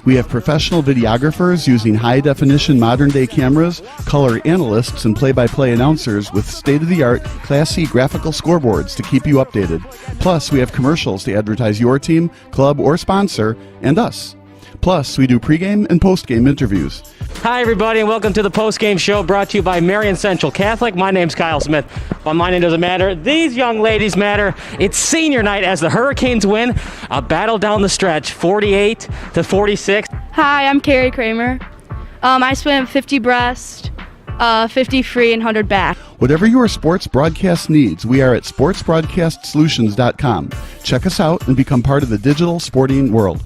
We have professional videographers using high-definition modern-day cameras, color analysts, and play-by-play announcers with state-of-the-art, classy graphical scoreboards to keep you updated. Plus, we have commercials to advertise your team, club, or sponsor, and us. Plus, we do pregame and postgame interviews. Hi, everybody, and welcome to the postgame show brought to you by Marion Central Catholic. My name's Kyle Smith. Well, my name doesn't matter. These young ladies matter. It's senior night as the Hurricanes win a battle down the stretch, 48-46. Hi, I'm Carrie Kramer. I swim 50 breast, 50 free, and 100 back. Whatever your sports broadcast needs, we are at sportsbroadcastsolutions.com. Check us out and become part of the digital sporting world.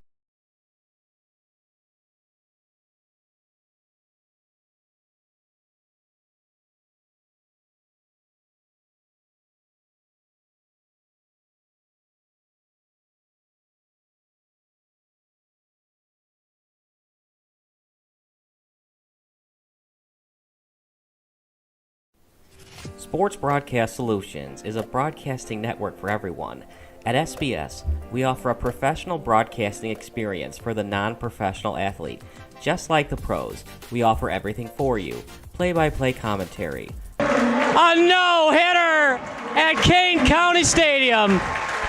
Sports Broadcast Solutions is a broadcasting network for everyone. At SBS, we offer a professional broadcasting experience for the non-professional athlete. Just like the pros, we offer everything for you. Play-by-play commentary. A no-hitter at Kane County Stadium.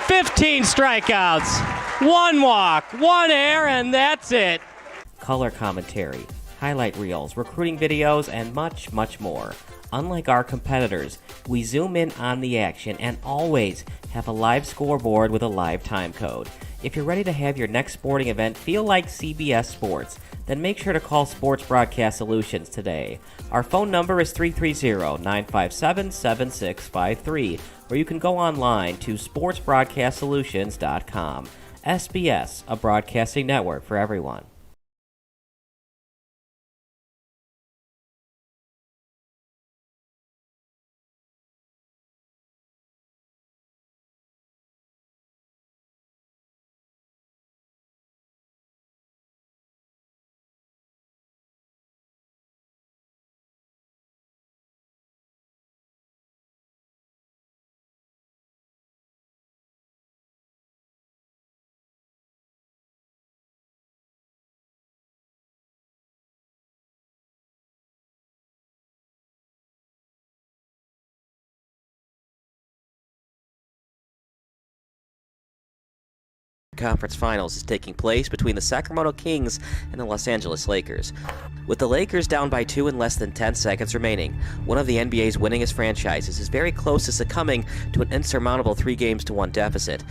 15 strikeouts, 1 walk, 1 error, and that's it. Color commentary, highlight reels, recruiting videos, and much, much more. Unlike our competitors, we zoom in on the action and always have a live scoreboard with a live time code. If you're ready to have your next sporting event feel like CBS Sports, then make sure to call Sports Broadcast Solutions today. Our phone number is 330-957-7653, or you can go online to sportsbroadcastsolutions.com. SBS, a broadcasting network for everyone. Conference Finals is taking place between the Sacramento Kings and the Los Angeles Lakers. With the Lakers down by 2 in less than 10 seconds remaining, one of the NBA's winningest franchises is very close to succumbing to an insurmountable 3-1 deficit.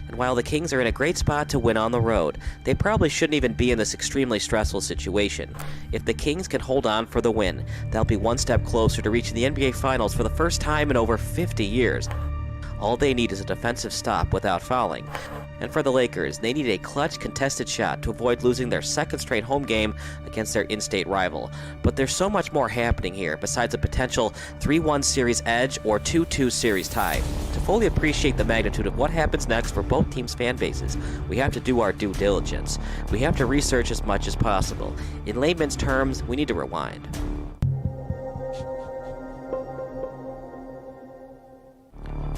And while the Kings are in a great spot to win on the road, they probably shouldn't even be in this extremely stressful situation. If the Kings can hold on for the win, they'll be one step closer to reaching the NBA Finals for the first time in over 50 years. All they need is a defensive stop without fouling. And for the Lakers, they need a clutch contested shot to avoid losing their second straight home game against their in-state rival. But there's so much more happening here besides a potential 3-1 series edge or 2-2 series tie. To fully appreciate the magnitude of what happens next for both teams' fan bases, we have to do our due diligence. We have to research as much as possible. In layman's terms, we need to rewind.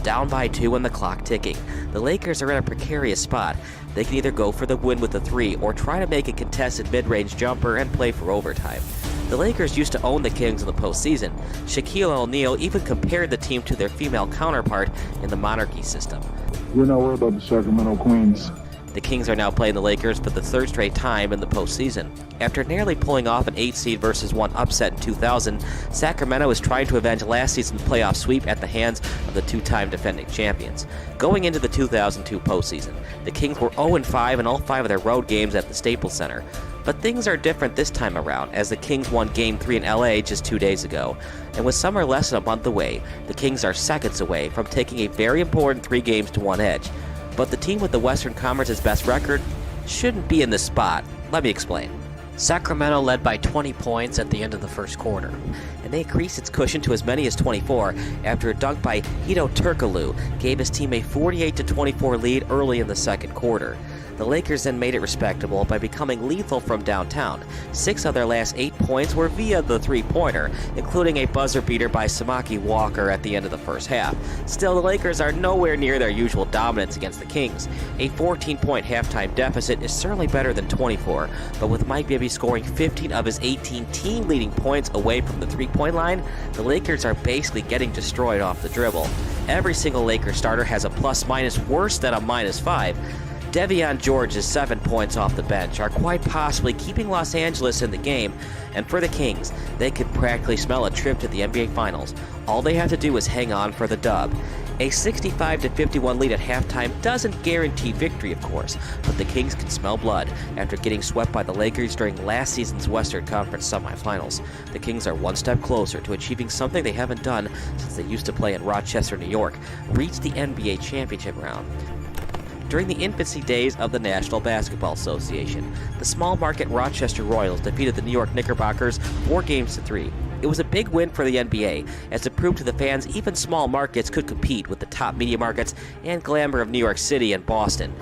Down by 2 and the clock ticking, the Lakers are in a precarious spot. They can either go for the win with a 3 or try to make a contested mid-range jumper and play for overtime. The Lakers used to own the Kings in the postseason. Shaquille O'Neal even compared the team to their female counterpart in the monarchy system. We're not worried about the Sacramento Queens. The Kings are now playing the Lakers for the third straight time in the postseason. After nearly pulling off an 8-seed versus 1 upset in 2000, Sacramento is trying to avenge last season's playoff sweep at the hands of the two-time defending champions. Going into the 2002 postseason, the Kings were 0-5 in all 5 of their road games at the Staples Center. But things are different this time around, as the Kings won Game 3 in LA just 2 days ago. And with summer less than a month away, the Kings are seconds away from taking a very important 3-1 edge. But the team with the Western Conference's best record shouldn't be in this spot. Let me explain. Sacramento led by 20 points at the end of the first quarter, and they increased its cushion to as many as 24 after a dunk by Hito Turkoglu gave his team a 48-24 lead early in the second quarter. The Lakers then made it respectable by becoming lethal from downtown. 6 of their last 8 points were via the three-pointer, including a buzzer beater by Samaki Walker at the end of the first half. Still, the Lakers are nowhere near their usual dominance against the Kings. A 14-point halftime deficit is certainly better than 24, but with Mike Bibby scoring 15 of his 18 team-leading points away from the three-point line, the Lakers are basically getting destroyed off the dribble. Every single Lakers starter has a plus-minus worse than a -5. Devion George's 7 points off the bench are quite possibly keeping Los Angeles in the game, and for the Kings, they could practically smell a trip to the NBA Finals. All they have to do is hang on for the dub. A 65-51 lead at halftime doesn't guarantee victory, of course, but the Kings can smell blood after getting swept by the Lakers during last season's Western Conference semifinals. The Kings are one step closer to achieving something they haven't done since they used to play in Rochester, New York, reach the NBA championship round. During the infancy days of the National Basketball Association, the small-market Rochester Royals defeated the New York Knickerbockers 4-3. It was a big win for the NBA, as it proved to the fans even small markets could compete with the top media markets and glamour of New York City and Boston.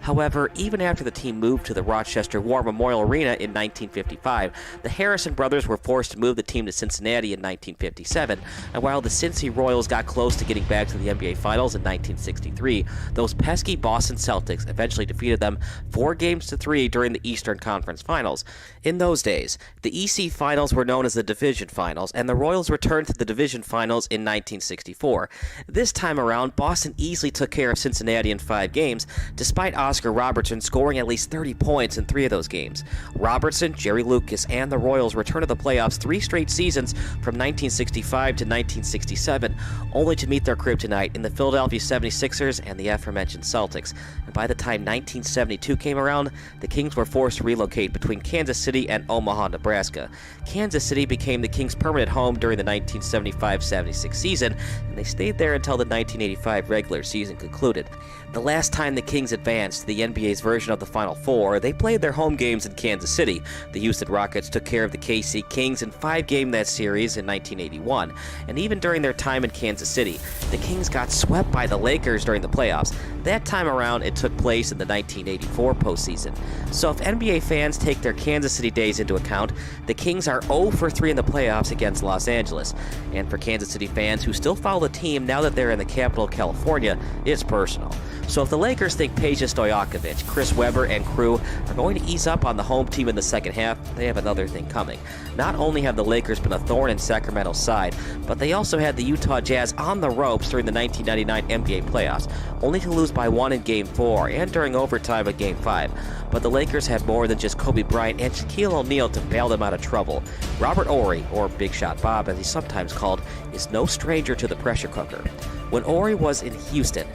However, even after the team moved to the Rochester War Memorial Arena in 1955, the Harrison brothers were forced to move the team to Cincinnati in 1957, and while the Cincy Royals got close to getting back to the NBA Finals in 1963, those pesky Boston Celtics eventually defeated them 4-3 during the Eastern Conference Finals. In those days, the EC Finals were known as the Division Finals, and the Royals returned to the Division Finals in 1964. This time around, Boston easily took care of Cincinnati in 5 games, despite Oscar Robertson scoring at least 30 points in 3 of those games. Robertson, Jerry Lucas, and the Royals returned to the playoffs 3 straight seasons from 1965 to 1967, only to meet their kryptonite in the Philadelphia 76ers and the aforementioned Celtics. And by the time 1972 came around, the Kings were forced to relocate between Kansas City and Omaha, Nebraska. Kansas City became the Kings' permanent home during the 1975-76 season, and they stayed there until the 1985 regular season concluded. The last time the Kings advanced to the NBA's version of the Final Four, they played their home games in Kansas City. The Houston Rockets took care of the KC Kings in 5 games that series in 1981, and even during their time in Kansas City, the Kings got swept by the Lakers during the playoffs. That time around, it took place in the 1984 postseason. So if NBA fans take their Kansas City days into account, the Kings are 0-3 in the playoffs against Los Angeles. And for Kansas City fans who still follow the team now that they're in the capital of California, it's personal. So if the Lakers think Peja Stojakovic, Chris Webber, and crew are going to ease up on the home team in the second half, they have another thing coming. Not only have the Lakers been a thorn in Sacramento's side, but they also had the Utah Jazz on the ropes during the 1999 NBA playoffs, only to lose by 1 in Game 4 and during overtime at Game 5. But the Lakers had more than just Kobe Bryant and Shaquille O'Neal to bail them out of trouble. Robert Horry, or Big Shot Bob as he's sometimes called, is no stranger to the pressure cooker. When Horry was in Houston,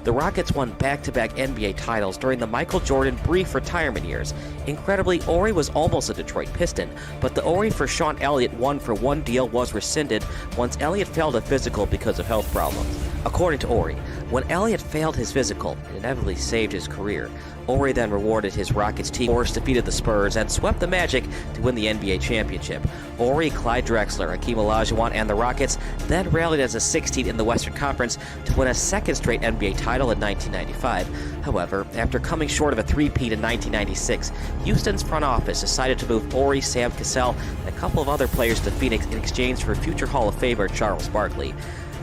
the Rockets won back-to-back NBA titles during the Michael Jordan brief retirement years. Incredibly, Horry was almost a Detroit Piston, but the Horry for Sean Elliott 1-for-1 deal was rescinded once Elliott failed a physical because of health problems. According to Horry, when Elliott failed his physical, it inevitably saved his career. Horry then rewarded his Rockets team, defeated the Spurs, and swept the Magic to win the NBA championship. Horry, Clyde Drexler, Hakeem Olajuwon, and the Rockets then rallied as a 16th in the Western Conference to win a second straight NBA title in 1995. However, after coming short of a three-peat in 1996, Houston's front office decided to move Horry, Sam Cassell, and a couple of other players to Phoenix in exchange for future Hall of Famer Charles Barkley.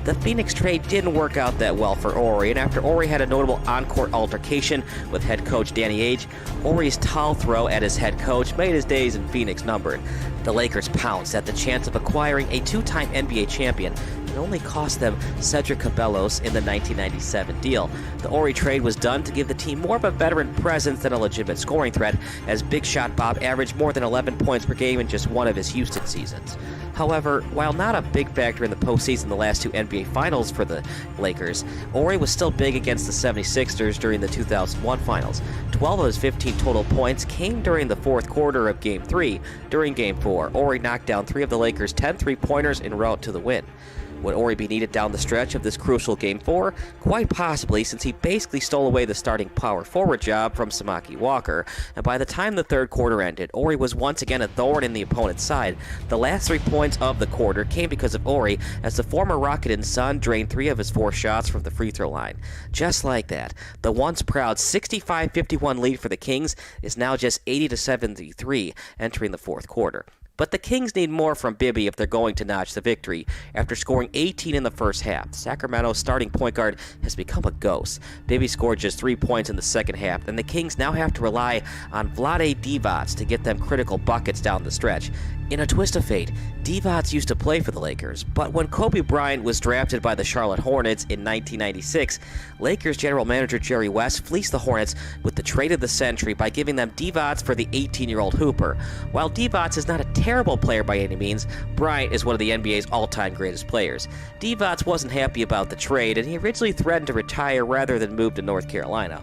The Phoenix trade didn't work out that well for Horry, and after Horry had a notable on-court altercation with head coach Danny Ainge, Horry's towel throw at his head coach made his days in Phoenix numbered. The Lakers pounced at the chance of acquiring a 2-time NBA champion. It only cost them Cedric Cabellos in the 1997 deal. The Horry trade was done to give the team more of a veteran presence than a legitimate scoring threat, as Big Shot Bob averaged more than 11 points per game in just one of his Houston seasons. However, while not a big factor in the postseason the last 2 NBA Finals for the Lakers, Horry was still big against the 76ers during the 2001 Finals. 12 of his 15 total points came during the fourth quarter of Game 3. During Game 4, Horry knocked down 3 of the Lakers' 10 three-pointers en route to the win. Would Ori be needed down the stretch of this crucial Game 4? Quite possibly, since he basically stole away the starting power forward job from Samaki Walker, and by the time the third quarter ended, Ori was once again a thorn in the opponent's side. The last 3 points of the quarter came because of Ori, as the former Rocket and Sun drained 3 of his 4 shots from the free throw line. Just like that, the once proud 65-51 lead for the Kings is now just 80-73 entering the fourth quarter. But the Kings need more from Bibby if they're going to notch the victory. After scoring 18 in the first half, Sacramento's starting point guard has become a ghost. Bibby scored just 3 points in the second half, and the Kings now have to rely on Vlade Divac to get them critical buckets down the stretch. In a twist of fate, Divac used to play for the Lakers, but when Kobe Bryant was drafted by the Charlotte Hornets in 1996, Lakers general manager Jerry West fleeced the Hornets with the trade of the century by giving them Divac for the 18-year-old Hooper. While Divac is not a terrible player by any means, Bryant is one of the NBA's all-time greatest players. Divac wasn't happy about the trade, and he originally threatened to retire rather than move to North Carolina.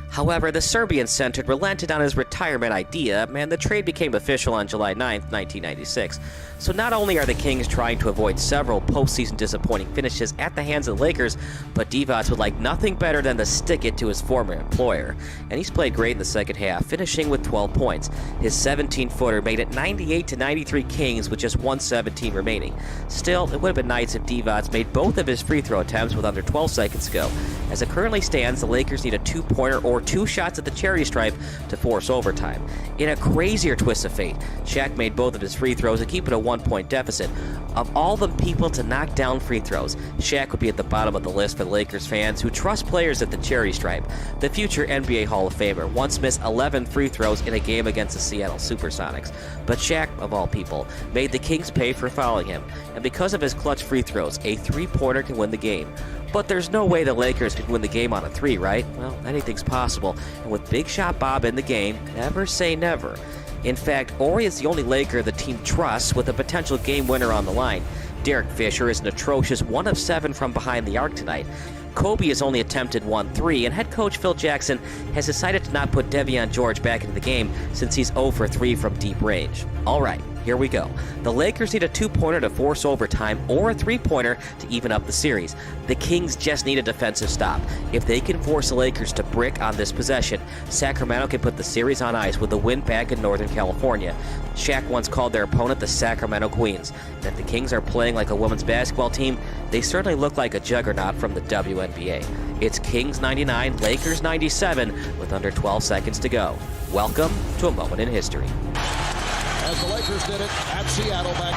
However, the Serbian center relented on his retirement idea, and the trade became official on July 9, 1996. So not only are the Kings trying to avoid several postseason disappointing finishes at the hands of the Lakers, but Divac would like nothing better than to stick it to his former employer. And he's played great in the second half, finishing with 12 points. His 17-footer made it 98-93 Kings with just 117 remaining. Still, it would have been nice if Divac made both of his free throw attempts with under 12 seconds to go. As it currently stands, the Lakers need a 2-pointer or 2 shots at the charity stripe to force overtime. In a crazier twist of fate, Shaq made both of his free throws to keep it a 1-point deficit. Of all the people to knock down free throws, Shaq would be at the bottom of the list for the Lakers fans who trust players at the charity stripe. The future NBA Hall of Famer once missed 11 free throws in a game against the Seattle Supersonics. But Shaq, of all people, made the Kings pay for fouling him, and because of his clutch free throws, a 3-pointer can win the game. But there's no way the Lakers could win the game on a 3, right? Well, anything's possible, and with Big Shot Bob in the game, never say never. In fact, Ori is the only Laker the team trusts with a potential game winner on the line. Derek Fisher is an atrocious 1 of 7 from behind the arc tonight. Kobe has only attempted 1-3, and head coach Phil Jackson has decided to not put Devion George back into the game since he's 0 for 3 from deep range. All right, here we go. The Lakers need a 2-pointer to force overtime or a 3-pointer to even up the series. The Kings just need a defensive stop. If they can force the Lakers to brick on this possession, Sacramento can put the series on ice with a win back in Northern California. Shaq once called their opponent the Sacramento Queens. And if the Kings are playing like a women's basketball team, they certainly look like a juggernaut from the WNBA. It's Kings 99, Lakers 97, with under 12 seconds to go. Welcome to a moment in history. As the Lakers did it at Seattle back.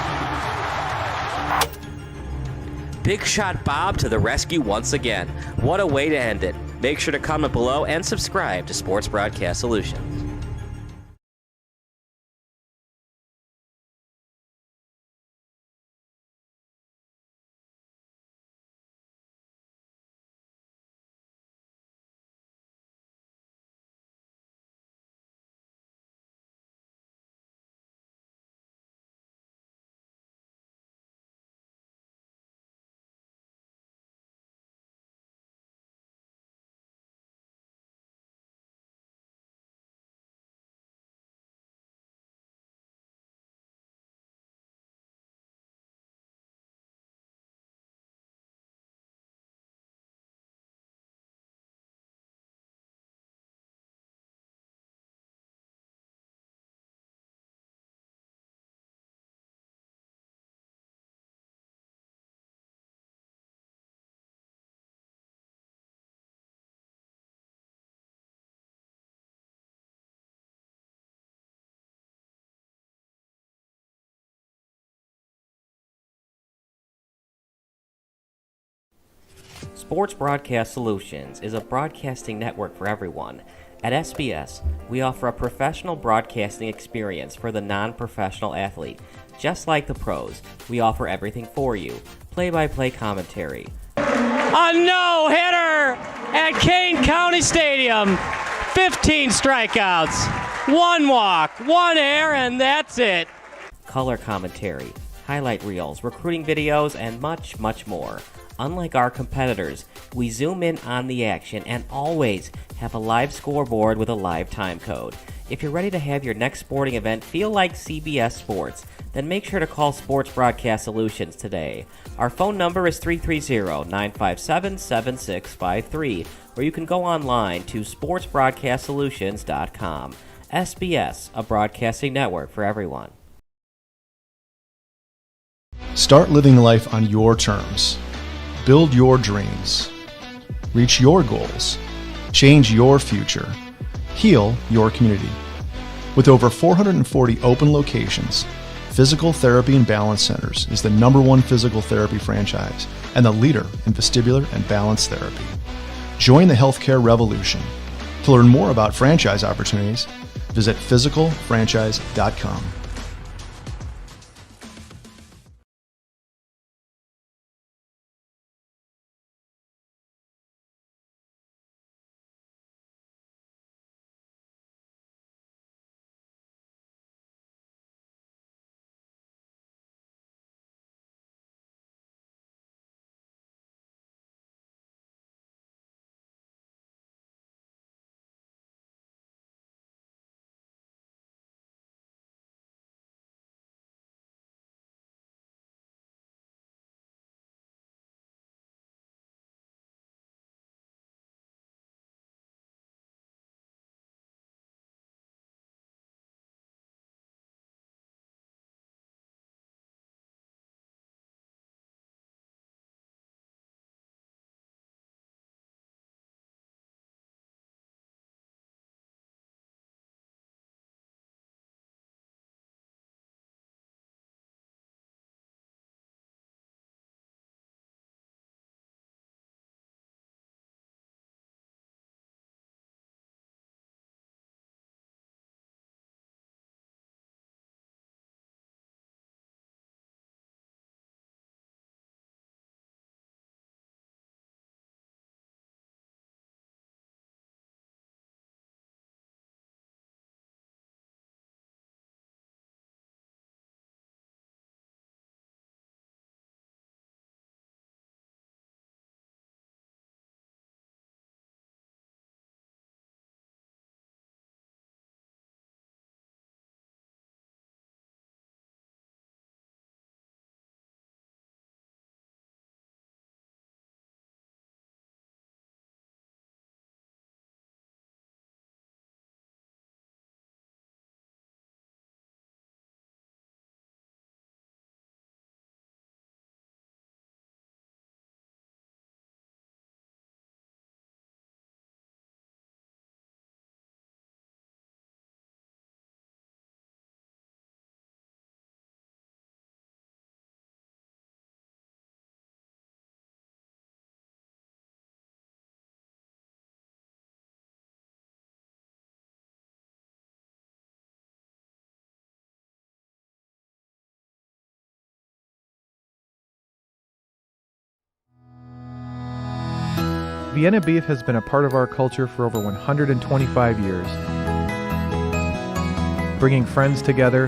Big Shot Bob to the rescue once again. What a way to end it. Make sure to comment below and subscribe to Sports Broadcast Solutions. Sports Broadcast Solutions is a broadcasting network for everyone. At SBS, we offer a professional broadcasting experience for the non-professional athlete. Just like the pros, we offer everything for you. Play-by-play commentary. A no-hitter at Kane County Stadium. 15 strikeouts, 1 walk, 1 error, and that's it. Color commentary, highlight reels, recruiting videos, and much, much more. Unlike our competitors, we zoom in on the action and always have a live scoreboard with a live time code. If you're ready to have your next sporting event feel like CBS Sports, then make sure to call Sports Broadcast Solutions today. Our phone number is 330-957-7653, or you can go online to sportsbroadcastsolutions.com. SBS, a broadcasting network for everyone. Start living life on your terms. Build your dreams. Reach your goals. Change your future. Heal your community. With over 440 open locations, Physical Therapy and Balance Centers is the #1 physical therapy franchise and the leader in vestibular and balance therapy. Join the healthcare revolution. To learn more about franchise opportunities, visit physicalfranchise.com. Vienna beef has been a part of our culture for over 125 years, bringing friends together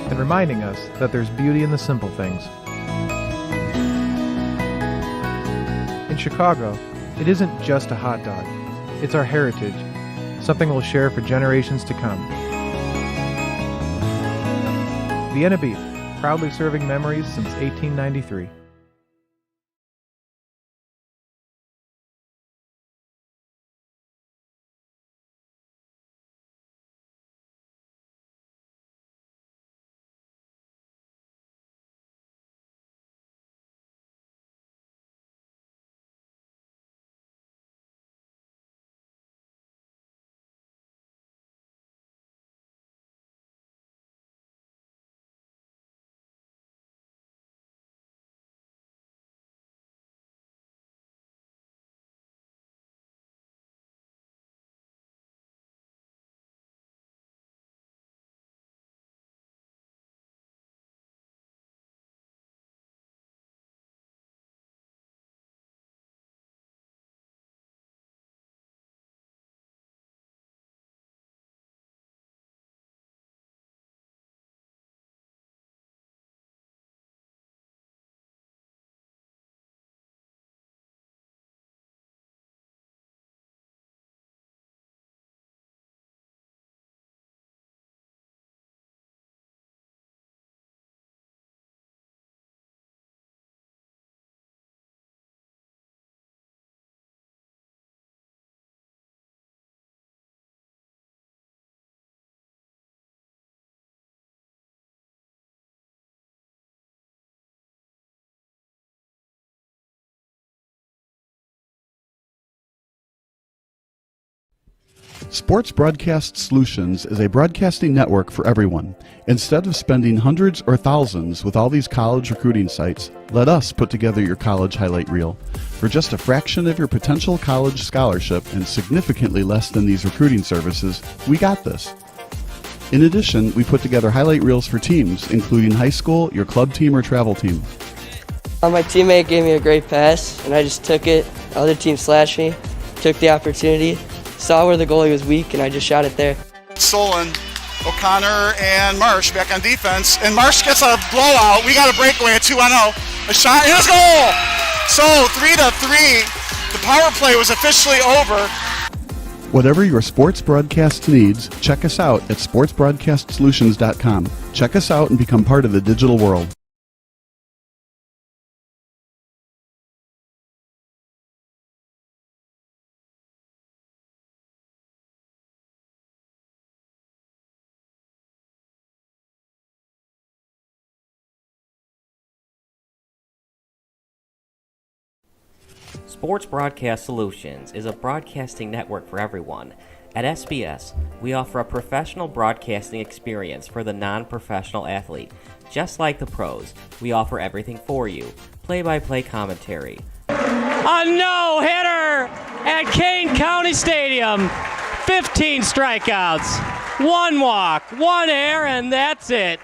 and reminding us that there's beauty in the simple things. In Chicago, it isn't just a hot dog. It's our heritage, something we'll share for generations to come. Vienna beef, proudly serving memories since 1893. Sports Broadcast Solutions is a broadcasting network for everyone. Instead of spending hundreds or thousands with all these college recruiting sites, let us put together your college highlight reel. For just a fraction of your potential college scholarship and significantly less than these recruiting services, we got this. In addition, we put together highlight reels for teams, including high school, your club team, or travel team. My teammate gave me a great pass, and I just took it. The other team slashed me, took the opportunity, saw where the goalie was weak, and I just shot it there. Solon, O'Connor, and Marsh back on defense. And Marsh gets a blowout. We got a breakaway at 2-0. A shot, and a goal! So 3-3. The power play was officially over. Whatever your sports broadcast needs, check us out at sportsbroadcastsolutions.com. Check us out and become part of the digital world. Sports Broadcast Solutions is a broadcasting network for everyone. At SBS, we offer a professional broadcasting experience for the non-professional athlete. Just like the pros, we offer everything for you. Play-by-play commentary. A no-hitter at Kane County Stadium. 15 strikeouts, 1 walk, 1 error, and that's it.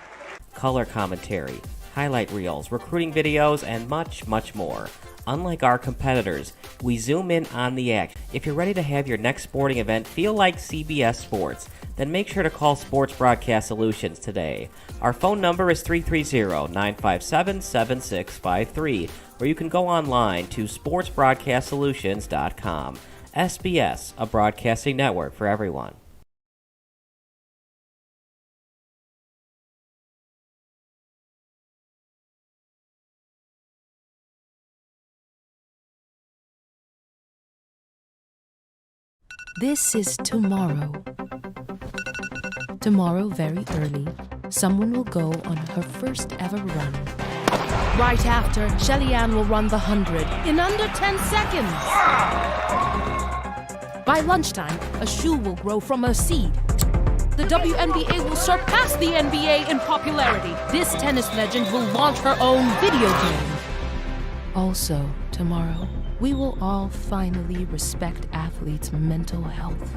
Color commentary, highlight reels, recruiting videos, and much, much more. Unlike our competitors, we zoom in on the action. If you're ready to have your next sporting event feel like CBS Sports, then make sure to call Sports Broadcast Solutions today. Our phone number is 330-957-7653, or you can go online to sportsbroadcastsolutions.com. SBS, a broadcasting network for everyone. This is tomorrow. Tomorrow, very early, someone will go on her first ever run. Right after, Shelly Ann will run the 100 in under 10 seconds. By lunchtime, a shoe will grow from a seed. The WNBA will surpass the NBA in popularity. This tennis legend will launch her own video game. Also, tomorrow, we will all finally respect athletes' mental health.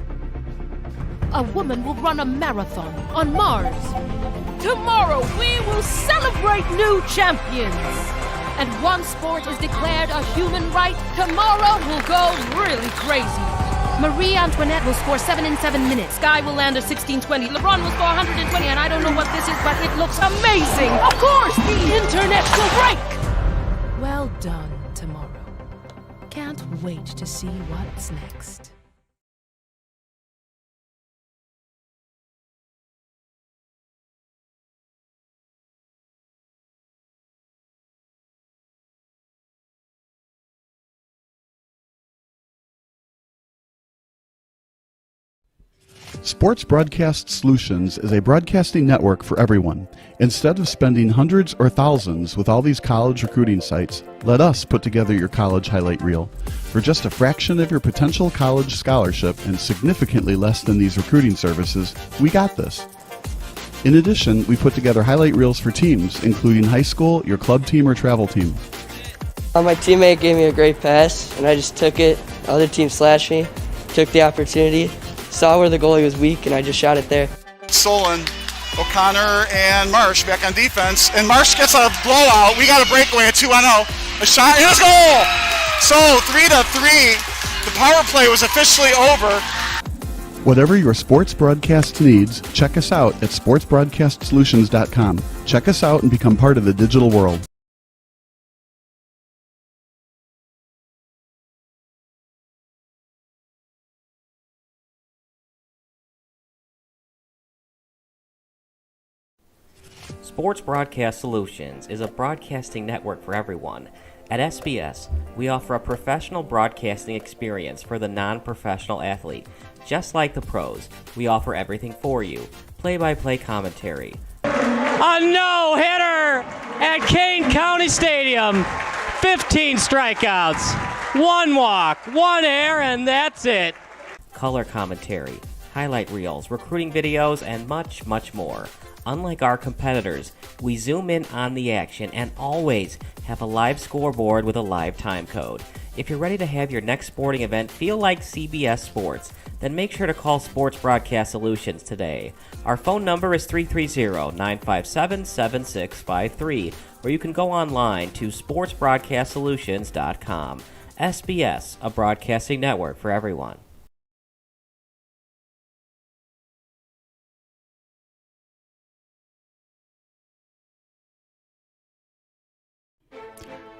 A woman will run a marathon on Mars. Tomorrow, we will celebrate new champions. And one sport is declared a human right. Tomorrow, we'll go really crazy. Marie Antoinette will score 7 in 7 minutes. Guy will land a 16-20. LeBron will score 120, and I don't know what this is, but it looks amazing. Of course, the internet will break. Well done, tomorrow. Can't wait to see what's next. Sports Broadcast Solutions is a broadcasting network for everyone. Instead of spending hundreds or thousands with all these college recruiting sites, let us put together your college highlight reel. For just a fraction of your potential college scholarship and significantly less than these recruiting services, we got this. In addition, we put together highlight reels for teams, including high school, your club team, or travel team. My teammate gave me a great pass, and I just took it. The other team slashed me, took the opportunity, saw where the goalie was weak, and I just shot it there. Solon, O'Connor, and Marsh back on defense. And Marsh gets a blowout. We got a breakaway at 2-0. A shot, and a goal! So 3-3. The power play was officially over. Whatever your sports broadcast needs, check us out at sportsbroadcastsolutions.com. Check us out and become part of the digital world. Sports Broadcast Solutions is a broadcasting network for everyone. At SBS, we offer a professional broadcasting experience for the non-professional athlete. Just like the pros, we offer everything for you. Play-by-play commentary. A no-hitter at Kane County Stadium. 15 strikeouts, 1 walk, 1 error, and that's it. Color commentary, highlight reels, recruiting videos, and much, much more. Unlike our competitors, we zoom in on the action and always have a live scoreboard with a live time code. If you're ready to have your next sporting event feel like CBS Sports, then make sure to call Sports Broadcast Solutions today. Our phone number is 330-957-7653, or you can go online to sportsbroadcastsolutions.com. SBS, a broadcasting network for everyone.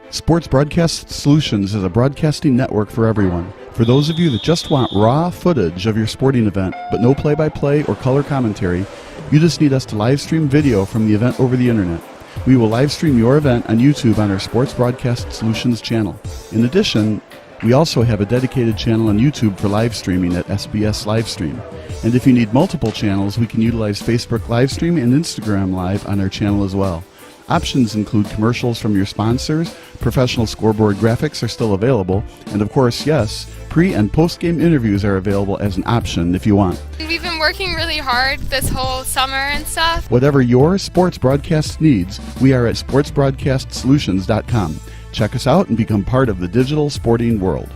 Sports Broadcast Solutions is a broadcasting network for everyone. For those of you that just want raw footage of your sporting event, but no play-by-play or color commentary, you just need us to live stream video from the event over the internet. We will live stream your event on YouTube on our Sports Broadcast Solutions channel. In addition, we also have a dedicated channel on YouTube for live streaming at SBS Livestream. And if you need multiple channels, we can utilize Facebook Livestream and Instagram Live on our channel as well. Options include commercials from your sponsors, professional scoreboard graphics are still available, and of course, yes, pre- and post-game interviews are available as an option if you want. We've been working really hard this whole summer and stuff. Whatever your sports broadcast needs, we are at sportsbroadcastsolutions.com. Check us out and become part of the digital sporting world.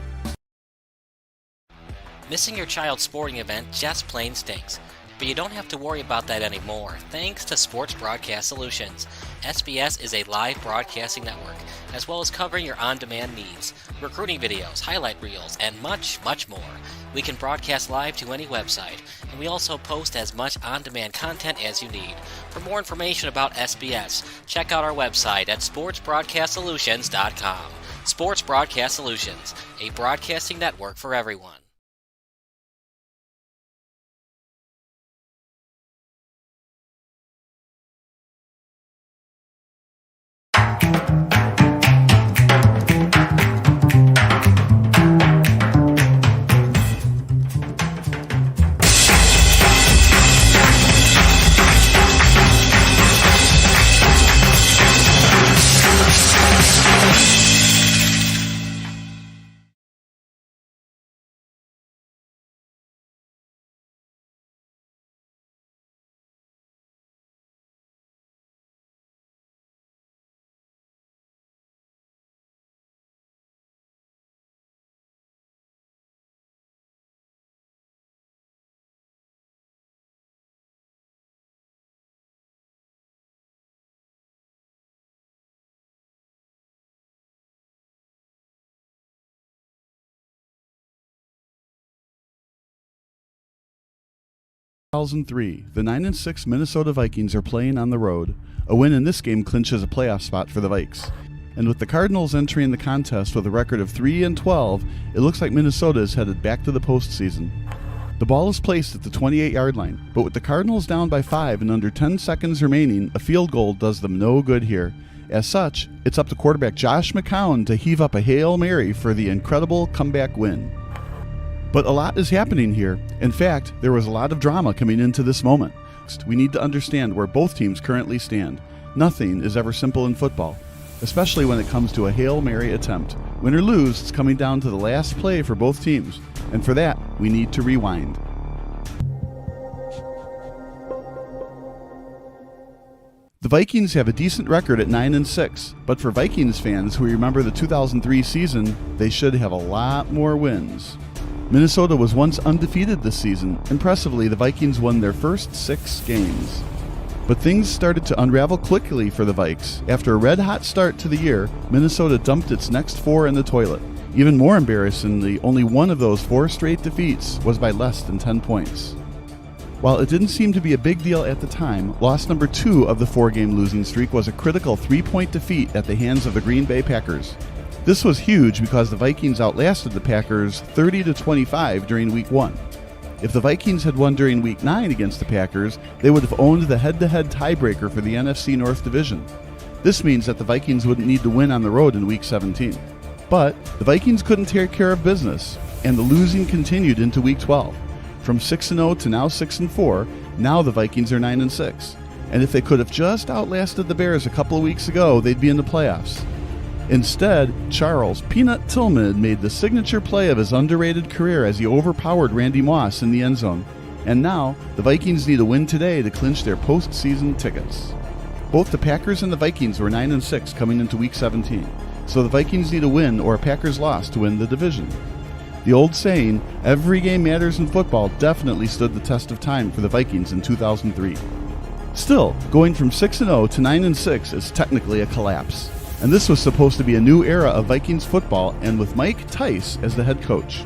Missing your child's sporting event just plain stinks. But you don't have to worry about that anymore, thanks to Sports Broadcast Solutions. SBS is a live broadcasting network, as well as covering your on-demand needs, recruiting videos, highlight reels, and much, much more. We can broadcast live to any website, and we also post as much on-demand content as you need. For more information about SBS, check out our website at sportsbroadcastsolutions.com. Sports Broadcast Solutions, a broadcasting network for everyone. In 2003, the 9-6 Minnesota Vikings are playing on the road. A win in this game clinches a playoff spot for the Vikes. And with the Cardinals entering the contest with a record of 3-12, it looks like Minnesota is headed back to the postseason. The ball is placed at the 28-yard line, but with the Cardinals down by 5 and under 10 seconds remaining, a field goal does them no good here. As such, it's up to quarterback Josh McCown to heave up a Hail Mary for the incredible comeback win. But a lot is happening here. In fact, there was a lot of drama coming into this moment. We need to understand where both teams currently stand. Nothing is ever simple in football, especially when it comes to a Hail Mary attempt. Win or lose, it's coming down to the last play for both teams, and for that, we need to rewind. The Vikings have a decent record at 9-6, but for Vikings fans who remember the 2003 season, they should have a lot more wins. Minnesota was once undefeated this season. Impressively, the Vikings won their first 6 games. But things started to unravel quickly for the Vikes. After a red-hot start to the year, Minnesota dumped its next 4 in the toilet. Even more embarrassingly, only one of those 4 straight defeats was by less than 10 points. While it didn't seem to be a big deal at the time, loss number 2 of the 4-game losing streak was a critical 3-point defeat at the hands of the Green Bay Packers. This was huge because the Vikings outlasted the Packers 30-25 during Week 1. If the Vikings had won during Week 9 against the Packers, they would have owned the head-to-head tiebreaker for the NFC North Division. This means that the Vikings wouldn't need to win on the road in Week 17. But the Vikings couldn't take care of business, and the losing continued into Week 12. From 6-0 to now 6-4, now the Vikings are 9-6. And if they could have just outlasted the Bears a couple of weeks ago, they'd be in the playoffs. Instead, Charles "Peanut" Tillman made the signature play of his underrated career as he overpowered Randy Moss in the end zone. And now, the Vikings need a win today to clinch their postseason tickets. Both the Packers and the Vikings were 9-6 coming into Week 17, so the Vikings need a win or a Packers loss to win the division. The old saying, every game matters in football, definitely stood the test of time for the Vikings in 2003. Still, going from 6-0 to 9-6 is technically a collapse, and this was supposed to be a new era of Vikings football, and with Mike Tice as the head coach.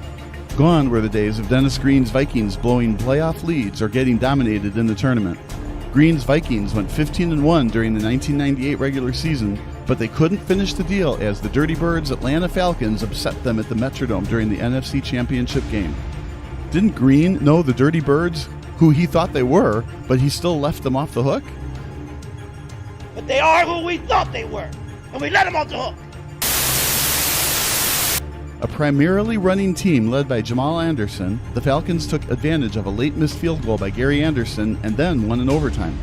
Gone were the days of Dennis Green's Vikings blowing playoff leads or getting dominated in the tournament. Green's Vikings went 15-1 during the 1998 regular season, but they couldn't finish the deal as the Dirty Birds Atlanta Falcons upset them at the Metrodome during the NFC Championship game. Didn't Green know the Dirty Birds, who he thought they were, but he still left them off the hook? But they are who we thought they were, and we let them off the hook. A primarily running team led by Jamal Anderson, the Falcons took advantage of a late missed field goal by Gary Anderson and then won in overtime.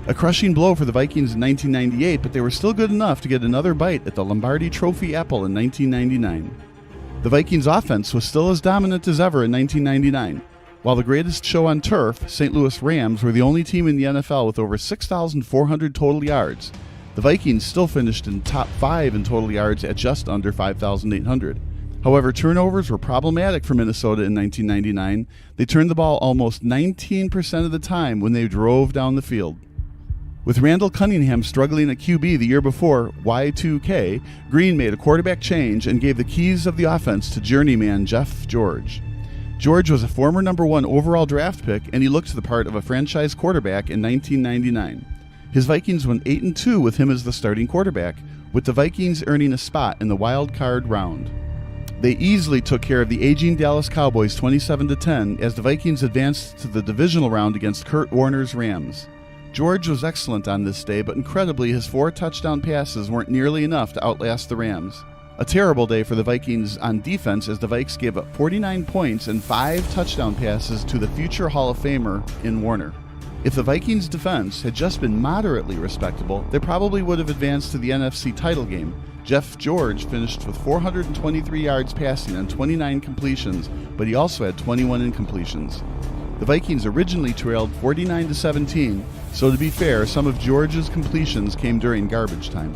A crushing blow for the Vikings in 1998, but they were still good enough to get another bite at the Lombardi Trophy apple in 1999. The Vikings offense was still as dominant as ever in 1999. While the greatest show on turf, St. Louis Rams, were the only team in the NFL with over 6,400 total yards. The Vikings still finished in top 5 in total yards at just under 5,800. However, turnovers were problematic for Minnesota in 1999. They turned the ball almost 19% of the time when they drove down the field. With Randall Cunningham struggling at QB the year before, Y2K, Green made a quarterback change and gave the keys of the offense to journeyman Jeff George. George was a former number 1 overall draft pick, and he looked the part of a franchise quarterback in 1999. His Vikings went 8-2 with him as the starting quarterback, with the Vikings earning a spot in the wild card round. They easily took care of the aging Dallas Cowboys 27-10 as the Vikings advanced to the divisional round against Kurt Warner's Rams. George was excellent on this day, but incredibly his 4 touchdown passes weren't nearly enough to outlast the Rams. A terrible day for the Vikings on defense as the Vikes gave up 49 points and 5 touchdown passes to the future Hall of Famer in Warner. If the Vikings' defense had just been moderately respectable, they probably would have advanced to the NFC title game. Jeff George finished with 423 yards passing and 29 completions, but he also had 21 incompletions. The Vikings originally trailed 49-17, so to be fair, some of George's completions came during garbage time.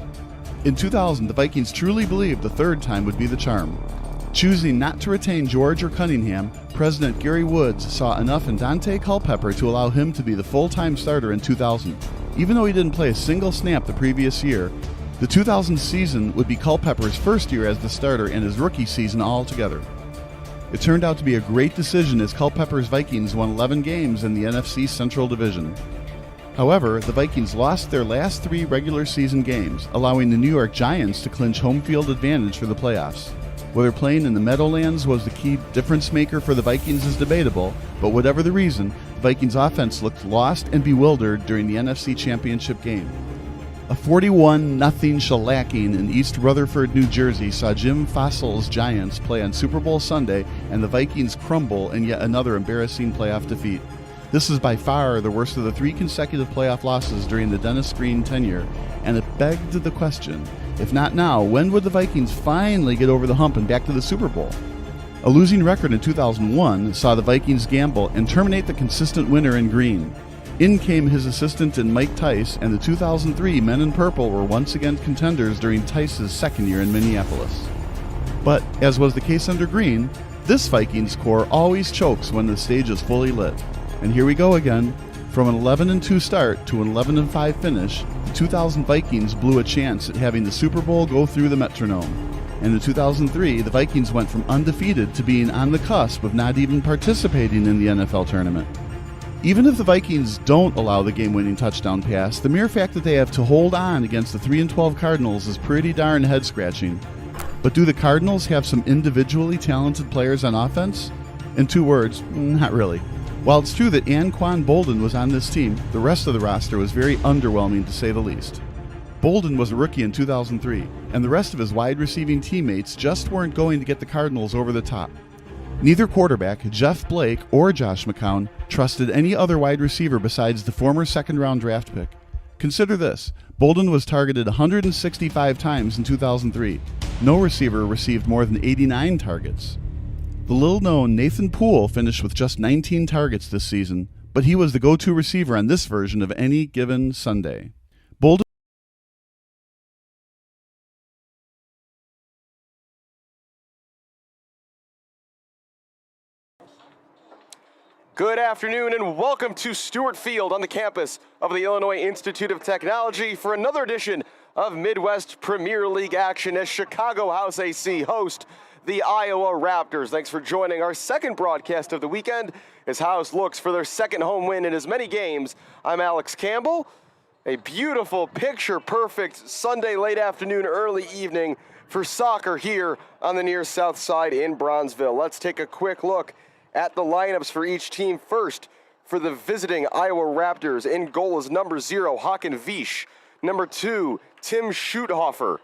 In 2000, the Vikings truly believed the third time would be the charm. Choosing not to retain George or Cunningham, President Gary Woods saw enough in Dante Culpepper to allow him to be the full-time starter in 2000. Even though he didn't play a single snap the previous year, the 2000 season would be Culpepper's first year as the starter and his rookie season altogether. It turned out to be a great decision as Culpepper's Vikings won 11 games in the NFC Central Division. However, the Vikings lost their last 3 regular season games, allowing the New York Giants to clinch home field advantage for the playoffs. Whether playing in the Meadowlands was the key difference maker for the Vikings is debatable, but whatever the reason, the Vikings offense looked lost and bewildered during the NFC Championship game. A 41-0 shellacking in East Rutherford, New Jersey saw Jim Fossil's Giants play on Super Bowl Sunday and the Vikings crumble in yet another embarrassing playoff defeat. This is by far the worst of the 3 consecutive playoff losses during the Dennis Green tenure, and it begged the question, if not now, when would the Vikings finally get over the hump and back to the Super Bowl? A losing record in 2001 saw the Vikings gamble and terminate the consistent winner in Green. In came his assistant in Mike Tice, and the 2003 Men in Purple were once again contenders during Tice's second year in Minneapolis. But, as was the case under Green, this Vikings core always chokes when the stage is fully lit. And here we go again. From an 11-2 start to an 11-5 finish, the 2000 Vikings blew a chance at having the Super Bowl go through the Metronome. And in 2003, the Vikings went from undefeated to being on the cusp of not even participating in the NFL tournament. Even if the Vikings don't allow the game-winning touchdown pass, the mere fact that they have to hold on against the 3-12 Cardinals is pretty darn head-scratching. But do the Cardinals have some individually talented players on offense? In 2 words, not really. While it's true that Anquan Boldin was on this team, the rest of the roster was very underwhelming to say the least. Boldin was a rookie in 2003, and the rest of his wide receiving teammates just weren't going to get the Cardinals over the top. Neither quarterback, Jeff Blake or Josh McCown, trusted any other wide receiver besides the former second-round draft pick. Consider this, Boldin was targeted 165 times in 2003. No receiver received more than 89 targets. The little-known Nathan Poole finished with just 19 targets this season, but he was the go-to receiver on this version of Any Given Sunday. Bold. Good afternoon and welcome to Stewart Field on the campus of the Illinois Institute of Technology for another edition of Midwest Premier League action as Chicago House AC host the Iowa Raptors. Thanks for joining our second broadcast of the weekend as House looks for their second home win in as many games. I'm Alex Campbell. A beautiful, picture-perfect Sunday late afternoon, early evening for soccer here on the near south side in Bronzeville. Let's take a quick look at the lineups for each team. First, for the visiting Iowa Raptors, in goal is number 0, Hakan Visch. Number 2, Tim Schuthofer.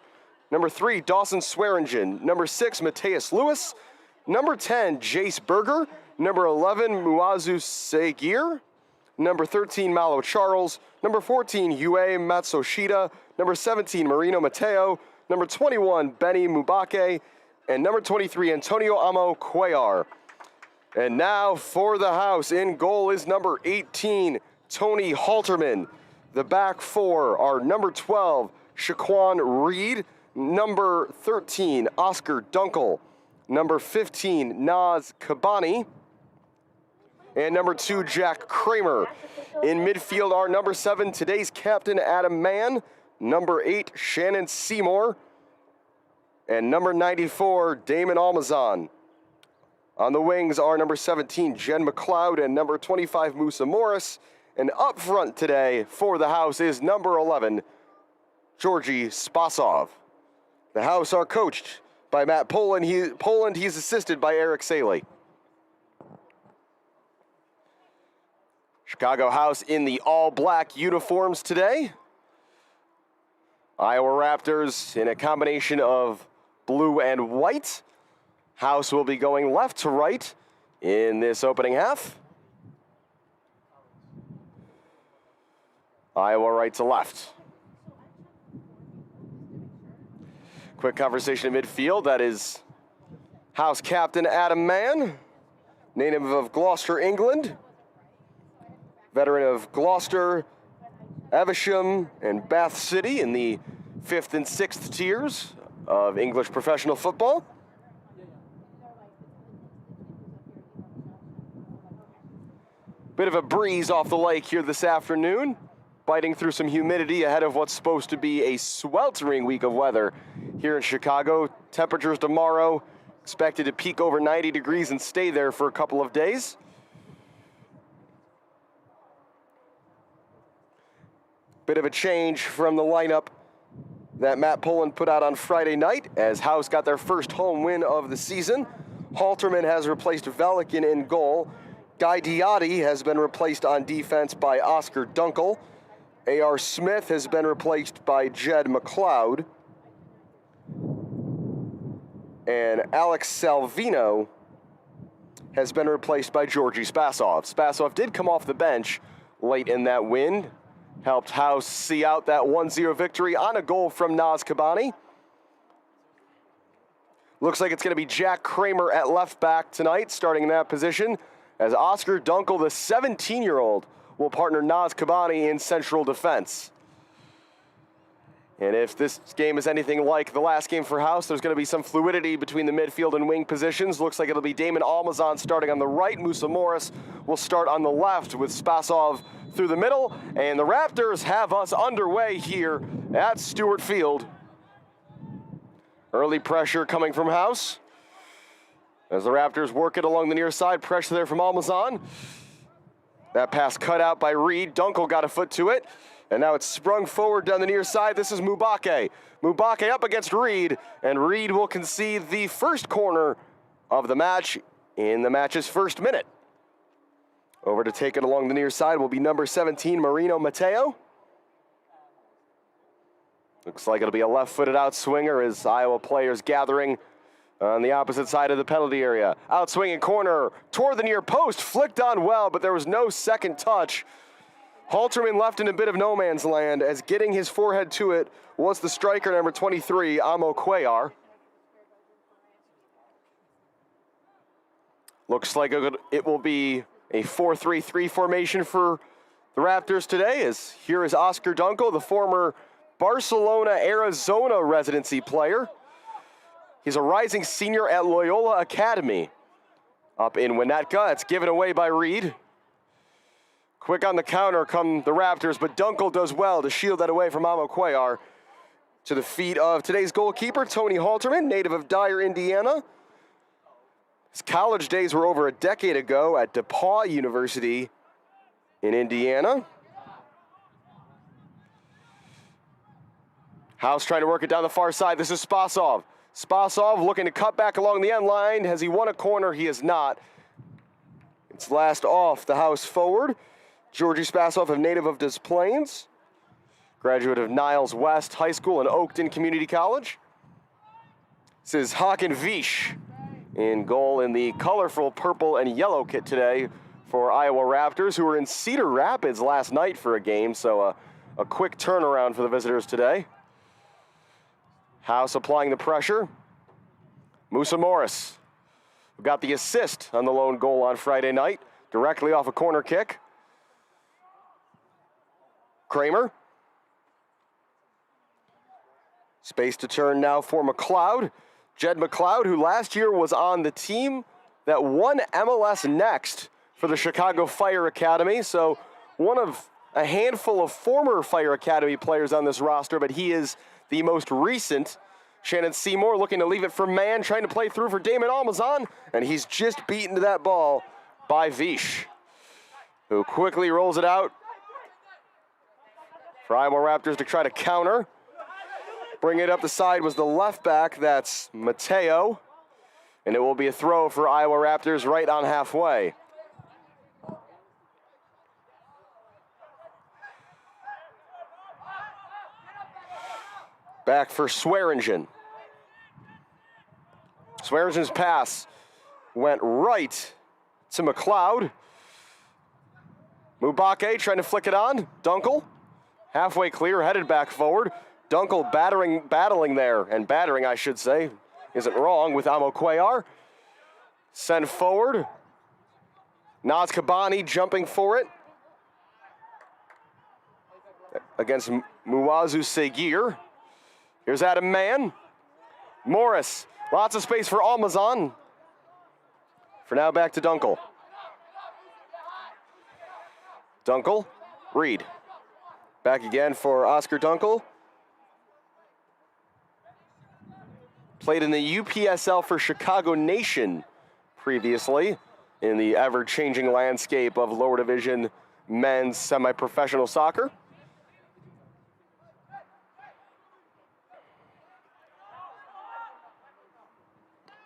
Number 3, Dawson Swearingen. Number 6, Mateus Lewis. Number 10, Jace Berger. Number 11, Muazu Segir. Number 13, Malo Charles. Number 14, Yue Matsushita. Number 17, Marino Mateo. Number 21, Benny Mubake. And number 23, Antonio Amo Cuellar. And now for the House, in goal is number 18, Tony Halterman. The back four are number 12, Shaquan Reed. Number 13, Oscar Dunkel. Number 15, Naz Kabani. And number 2, Jack Kramer. In midfield are number 7, today's captain, Adam Mann. Number 8, Shannon Seymour. And number 94, Damon Almazan. On the wings are number 17, Jen McLeod, and number 25, Musa Morris. And up front today for the House is number 11, Georgi Spasov. The House are coached by Matt Poland. He's assisted by Eric Saley. Chicago House in the all-black uniforms today. Iowa Raptors in a combination of blue and white. House will be going left to right in this opening half. Iowa right to left. Quick conversation in midfield. That is House captain Adam Mann, native of Gloucester, England. Veteran of Gloucester, Evesham, and Bath City in the 5th and 6th tiers of English professional football. Bit of a breeze off the lake here this afternoon, biting through some humidity ahead of what's supposed to be a sweltering week of weather here in Chicago. Temperatures tomorrow expected to peak over 90 degrees and stay there for a couple of days. Bit of a change from the lineup that Matt Poland put out on Friday night as House got their first home win of the season. Halterman has replaced Velikin in goal. Guy Diotti has been replaced on defense by Oscar Dunkel. A.R. Smith has been replaced by Jed McLeod. And Alex Salvino has been replaced by Georgi Spasov. Spasov did come off the bench late in that win. Helped House see out that 1-0 victory on a goal from Naz Kabani. Looks like it's going to be Jack Kramer at left back tonight, starting in that position, as Oscar Dunkel, the 17-year-old, will partner Naz Kabani in central defense. And if this game is anything like the last game for House, there's going to be some fluidity between the midfield and wing positions. Looks like it'll be Damon Almazan starting on the right. Musa Morris will start on the left with Spasov through the middle. And the Raptors have us underway here at Stewart Field. Early pressure coming from House as the Raptors work it along the near side. Pressure there from Almazan. That pass cut out by Reed. Dunkel got a foot to it. And now it's sprung forward down the near side. This is Mubake. Mubake up against Reed. And Reed will concede the first corner of the match in the match's first minute. Over to take it along the near side will be number 17, Marino Mateo. Looks like it'll be a left-footed outswinger as Iowa players gathering on the opposite side of the penalty area. Outswinging corner toward the near post. Flicked on well, but there was no second touch. Halterman left in a bit of no man's land as getting his forehead to it was the striker, number 23, Amo Cuellar. Looks like it will be a 4-3-3 formation for the Raptors today, as here is Oscar Dunkel, the former Barcelona, Arizona residency player. He's a rising senior at Loyola Academy up in Winnetka. It's given away by Reed. Quick on the counter come the Raptors, but Dunkel does well to shield that away from Amo Cuellar. To the feet of today's goalkeeper, Tony Halterman, native of Dyer, Indiana. His college days were over a decade ago at DePauw University in Indiana. House trying to work it down the far side. This is Spasov. Spasov looking to cut back along the end line. Has he won a corner? He has not. It's last off the House forward. Georgi Spasov, a native of Des Plaines. Graduate of Niles West High School and Oakton Community College. This is Hakan Vish in goal in the colorful purple and yellow kit today for Iowa Raptors, who were in Cedar Rapids last night for a game, so a quick turnaround for the visitors today. House applying the pressure. Musa Morris, who got the assist on the lone goal on Friday night, directly off a corner kick. Kramer. Space to turn now for McLeod. Jed McLeod, who last year was on the team that won MLS Next for the Chicago Fire Academy. So one of a handful of former Fire Academy players on this roster, but he is the most recent. Shannon Seymour looking to leave it for Mann, trying to play through for Damon Almazan, and he's just beaten to that ball by Vish, who quickly rolls it out for Iowa Raptors to try to counter. Bring it up the side was the left back, that's Mateo, and it will be a throw for Iowa Raptors right on halfway. Back for Swearingen. Swearingen's pass went right to McLeod. Mubake trying to flick it on. Dunkel, halfway clear, headed back forward. Dunkel battling there, and battering, I should say, isn't wrong with Amo Cuellar. Send forward. Naz Kabani jumping for it against Muazu Seguir. Here's Adam Mann. Morris, lots of space for Almazan. For now, back to Dunkel. Dunkel, Reed. Back again for Oscar Dunkel. Played in the UPSL for Chicago Nation previously in the ever-changing landscape of lower division men's semi-professional soccer.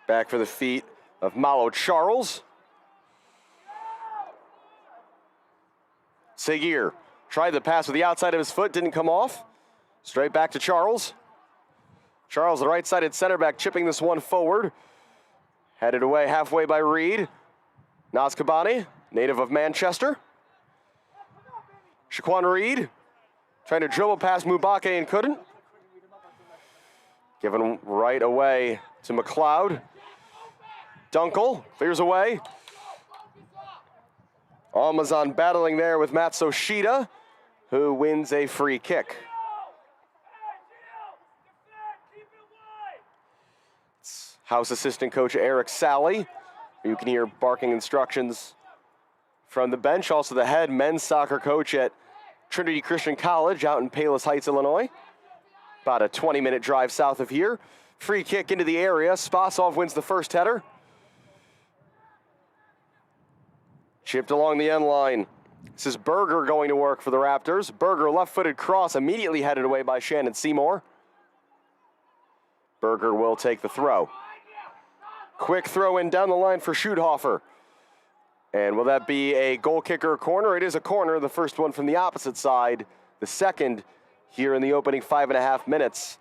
Back for the feet of Malo Charles. Seguir tried the pass with the outside of his foot, didn't come off. Straight back to Charles. Charles, the right-sided center back, chipping this one forward. Headed away halfway by Reed. Naz Kabani, native of Manchester. Shaquan Reed, trying to dribble past Mubake and couldn't. Given right away to McLeod. Dunkel clears away. Almazan battling there with Matsushita, who wins a free kick. It's House assistant coach Eric Sally. You can hear barking instructions from the bench. Also the head men's soccer coach at Trinity Christian College out in Palos Heights, Illinois. About a 20-minute drive south of here. Free kick into the area. Spasov wins the first header. Chipped along the end line. This is Berger going to work for the Raptors. Berger, left-footed cross, immediately headed away by Shannon Seymour. Berger will take the throw. Quick throw in down the line for Schuthofer. And will that be a goal kicker corner? It is a corner, the first one from the opposite side. The second here in the opening 5.5 minutes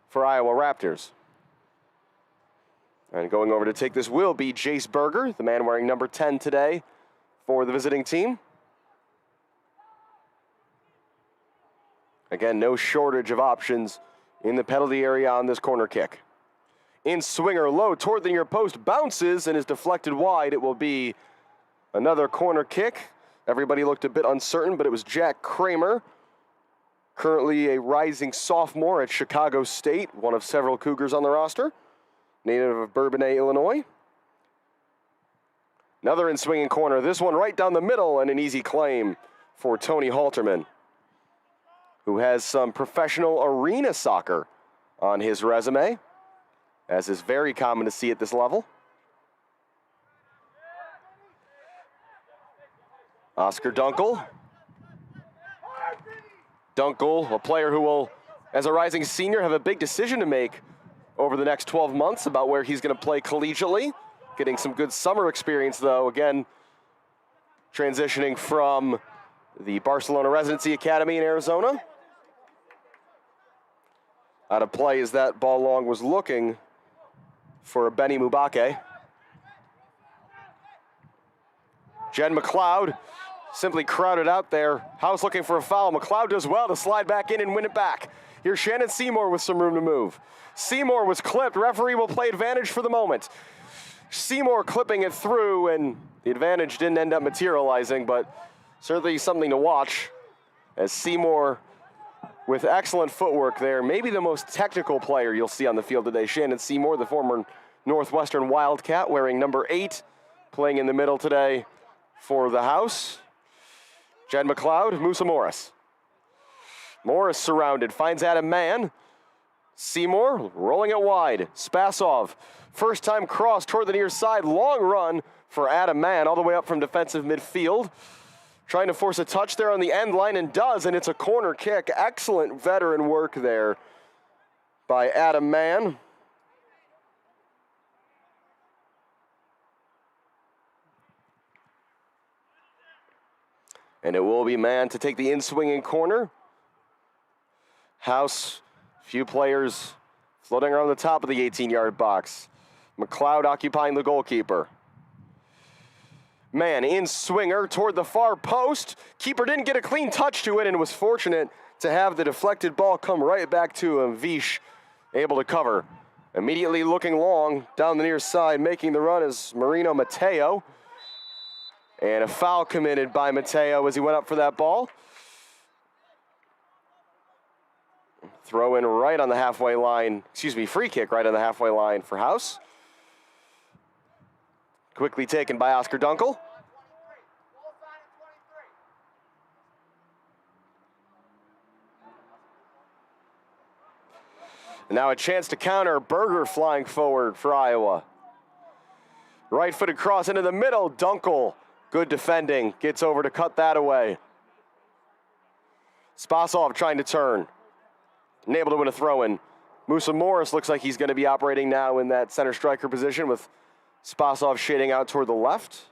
for Iowa Raptors. And going over to take this will be Jace Berger, the man wearing number 10 today for the visiting team. Again, no shortage of options in the penalty area on this corner kick. in swinger low toward the near post, bounces and is deflected wide. It will be another corner kick. Everybody looked a bit uncertain, but it was Jack Kramer, currently a rising sophomore at Chicago State, one of several Cougars on the roster, native of Bourbonnais, Illinois. Another in-swinging corner, this one right down the middle, and an easy claim for Tony Halterman, who has some professional arena soccer on his resume, as is very common to see at this level. Oscar Dunkel. Dunkel, a player who will, as a rising senior, have a big decision to make over the next 12 months about where he's going to play collegiately. Getting some good summer experience, though. Again, transitioning from the Barcelona Residency Academy in Arizona. Out of play as that ball long was looking for Benny Mubake. Jen McLeod simply crowded out there. House looking for a foul. McLeod does well to slide back in and win it back. Here's Shannon Seymour with some room to move. Seymour was clipped. Referee will play advantage for the moment. Seymour clipping it through, and the advantage didn't end up materializing, but certainly something to watch as Seymour, with excellent footwork there, maybe the most technical player you'll see on the field today. Shannon Seymour, the former Northwestern Wildcat, wearing number 8, playing in the middle today for the House. Jed McLeod, Musa Morris. Morris surrounded, finds Adam Mann. Seymour rolling it wide. Spasov, first time cross toward the near side. Long run for Adam Mann all the way up from defensive midfield. Trying to force a touch there on the end line, and does, and it's a corner kick. Excellent veteran work there by Adam Mann. And it will be Mann to take the in-swinging corner. House, few players floating around the top of the 18-yard box. McLeod occupying the goalkeeper. Mann in swinger toward the far post. Keeper didn't get a clean touch to it and was fortunate to have the deflected ball come right back to him. Vish able to cover. Immediately looking long down the near side, making the run is Marino Mateo. And a foul committed by Mateo as he went up for that ball. Throw in right on the halfway line, free kick right on the halfway line for House. Quickly taken by Oscar Dunkel. And now a chance to counter. Berger flying forward for Iowa. Right-footed cross into the middle. Dunkel, good defending, gets over to cut that away. Spasov trying to turn. And able to win a throw-in. Musa Morris looks like he's going to be operating now in that center striker position with Spasov shading out toward the left.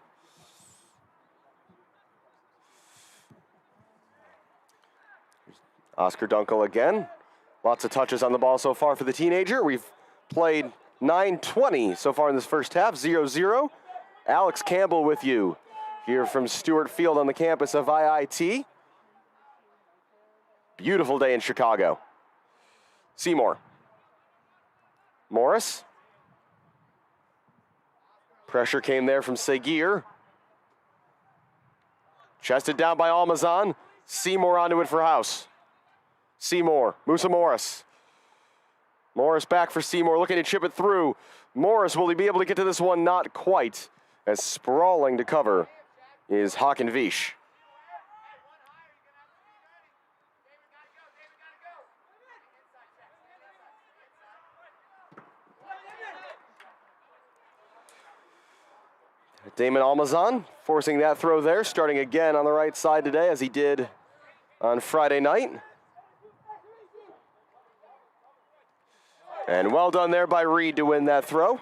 Oscar Dunkel again. Lots of touches on the ball so far for the teenager. We've played 9:20 so far in this first half, 0-0. Alex Campbell with you here from Stewart Field on the campus of IIT. Beautiful day in Chicago. Seymour. Morris. Pressure came there from Seguir. Chested down by Almazan. Seymour onto it for House. Seymour, Musa Morris. Morris back for Seymour, looking to chip it through. Morris, will he be able to get to this one? Not quite. As sprawling to cover is Hakan Vish. Damon Almazan forcing that throw there, starting again on the right side today as he did on Friday night. And well done there by Reed to win that throw.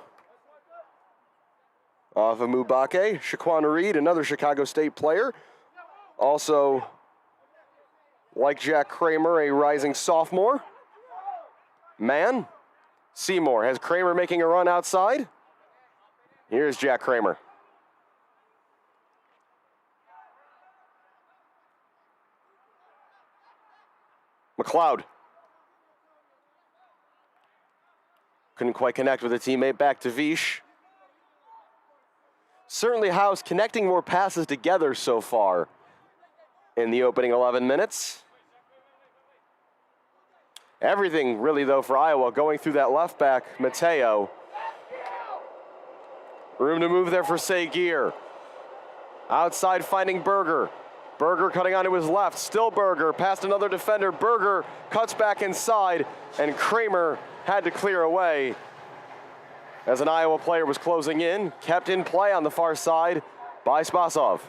Off of Mubake, Shaquan Reed, another Chicago State player. Also, like Jack Kramer, a rising sophomore. Mann. Seymour has Kramer making a run outside. Here's Jack Kramer. McLeod. Couldn't quite connect with a teammate. Back to Vish. Certainly House connecting more passes together so far in the opening 11 minutes. Everything really, though, for Iowa going through that left back, Mateo. Room to move there for Seguir. Outside finding Berger. Berger cutting onto his left. Still Berger. Past another defender. Berger cuts back inside, and Kramer had to clear away as an Iowa player was closing in. Kept in play on the far side by Spasov.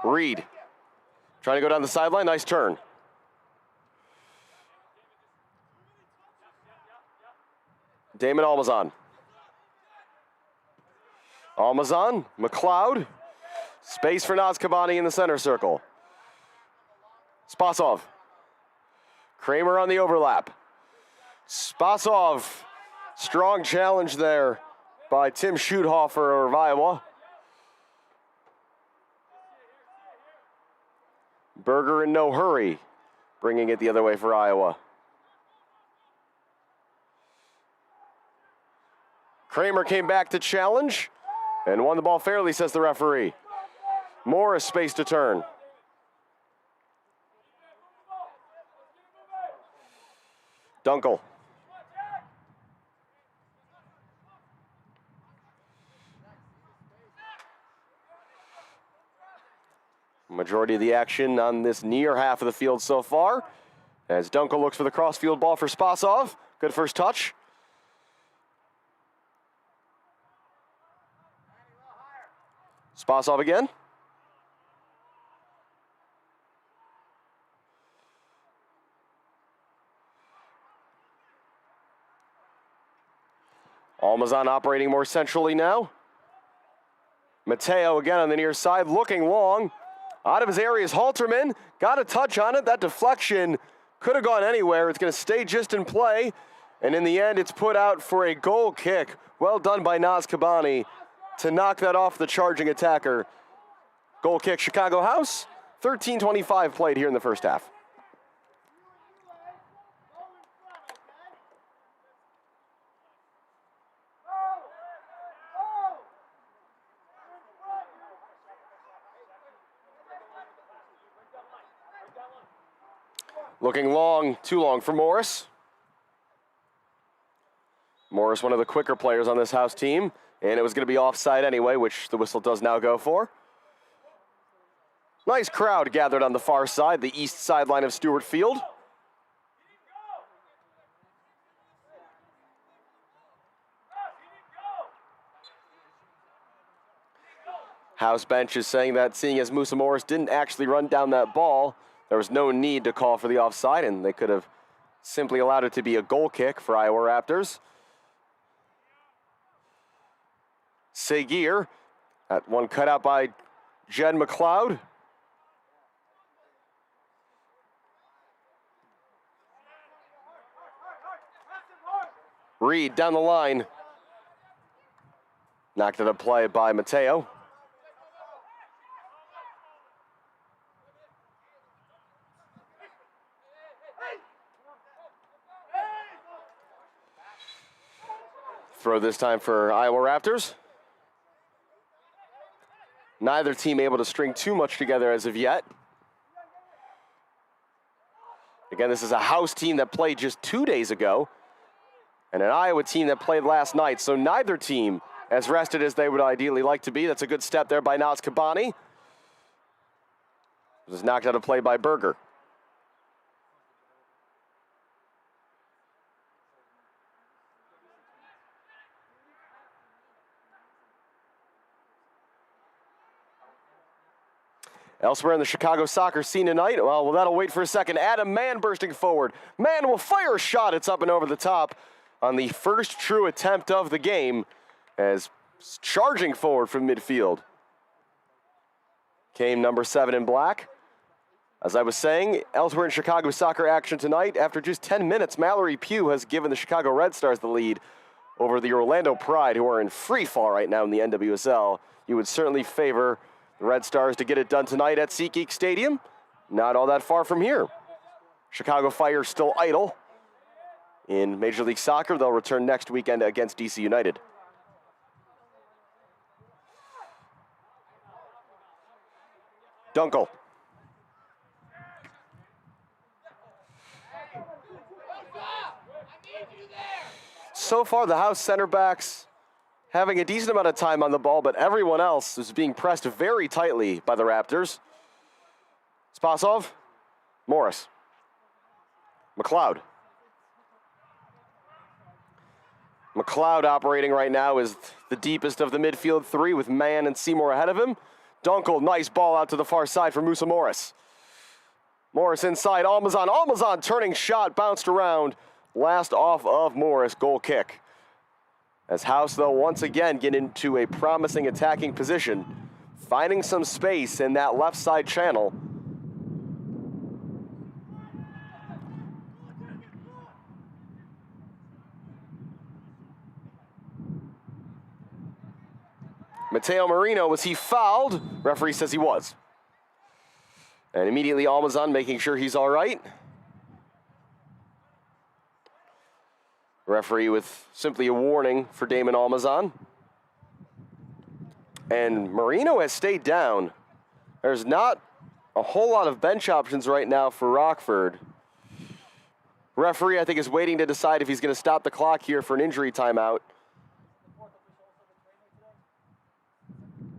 Reed trying to go down the sideline. Nice turn. Damon Almazan. Almazan, McLeod. Space for Naz Kabani in the center circle. Spasov. Kramer on the overlap. Spasov. Strong challenge there by Tim Schuthofer of Iowa. Berger in no hurry, bringing it the other way for Iowa. Kramer came back to challenge and won the ball fairly, says the referee. Morris space to turn. Dunkel. Majority of the action on this near half of the field so far, as Dunkel looks for the crossfield ball for Spasov. Good first touch. Spasov again. Almazan operating more centrally now. Mateo again on the near side, looking long. Out of his area is Halterman. Got a touch on it. That deflection could have gone anywhere. It's going to stay just in play. And in the end, it's put out for a goal kick. Well done by Naz Kabani to knock that off the charging attacker. Goal kick, Chicago House. 13:25 played here in the first half. Looking long, too long for Morris. Morris, one of the quicker players on this House team, and it was going to be offside anyway, which the whistle does now go for. Nice crowd gathered on the far side, the east sideline of Stewart Field. House bench is saying that seeing as Musa Morris didn't actually run down that ball, there was no need to call for the offside, and they could have simply allowed it to be a goal kick for Iowa Raptors. Seguir, that one cut out by Jed McLeod. Reed down the line. Knocked it a play by Mateo. Throw this time for Iowa Raptors. Neither team able to string too much together as of yet. Again, this is a House team that played just 2 days ago, and an Iowa team that played last night, so neither team as rested as they would ideally like to be. That's a good step there by Naz Kabani. This is knocked out of play by Berger. Elsewhere in the Chicago soccer scene tonight, well, that'll wait for a second. Adam Mann bursting forward. Mann will fire a shot. It's up and over the top on the first true attempt of the game as charging forward from midfield came number 7 in black. As I was saying, elsewhere in Chicago soccer action tonight, after just 10 minutes, Mallory Pugh has given the Chicago Red Stars the lead over the Orlando Pride, who are in free fall right now in the NWSL. You would certainly favor the Red Stars to get it done tonight at SeatGeek Stadium. Not all that far from here. Chicago Fire still idle. In Major League Soccer, they'll return next weekend against DC United. Dunkel. So far, the House center backs having a decent amount of time on the ball, but everyone else is being pressed very tightly by the Raptors. Spasov, Morris, McLeod. McLeod operating right now is the deepest of the midfield three with Mann and Seymour ahead of him. Dunkel, nice ball out to the far side for Musa Morris. Morris inside, Almazan. Almazan turning shot, bounced around. Last off of Morris, goal kick. As House, though, once again get into a promising attacking position, finding some space in that left side channel. Mateo Marino, was he fouled? Referee says he was. And immediately Almazan making sure he's all right. Referee with simply a warning for Damon Almazan. And Marino has stayed down. There's not a whole lot of bench options right now for Rockford. Referee, I think, is waiting to decide if he's going to stop the clock here for an injury timeout,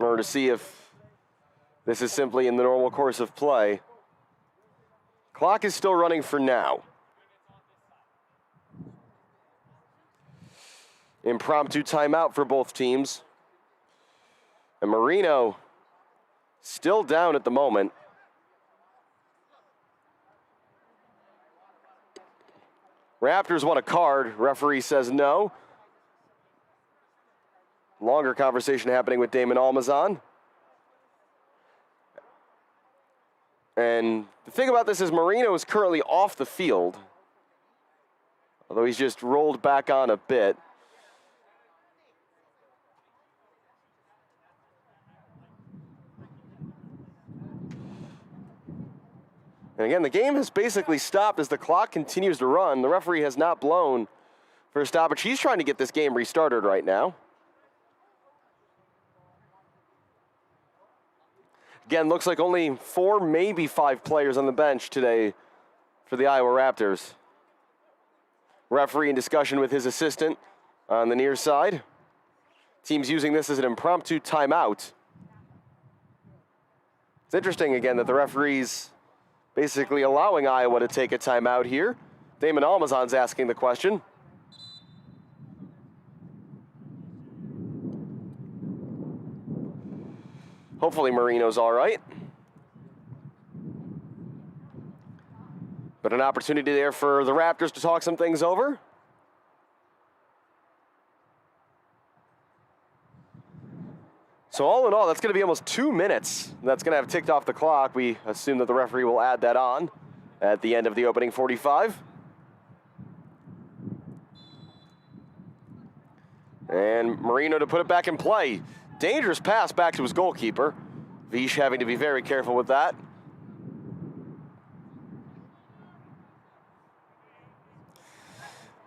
or to see if this is simply in the normal course of play. Clock is still running for now. Impromptu timeout for both teams. And Marino still down at the moment. Raptors want a card. Referee says no. Longer conversation happening with Damon Almazan. And the thing about this is Marino is currently off the field, although he's just rolled back on a bit. And again, the game has basically stopped as the clock continues to run. The referee has not blown for a stoppage. He's trying to get this game restarted right now. Again, looks like only 4, maybe 5 players on the bench today for the Iowa Raptors. Referee in discussion with his assistant on the near side. Team's using this as an impromptu timeout. It's interesting, again, that the referee's basically allowing Iowa to take a timeout here. Damon Almazan's asking the question. Hopefully Marino's all right. But an opportunity there for the Raptors to talk some things over. So all in all, that's going to be almost 2 minutes. That's going to have ticked off the clock. We assume that the referee will add that on at the end of the opening 45. And Marino to put it back in play. Dangerous pass back to his goalkeeper. Vish having to be very careful with that.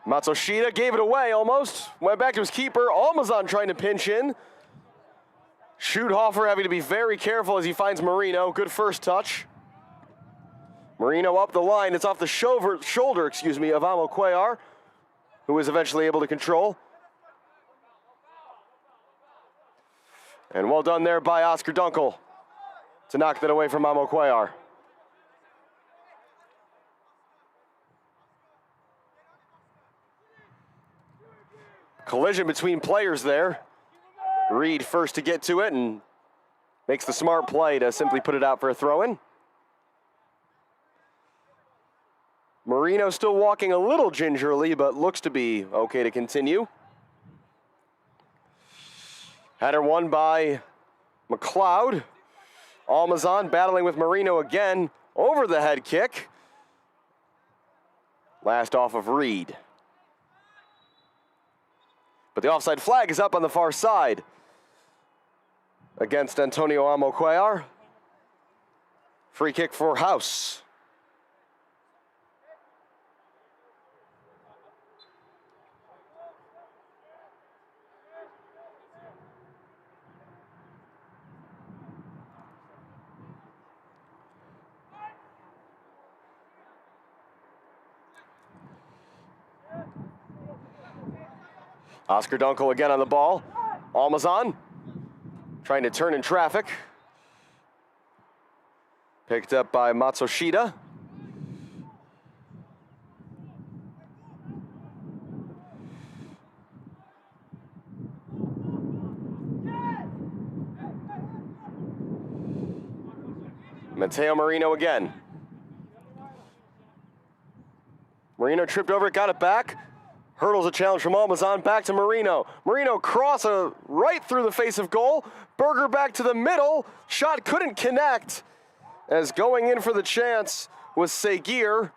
Matsushita gave it away almost. Went back to his keeper. Almazan trying to pinch in. Schuthofer having to be very careful as he finds Marino. Good first touch. Marino up the line. It's off the shoulder of Amo Cuellar, who was eventually able to control. And well done there by Oscar Dunkel to knock that away from Amo Cuellar. Collision between players there. Reed first to get to it and makes the smart play to simply put it out for a throw-in. Marino still walking a little gingerly, but looks to be okay to continue. Header won by McLeod. Almazan battling with Marino again over the head kick. Last off of Reed. But the offside flag is up on the far side against Antonio Amocuellar. Free kick for House. Oscar Dunkel again on the ball. Almazan trying to turn in traffic. Picked up by Matsushita. Mateo Marino again. Marino tripped over it, got it back. Hurdles a challenge from Almazan, back to Marino. Marino cross right through the face of goal. Berger back to the middle. Shot couldn't connect, as going in for the chance was Seguir.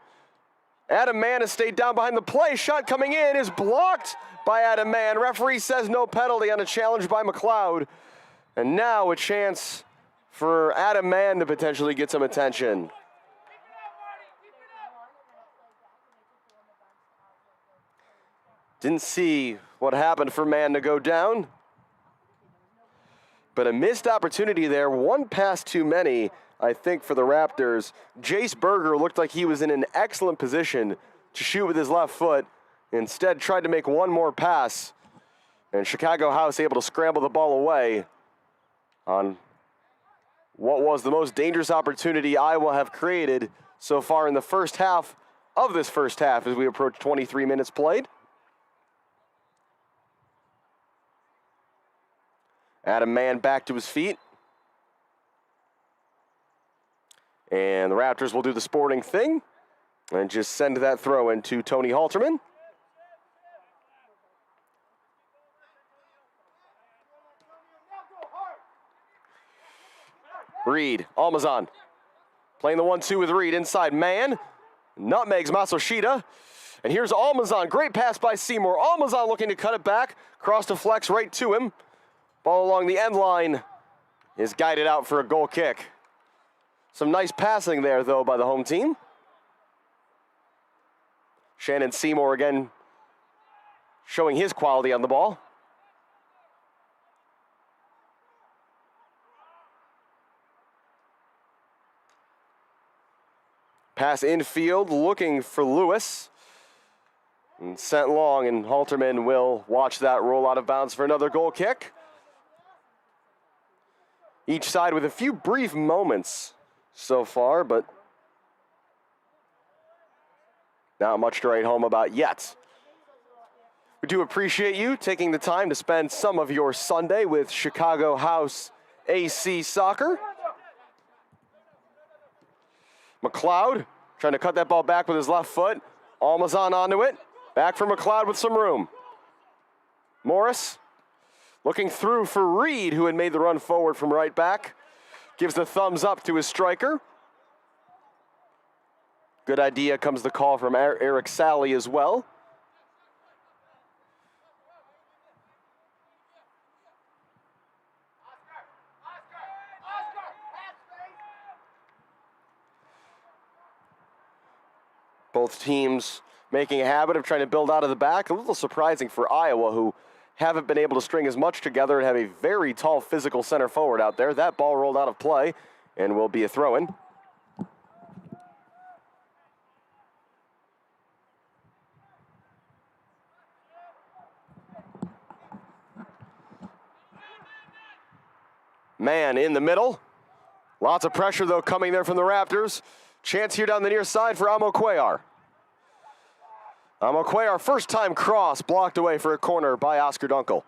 Adam Mann has stayed down behind the play. Shot coming in is blocked by Adam Mann. Referee says no penalty on a challenge by McLeod. And now a chance for Adam Mann to potentially get some attention. Didn't see what happened for Mann to go down. But a missed opportunity there. One pass too many, I think, for the Raptors. Jace Berger looked like he was in an excellent position to shoot with his left foot. Instead, tried to make one more pass. And Chicago House able to scramble the ball away on what was the most dangerous opportunity Iowa have created so far in the first half of this first half as we approach 23 minutes played. Adam Mann back to his feet. And the Raptors will do the sporting thing and just send that throw into Tony Halterman. Reed, Almazan, playing the 1-2 with Reed inside. Mann, nutmegs Matsushita. And here's Almazan, great pass by Seymour. Almazan looking to cut it back, cross deflects right to him. Ball along the end line is guided out for a goal kick. Some nice passing there, though, by the home team. Shannon Seymour again showing his quality on the ball. Pass infield, looking for Lewis. And sent long, and Halterman will watch that roll out of bounds for another goal kick. Each side with a few brief moments so far, but not much to write home about yet. We do appreciate you taking the time to spend some of your Sunday with Chicago House AC Soccer. McLeod trying to cut that ball back with his left foot. Almazan onto it. Back for McLeod with some room. Morris looking through for Reed, who had made the run forward from right back. Gives the thumbs up to his striker. Good idea comes the call from Eric Sally as well. Both teams making a habit of trying to build out of the back. A little surprising for Iowa, who haven't been able to string as much together and have a very tall physical center forward out there. That ball rolled out of play and will be a throw-in. Mann in the middle. Lots of pressure, though, coming there from the Raptors. Chance here down the near side for Amocuellar. Amocuellar, first time cross, blocked away for a corner by Oscar Dunkel.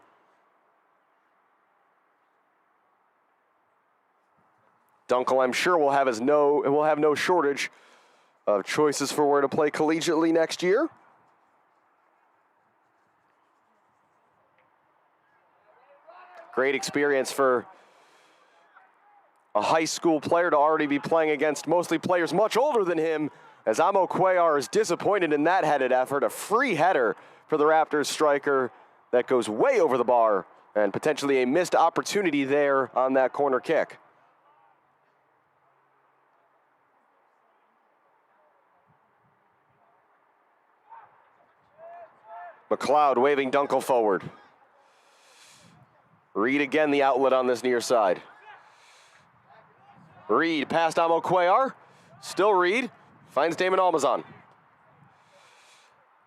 Dunkel, I'm sure, will have no shortage of choices for where to play collegiately next year. Great experience for a high school player to already be playing against mostly players much older than him, as Amocuellar is disappointed in that headed effort. A free header for the Raptors striker that goes way over the bar, and potentially a missed opportunity there on that corner kick. McLeod waving Dunkel forward. Reed again the outlet on this near side. Reed past Amo Cuellar. Still Reed. Finds Damon Almazan.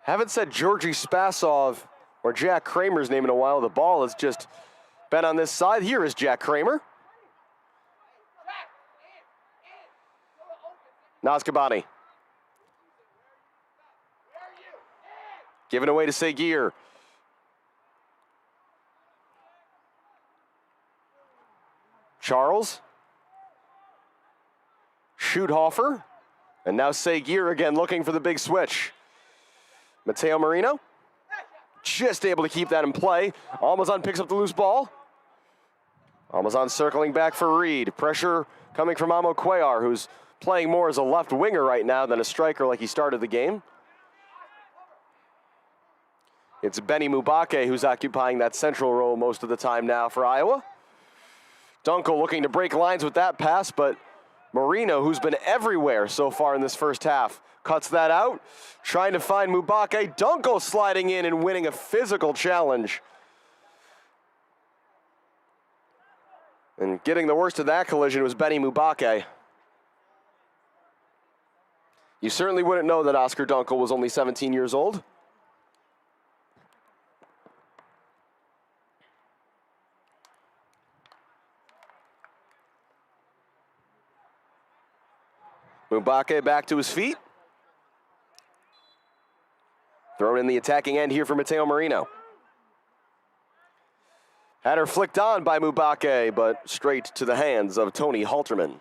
Haven't said Georgi Spasov or Jack Kramer's name in a while. The ball has just been on this side. Here is Jack Kramer. Nazkabani. Given away to Seguir. Charles. Schuthofer. And now Seguir again looking for the big switch. Mateo Marino. Just able to keep that in play. Almazan picks up the loose ball. Almazan circling back for Reed. Pressure coming from Amo Cuellar, who's playing more as a left winger right now than a striker like he started the game. It's Benny Mubake who's occupying that central role most of the time now for Iowa. Dunkel looking to break lines with that pass, but Marino, who's been everywhere so far in this first half, cuts that out. Trying to find Mubake. Dunkel sliding in and winning a physical challenge. And getting the worst of that collision was Benny Mubake. You certainly wouldn't know that Oscar Dunkel was only 17 years old. Mubake back to his feet. Thrown in the attacking end here for Mateo Marino. Had her flicked on by Mubake, but straight to the hands of Tony Halterman.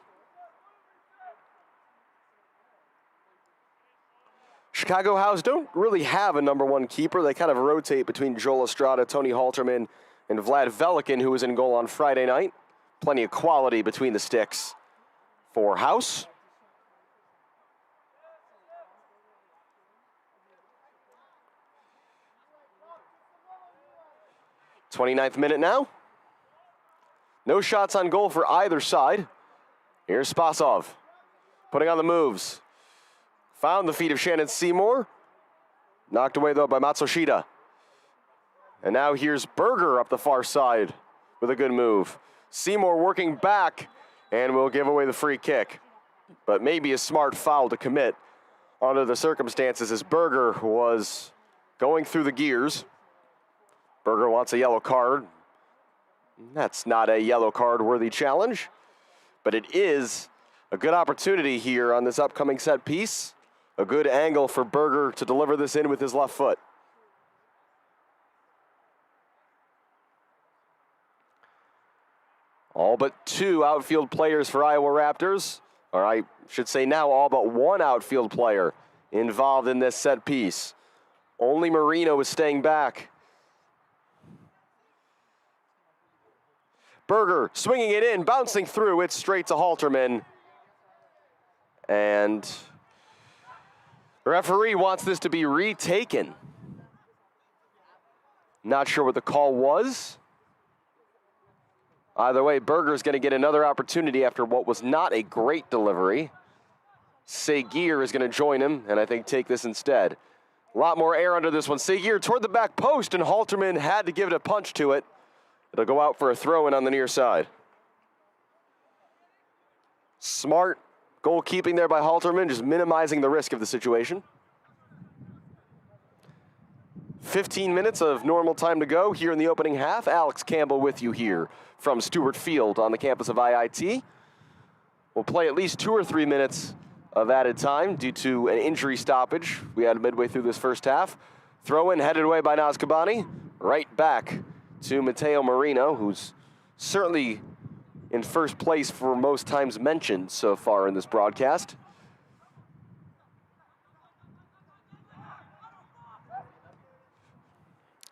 Chicago House don't really have a number one keeper. They kind of rotate between Joel Estrada, Tony Halterman, and Vlad Velikin, who was in goal on Friday night. Plenty of quality between the sticks for House. 29th minute now. No shots on goal for either side. Here's Spasov, putting on the moves. Found the feet of Shannon Seymour. Knocked away, though, by Matsushita. And now here's Berger up the far side with a good move. Seymour working back and will give away the free kick. But maybe a smart foul to commit under the circumstances, as Berger was going through the gears. Berger wants a yellow card. That's not a yellow card worthy challenge, but it is a good opportunity here on this upcoming set piece. A good angle for Berger to deliver this in with his left foot. All but two outfield players for Iowa Raptors, or I should say now all but one outfield player involved in this set piece. Only Marino is staying back. Berger swinging it in, bouncing through. It's straight to Halterman. And the referee wants this to be retaken. Not sure what the call was. Either way, Berger's going to get another opportunity after what was not a great delivery. Seguir is going to join him, and I think take this instead. A lot more air under this one. Seguir toward the back post, and Halterman had to give it a punch to it. It'll go out for a throw-in on the near side. Smart goalkeeping there by Halterman, just minimizing the risk of the situation. 15 minutes of normal time to go here in the opening half. Alex Campbell with you here from Stewart Field on the campus of IIT. We'll play at least 2 or 3 minutes of added time due to an injury stoppage we had midway through this first half. Throw-in headed away by Nazkabani. Right back to Mateo Marino, who's certainly in first place for most times mentioned so far in this broadcast.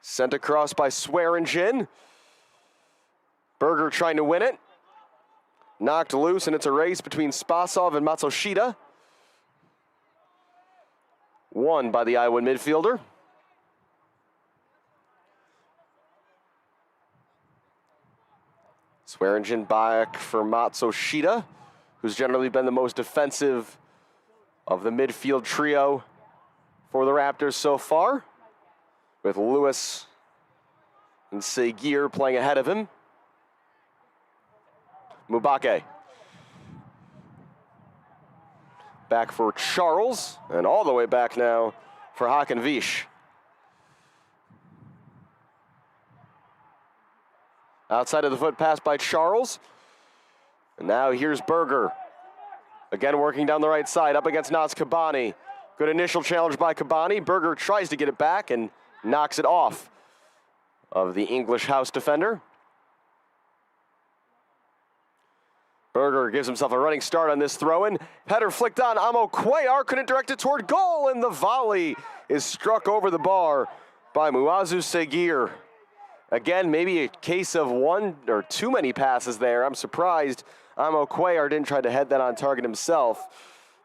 Sent across by Swearingen. Berger trying to win it. Knocked loose, and it's a race between Spasov and Matsushita. Won by the Iowa midfielder. Swearingen back for Matsushita, who's generally been the most defensive of the midfield trio for the Raptors so far, with Lewis and Seguir playing ahead of him. Mubake. Back for Charles, and all the way back now for Hakenvish. Outside of the foot pass by Charles. And now here's Berger. Again working down the right side, up against Naz Kabani. Good initial challenge by Kabani. Berger tries to get it back and knocks it off of the English house defender. Berger gives himself a running start on this throw-in. Header flicked on. Amo Cuellar couldn't direct it toward goal, and the volley is struck over the bar by Muazu Seguir. Again, maybe a case of one or too many passes there. I'm surprised Amo Cuellar didn't try to head that on target himself,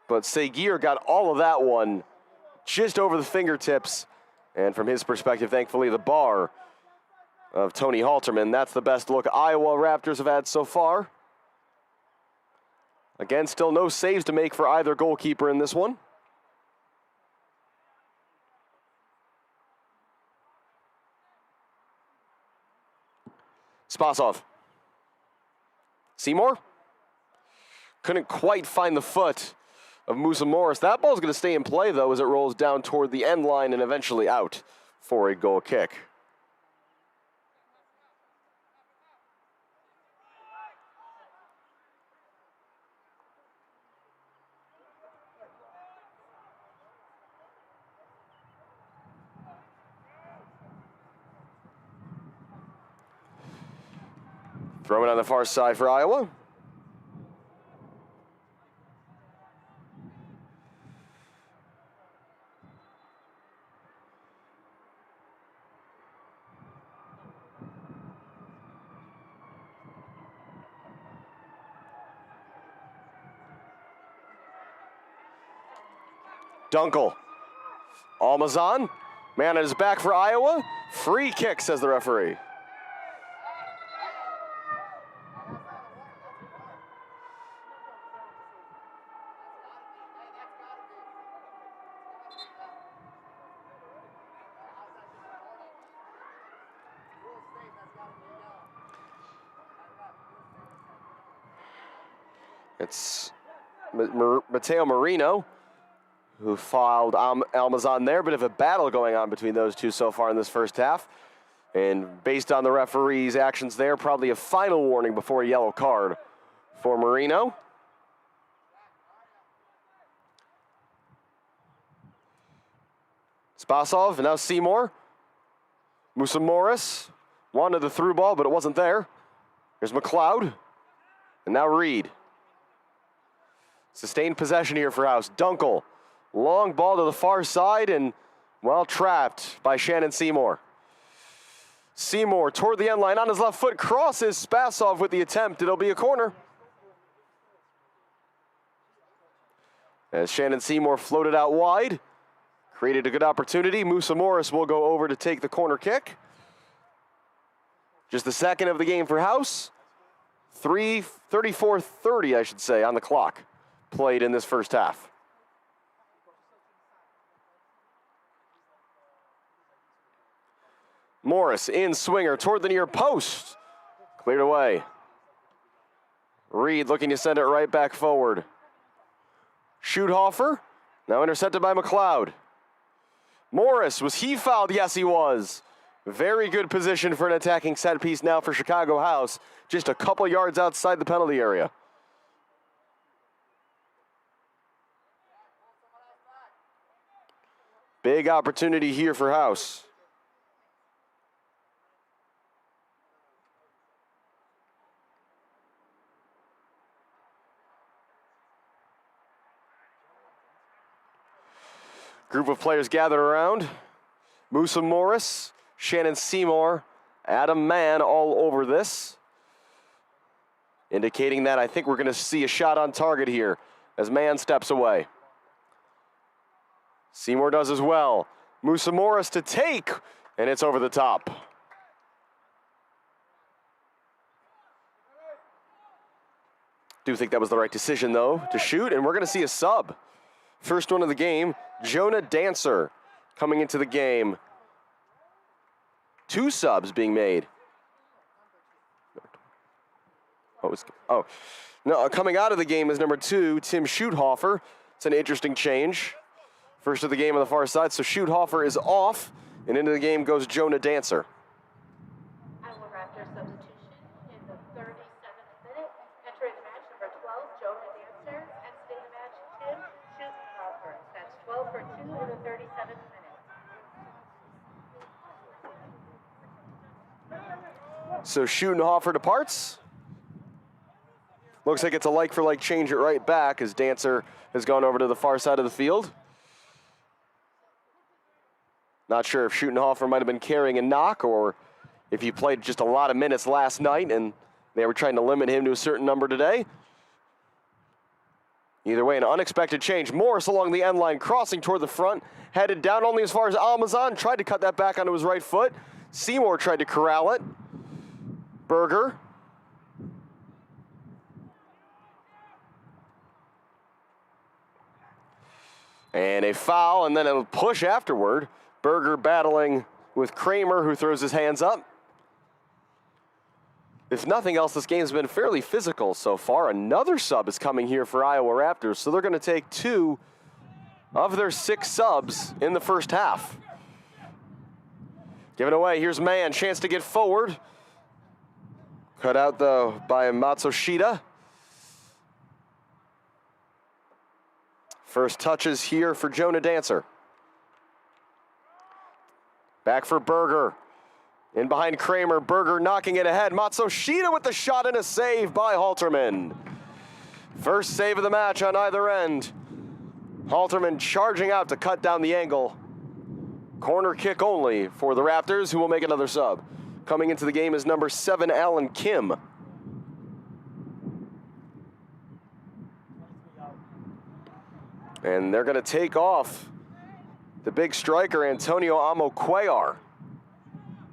but Seguir got all of that one just over the fingertips, and from his perspective, thankfully, the bar of Tony Halterman. That's the best look Iowa Raptors have had so far. Again, still no saves to make for either goalkeeper in this one. Spasov. Seymour. Couldn't quite find the foot of Musa Morris. That ball's going to stay in play, though, as it rolls down toward the end line and eventually out for a goal kick. Throwing on the far side for Iowa. Dunkel. Almazan. Man at his back for Iowa. Free kick, says the referee. It's Matteo Marino who fouled Almazan there. Bit of a battle going on between those two so far in this first half. And based on the referee's actions there, probably a final warning before a yellow card for Marino. Spasov, and now Seymour. Musa Morris wanted the through ball, but it wasn't there. Here's McLeod, and now Reed. Sustained possession here for House. Dunkel, long ball to the far side and, well, trapped by Shannon Seymour. Seymour toward the end line on his left foot, crosses Spasov with the attempt. It'll be a corner. As Shannon Seymour floated out wide, created a good opportunity. Musa Morris will go over to take the corner kick. Just the second of the game for House. 34:30, I should say, on the clock. Played in this first half. Morris in swinger toward the near post. Cleared away. Reed looking to send it right back forward. Schuthofer, now intercepted by McLeod. Morris, was he fouled? Yes, he was. Very good position for an attacking set piece now for Chicago House. Just a couple yards outside the penalty area. Big opportunity here for House. Group of players gathered around. Musa Morris, Shannon Seymour, Adam Mann all over this. Indicating that I think we're going to see a shot on target here as Mann steps away. Seymour does as well. Musa Morris to take, and it's over the top. Do think that was the right decision, though, to shoot, and we're going to see a sub. First one of the game, Jonah Dancer coming into the game. 2 subs being made. Coming out of the game is number 2, Tim Schuthofer. It's an interesting change. First of the game on the far side, so Schuthofer is off, and into the game goes Jonah Dancer. Iowa Raptors substitution in the 37th minute. Entering the match, number 12, Jonah Dancer. Exiting the match, Tim Schuthofer. That's 12 for 2 in the 37th minute. So Schuthofer departs. Looks like it's a like-for-like change it right back as Dancer has gone over to the far side of the field. Not sure if Schuthofer might have been carrying a knock or if he played just a lot of minutes last night and they were trying to limit him to a certain number today. Either way, an unexpected change. Morris along the end line, crossing toward the front, headed down only as far as Almazan, tried to cut that back onto his right foot. Seymour tried to corral it. Berger. And a foul, and then a push afterward. Berger battling with Kramer, who throws his hands up. If nothing else, this game's been fairly physical so far. Another sub is coming here for Iowa Raptors, so they're going to take 2 of their 6 subs in the first half. Given away, here's Mann, chance to get forward. Cut out, though, by Matsushita. First touches here for Jonah Dancer. Back for Berger. In behind Kramer, Berger knocking it ahead. Matsushita with the shot and a save by Halterman. First save of the match on either end. Halterman charging out to cut down the angle. Corner kick only for the Raptors, who will make another sub. Coming into the game is number 7, Alan Kim. And they're going to take off the big striker, Antonio Amocuellar,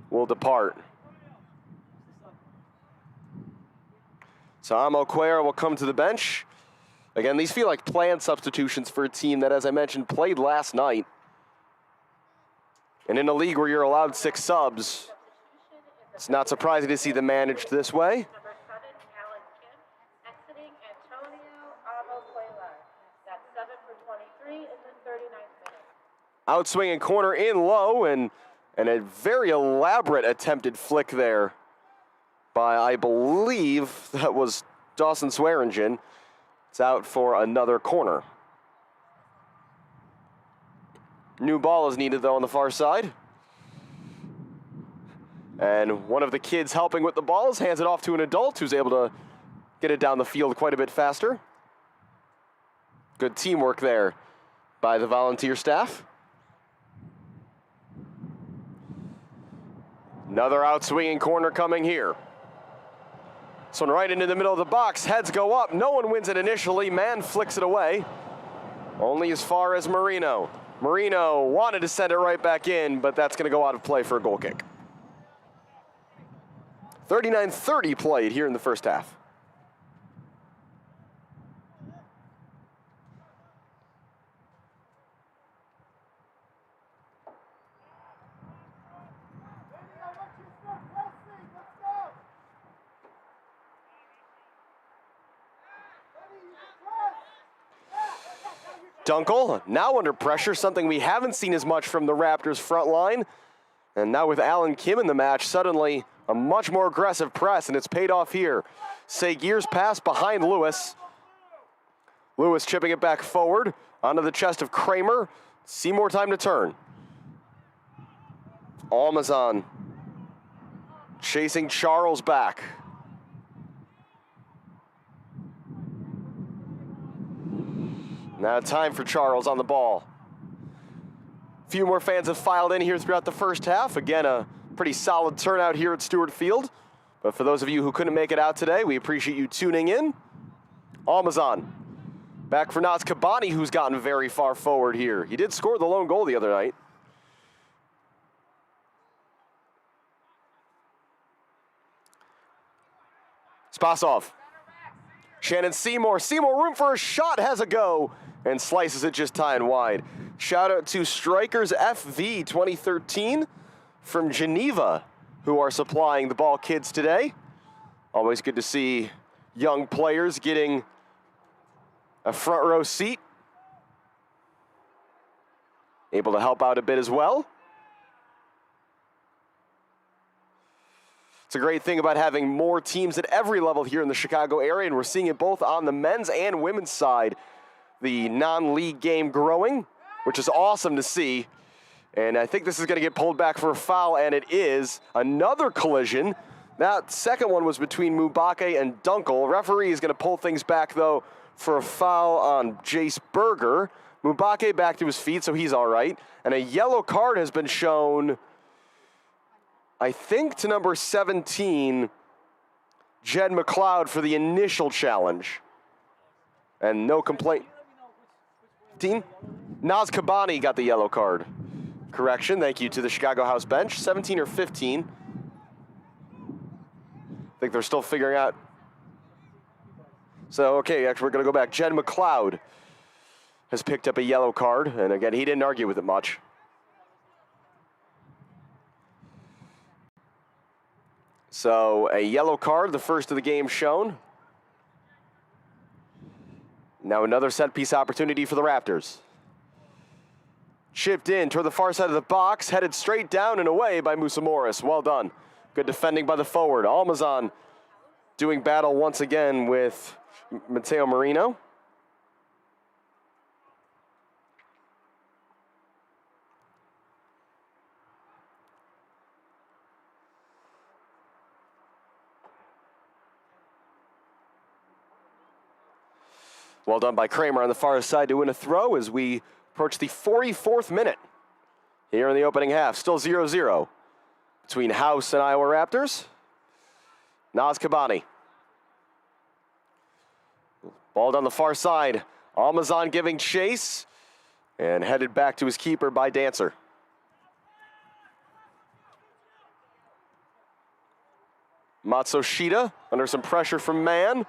will depart. So Amocuellar will come to the bench. Again, these feel like planned substitutions for a team that, as I mentioned, played last night. And in a league where you're allowed 6 subs, it's not surprising to see them managed this way. Outswinging corner in low, and a very elaborate attempted flick there by, I believe, that was Dawson Swearingen. It's out for another corner. New ball is needed, though, on the far side. And one of the kids helping with the balls hands it off to an adult who's able to get it down the field quite a bit faster. Good teamwork there by the volunteer staff. Another outswinging corner coming here. This one right into the middle of the box. Heads go up. No one wins it initially. Mann flicks it away. Only as far as Marino. Marino wanted to send it right back in, but that's going to go out of play for a goal kick. 39:30 played here in the first half. Dunkel now under pressure, something we haven't seen as much from the Raptors front line. And now with Alan Kim in the match, suddenly a much more aggressive press, and it's paid off here. Segur's pass behind Lewis. Lewis chipping it back forward onto the chest of Kramer. See more time to turn. Almazan chasing Charles back. Now time for Charles on the ball. A few more fans have filed in here throughout the first half. Again, a pretty solid turnout here at Stewart Field. But for those of you who couldn't make it out today, we appreciate you tuning in. Almazan back for Naz Kabani, who's gotten very far forward here. He did score the lone goal the other night. Spasov Shannon Seymour. Seymour, room for a shot, has a go, and slices it just high and wide. Shout out to Strikers FV 2013 from Geneva, who are supplying the ball kids today. Always good to see young players getting a front row seat. Able to help out a bit as well. It's a great thing about having more teams at every level here in the Chicago area, and we're seeing it both on the men's and women's side. The non-league game growing, which is awesome to see. And I think this is going to get pulled back for a foul, and it is. Another collision. That second one was between Mubake and Dunkel. Referee is going to pull things back, though, for a foul on Jace Berger. Mubake back to his feet, so he's all right. And a yellow card has been shown, I think, to number 17, Jed McLeod, for the initial challenge. And no complaint. Naz Kabani got the yellow card. Correction, thank you to the Chicago House bench. 17 or 15. I think they're still figuring out. So, okay, actually, we're going to go back. Jed McLeod has picked up a yellow card. And again, he didn't argue with it much. So, a yellow card, the first of the game shown. Now another set-piece opportunity for the Raptors. Chipped in toward the far side of the box, headed straight down and away by Musa Morris. Well done. Good defending by the forward. Almazan doing battle once again with Mateo Marino. Well done by Kramer on the far side to win a throw as we approach the 44th minute here in the opening half. Still 0-0 between House and Iowa Raptors. Naz Kabani. Ball down the far side. Almazan giving chase and headed back to his keeper by Dancer. Matsushita under some pressure from Mann.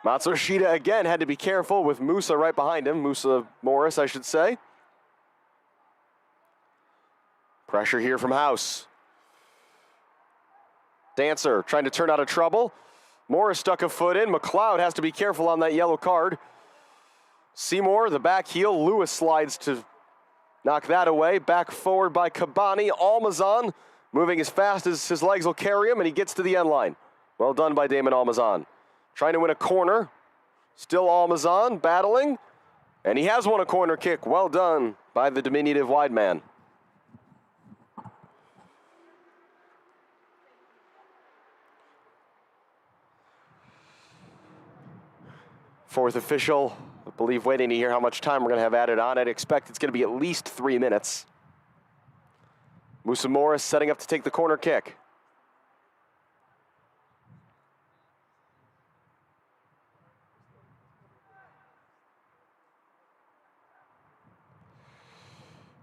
Matsushita again had to be careful with Musa right behind him. Musa Morris, I should say. Pressure here from House. Dancer trying to turn out of trouble. Morris stuck a foot in. McLeod has to be careful on that yellow card. Seymour, the back heel. Lewis slides to knock that away. Back forward by Kabani. Almazan moving as fast as his legs will carry him, and he gets to the end line. Well done by Damon Almazan. Trying to win a corner. Still Almazan battling. And he has won a corner kick. Well done by the diminutive wide man. Fourth official, I believe, waiting to hear how much time we're going to have added on. I'd expect it's going to be at least 3 minutes. Musa Morris setting up to take the corner kick.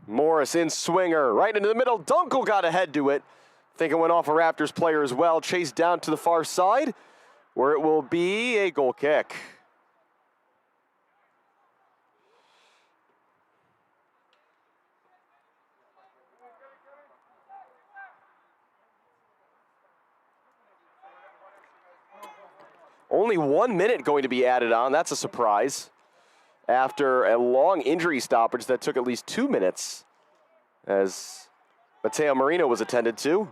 Morris in swinger, right into the middle. Dunkel got ahead to it. Think it went off a Raptors player as well. Chased down to the far side, where it will be a goal kick. Only 1 minute going to be added on. That's a surprise. After a long injury stoppage that took at least 2 minutes, as Mateo Marino was attended to.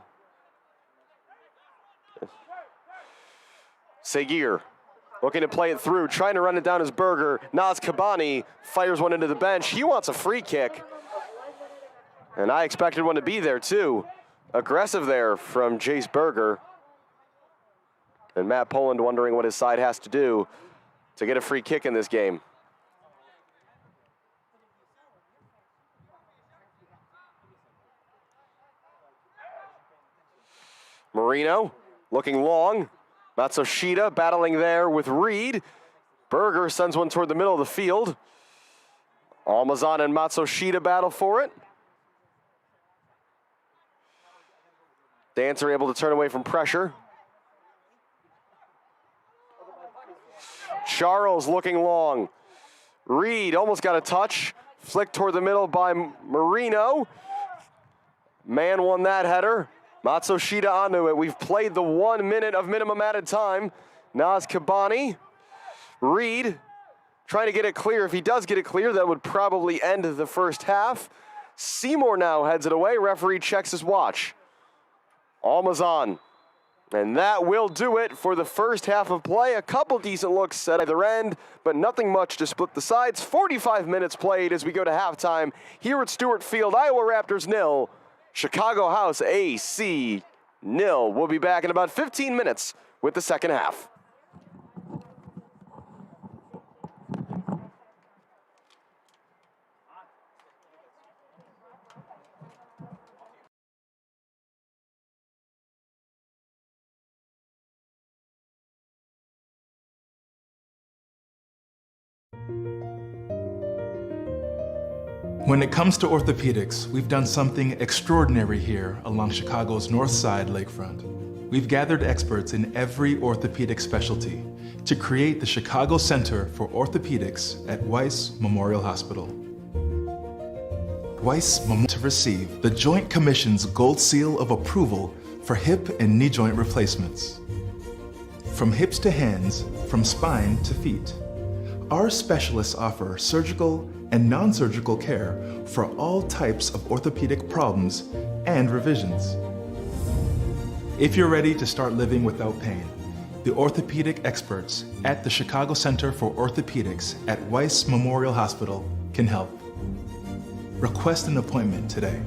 Seguir looking to play it through, trying to run it down as Berger. Naz Kabani fires one into the bench. He wants a free kick. And I expected one to be there too. Aggressive there from Jace Berger. And Matt Poland wondering what his side has to do to get a free kick in this game. Marino looking long. Matsushita battling there with Reed. Berger sends one toward the middle of the field. Almazan and Matsushita battle for it. Dancer able to turn away from pressure. Charles looking long. Reed almost got a touch. Flicked toward the middle by Marino. Man won that header. Matsushita onto it. We've played the 1 minute of minimum added time. Naz Kabani. Reed trying to get it clear. If he does get it clear, that would probably end the first half. Seymour now heads it away. Referee checks his watch. Almazan. And that will do it for the first half of play. A couple decent looks at either end, but nothing much to split the sides. 45 minutes played as we go to halftime here at Stewart Field. Iowa Raptors 0, Chicago House AC 0. We'll be back in about 15 minutes with the second half. When it comes to orthopedics, we've done something extraordinary here along Chicago's North Side lakefront. We've gathered experts in every orthopedic specialty to create the Chicago Center for Orthopedics at Weiss Memorial Hospital. Weiss Memorial to receive the Joint Commission's Gold Seal of Approval for hip and knee joint replacements. From hips to hands, from spine to feet, our specialists offer surgical and non-surgical care for all types of orthopedic problems and revisions. If you're ready to start living without pain, the orthopedic experts at the Chicago Center for Orthopedics at Weiss Memorial Hospital can help. Request an appointment today.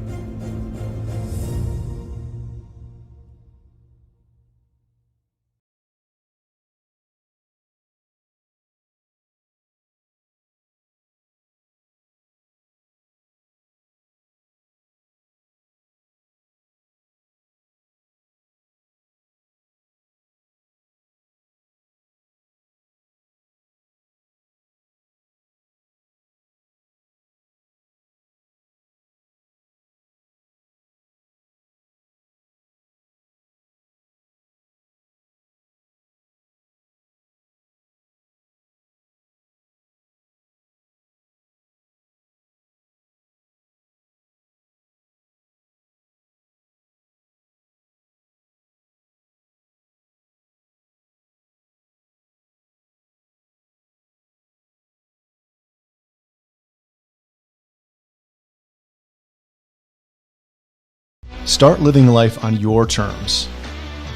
Start living life on your terms.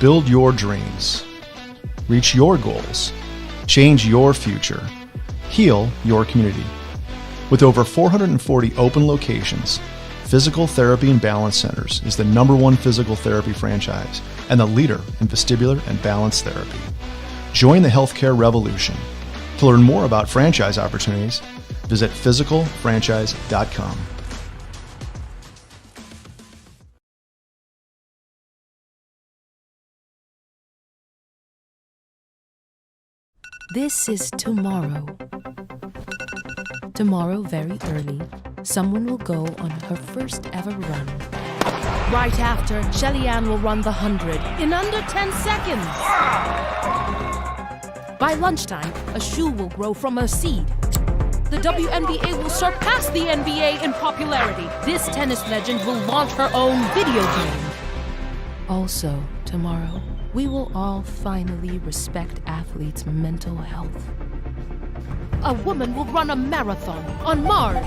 Build your dreams. Reach your goals. Change your future. Heal your community. With over 440 open locations, Physical Therapy and Balance Centers is the #1 physical therapy franchise and the leader in vestibular and balance therapy. Join the healthcare revolution. To learn more about franchise opportunities, visit physicalfranchise.com. This is tomorrow. Tomorrow, very early, someone will go on her first ever run. Right after, Shelly-Ann will run the 100 in under 10 seconds. By lunchtime, a shoe will grow from a seed. The WNBA will surpass the NBA in popularity. This tennis legend will launch her own video game. Also, tomorrow, we will all finally respect athletes' mental health. A woman will run a marathon on Mars.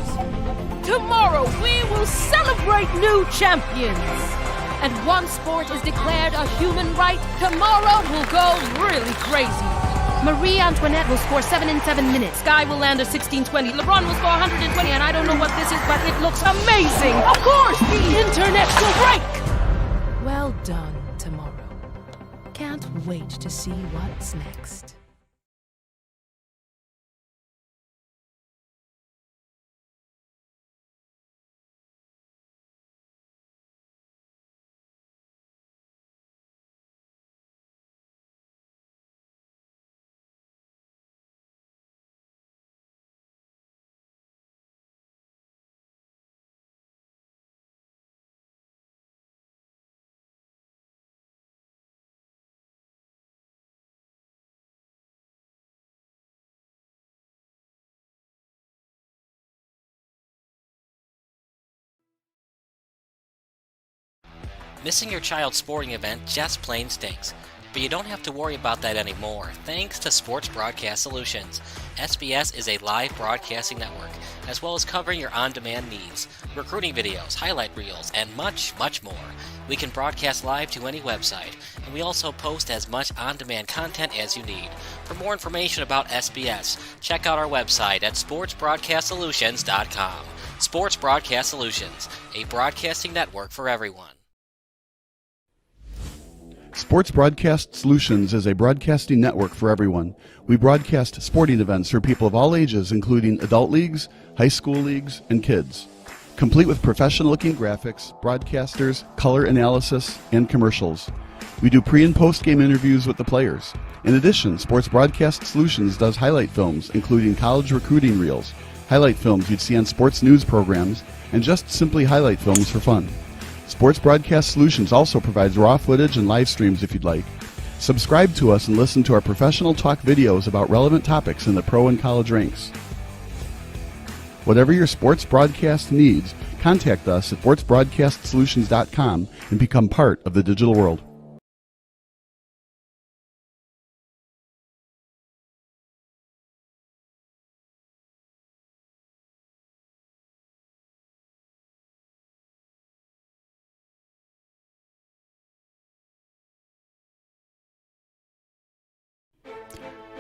Tomorrow, we will celebrate new champions. And one sport is declared a human right. Tomorrow, we'll go really crazy. Marie Antoinette will score 7 in 7 minutes. Guy will land a 16-20. LeBron will score 120, and I don't know what this is, but it looks amazing. Of course, the internet will break. Well done, tomorrow. Can't wait to see what's next. Missing your child's sporting event just plain stinks. But you don't have to worry about that anymore, thanks to Sports Broadcast Solutions. SBS is a live broadcasting network, as well as covering your on-demand needs, recruiting videos, highlight reels, and much, much more. We can broadcast live to any website, and we also post as much on-demand content as you need. For more information about SBS, check out our website at sportsbroadcastsolutions.com. Sports Broadcast Solutions, a broadcasting network for everyone. Sports Broadcast Solutions is a broadcasting network for everyone. We broadcast sporting events for people of all ages, including adult leagues, high school leagues, and kids. Complete with professional-looking graphics, broadcasters, color analysis, and commercials. We do pre- and post-game interviews with the players. In addition, Sports Broadcast Solutions does highlight films, including college recruiting reels, highlight films you'd see on sports news programs, and just simply highlight films for fun. Sports Broadcast Solutions also provides raw footage and live streams if you'd like. Subscribe to us and listen to our professional talk videos about relevant topics in the pro and college ranks. Whatever your sports broadcast needs, contact us at sportsbroadcastsolutions.com and become part of the digital world.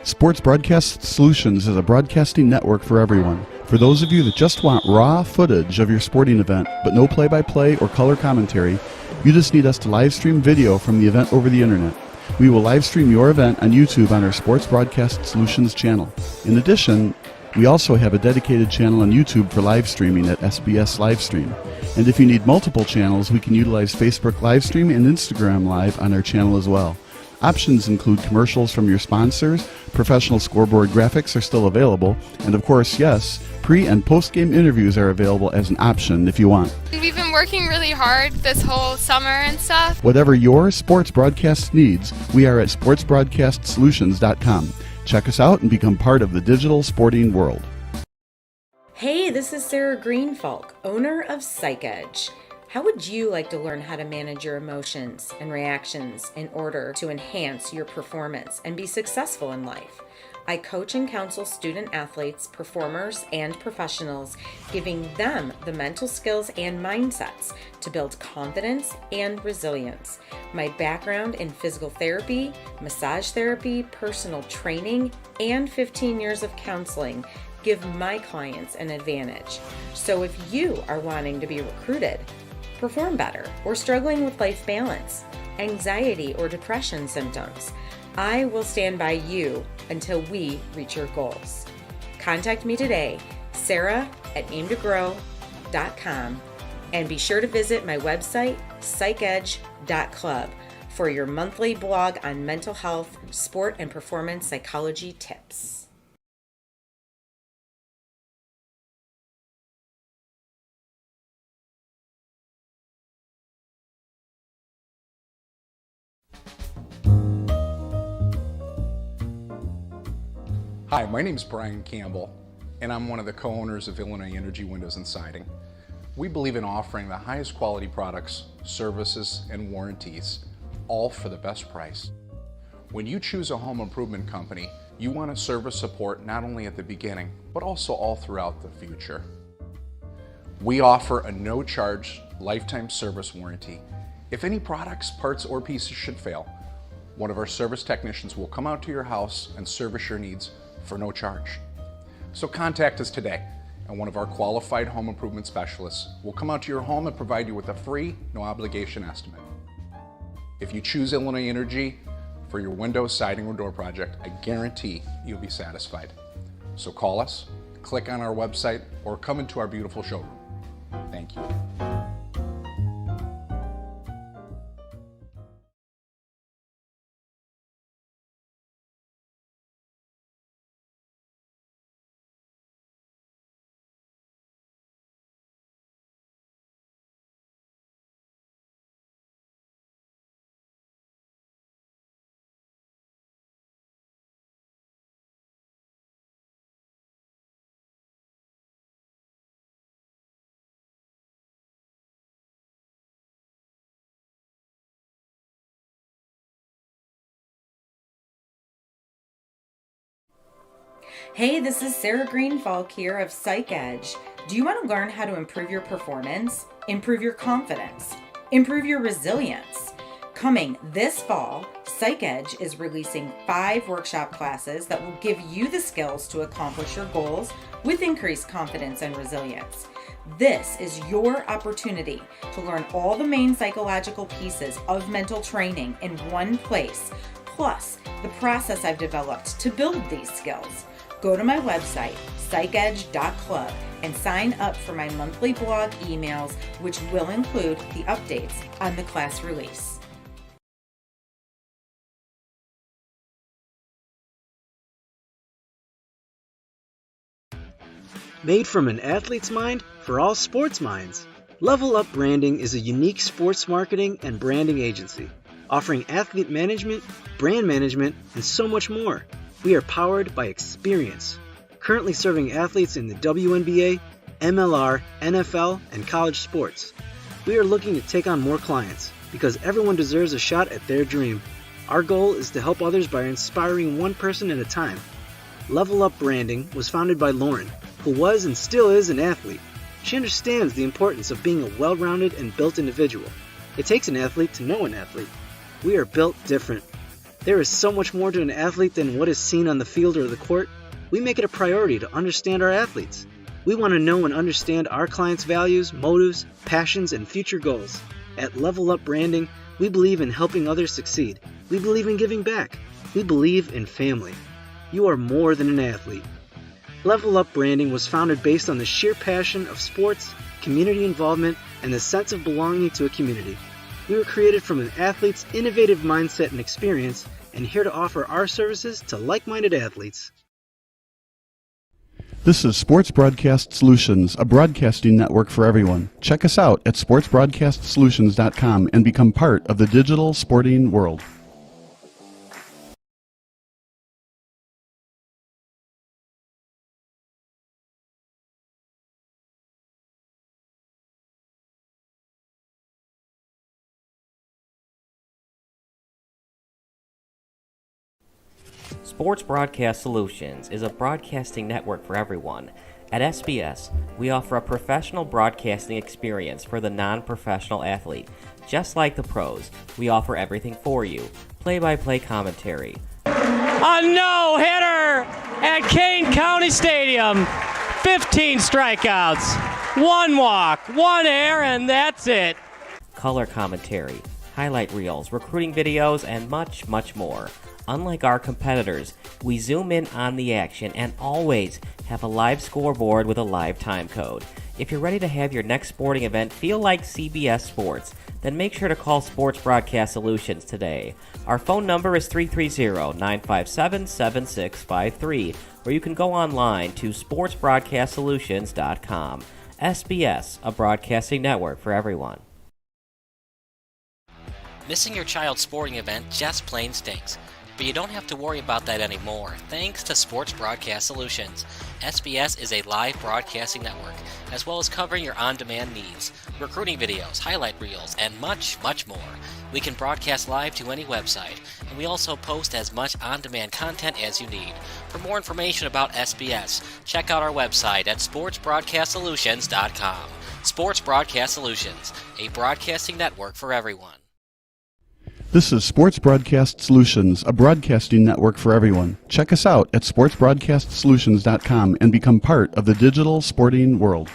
Sports Broadcast Solutions is a broadcasting network for everyone. For those of you that just want raw footage of your sporting event, but no play-by-play or color commentary, you just need us to live stream video from the event over the internet. We will live stream your event on YouTube on our Sports Broadcast Solutions channel. In addition, we also have a dedicated channel on YouTube for live streaming at SBS Livestream. And if you need multiple channels, we can utilize Facebook Livestream and Instagram Live on our channel as well. Options include commercials from your sponsors, professional scoreboard graphics are still available, and of course, yes, pre- and post-game interviews are available as an option if you want. We've been working really hard this whole summer and stuff. Whatever your sports broadcast needs, we are at sportsbroadcastsolutions.com. Check us out and become part of the digital sporting world. Hey, this is Sarah Greenfalk, owner of PsychEdge. How would you like to learn how to manage your emotions and reactions in order to enhance your performance and be successful in life? I coach and counsel student athletes, performers, and professionals, giving them the mental skills and mindsets to build confidence and resilience. My background in physical therapy, massage therapy, personal training, and 15 years of counseling give my clients an advantage. So if you are wanting to be recruited, perform better, or struggling with life balance, anxiety, or depression symptoms, I will stand by you until we reach your goals. Contact me today, sarah@aimtogrow.com, and be sure to visit my website, psychedge.club, for your monthly blog on mental health, sport, and performance psychology tips. Hi, my name is Brian Campbell, and I'm one of the co-owners of Illinois Energy Windows and Siding. We believe in offering the highest quality products, services, and warranties, all for the best price. When you choose a home improvement company, you want to service support not only at the beginning, but also all throughout the future. We offer a no-charge lifetime service warranty. If any products, parts, or pieces should fail, one of our service technicians will come out to your house and service your needs for no charge. So contact us today, and one of our qualified home improvement specialists will come out to your home and provide you with a free, no obligation estimate. If you choose Illinois Energy for your window, siding, or door project, I guarantee you'll be satisfied. So call us, click on our website, or come into our beautiful showroom. Thank you. Hey, this is Sarah Greenfalk here of Psych Edge. Do you want to learn how to improve your performance, improve your confidence, improve your resilience? Coming this fall, Psych Edge is releasing 5 workshop classes that will give you the skills to accomplish your goals with increased confidence and resilience. This is your opportunity to learn all the main psychological pieces of mental training in one place, plus the process I've developed to build these skills. Go to my website, psychedge.club, and sign up for my monthly blog emails, which will include the updates on the class release. Made from an athlete's mind for all sports minds. Level Up Branding is a unique sports marketing and branding agency, offering athlete management, brand management, and so much more. We are powered by experience, currently serving athletes in the WNBA, MLR, NFL, and college sports. We are looking to take on more clients because everyone deserves a shot at their dream. Our goal is to help others by inspiring one person at a time. Level Up Branding was founded by Lauren, who was and still is an athlete. She understands the importance of being a well-rounded and built individual. It takes an athlete to know an athlete. We are built different. There is so much more to an athlete than what is seen on the field or the court. We make it a priority to understand our athletes. We want to know and understand our clients' values, motives, passions, and future goals. At Level Up Branding, we believe in helping others succeed. We believe in giving back. We believe in family. You are more than an athlete. Level Up Branding was founded based on the sheer passion of sports, community involvement, and the sense of belonging to a community. We were created from an athlete's innovative mindset and experience, and here to offer our services to like-minded athletes. This is Sports Broadcast Solutions, a broadcasting network for everyone. Check us out at sportsbroadcastsolutions.com and become part of the digital sporting world. Sports Broadcast Solutions is a broadcasting network for everyone. At SBS, we offer a professional broadcasting experience for the non-professional athlete. Just like the pros, we offer everything for you. Play-by-play commentary. A no-hitter at Kane County Stadium. 15 strikeouts, 1 walk, 1 error, and that's it. Color commentary, highlight reels, recruiting videos, and much, much more. Unlike our competitors, we zoom in on the action and always have a live scoreboard with a live time code. If you're ready to have your next sporting event feel like CBS Sports, then make sure to call Sports Broadcast Solutions today. Our phone number is 330-957-7653, or you can go online to sportsbroadcastsolutions.com. SBS, a broadcasting network for everyone. Missing your child's sporting event just plain stinks. But you don't have to worry about that anymore, thanks to Sports Broadcast Solutions. SBS is a live broadcasting network, as well as covering your on-demand needs, recruiting videos, highlight reels, and much, much more. We can broadcast live to any website, and we also post as much on-demand content as you need. For more information about SBS, check out our website at sportsbroadcastsolutions.com. Sports Broadcast Solutions, a broadcasting network for everyone. This is Sports Broadcast Solutions, a broadcasting network for everyone. Check us out at sportsbroadcastsolutions.com and become part of the digital sporting world.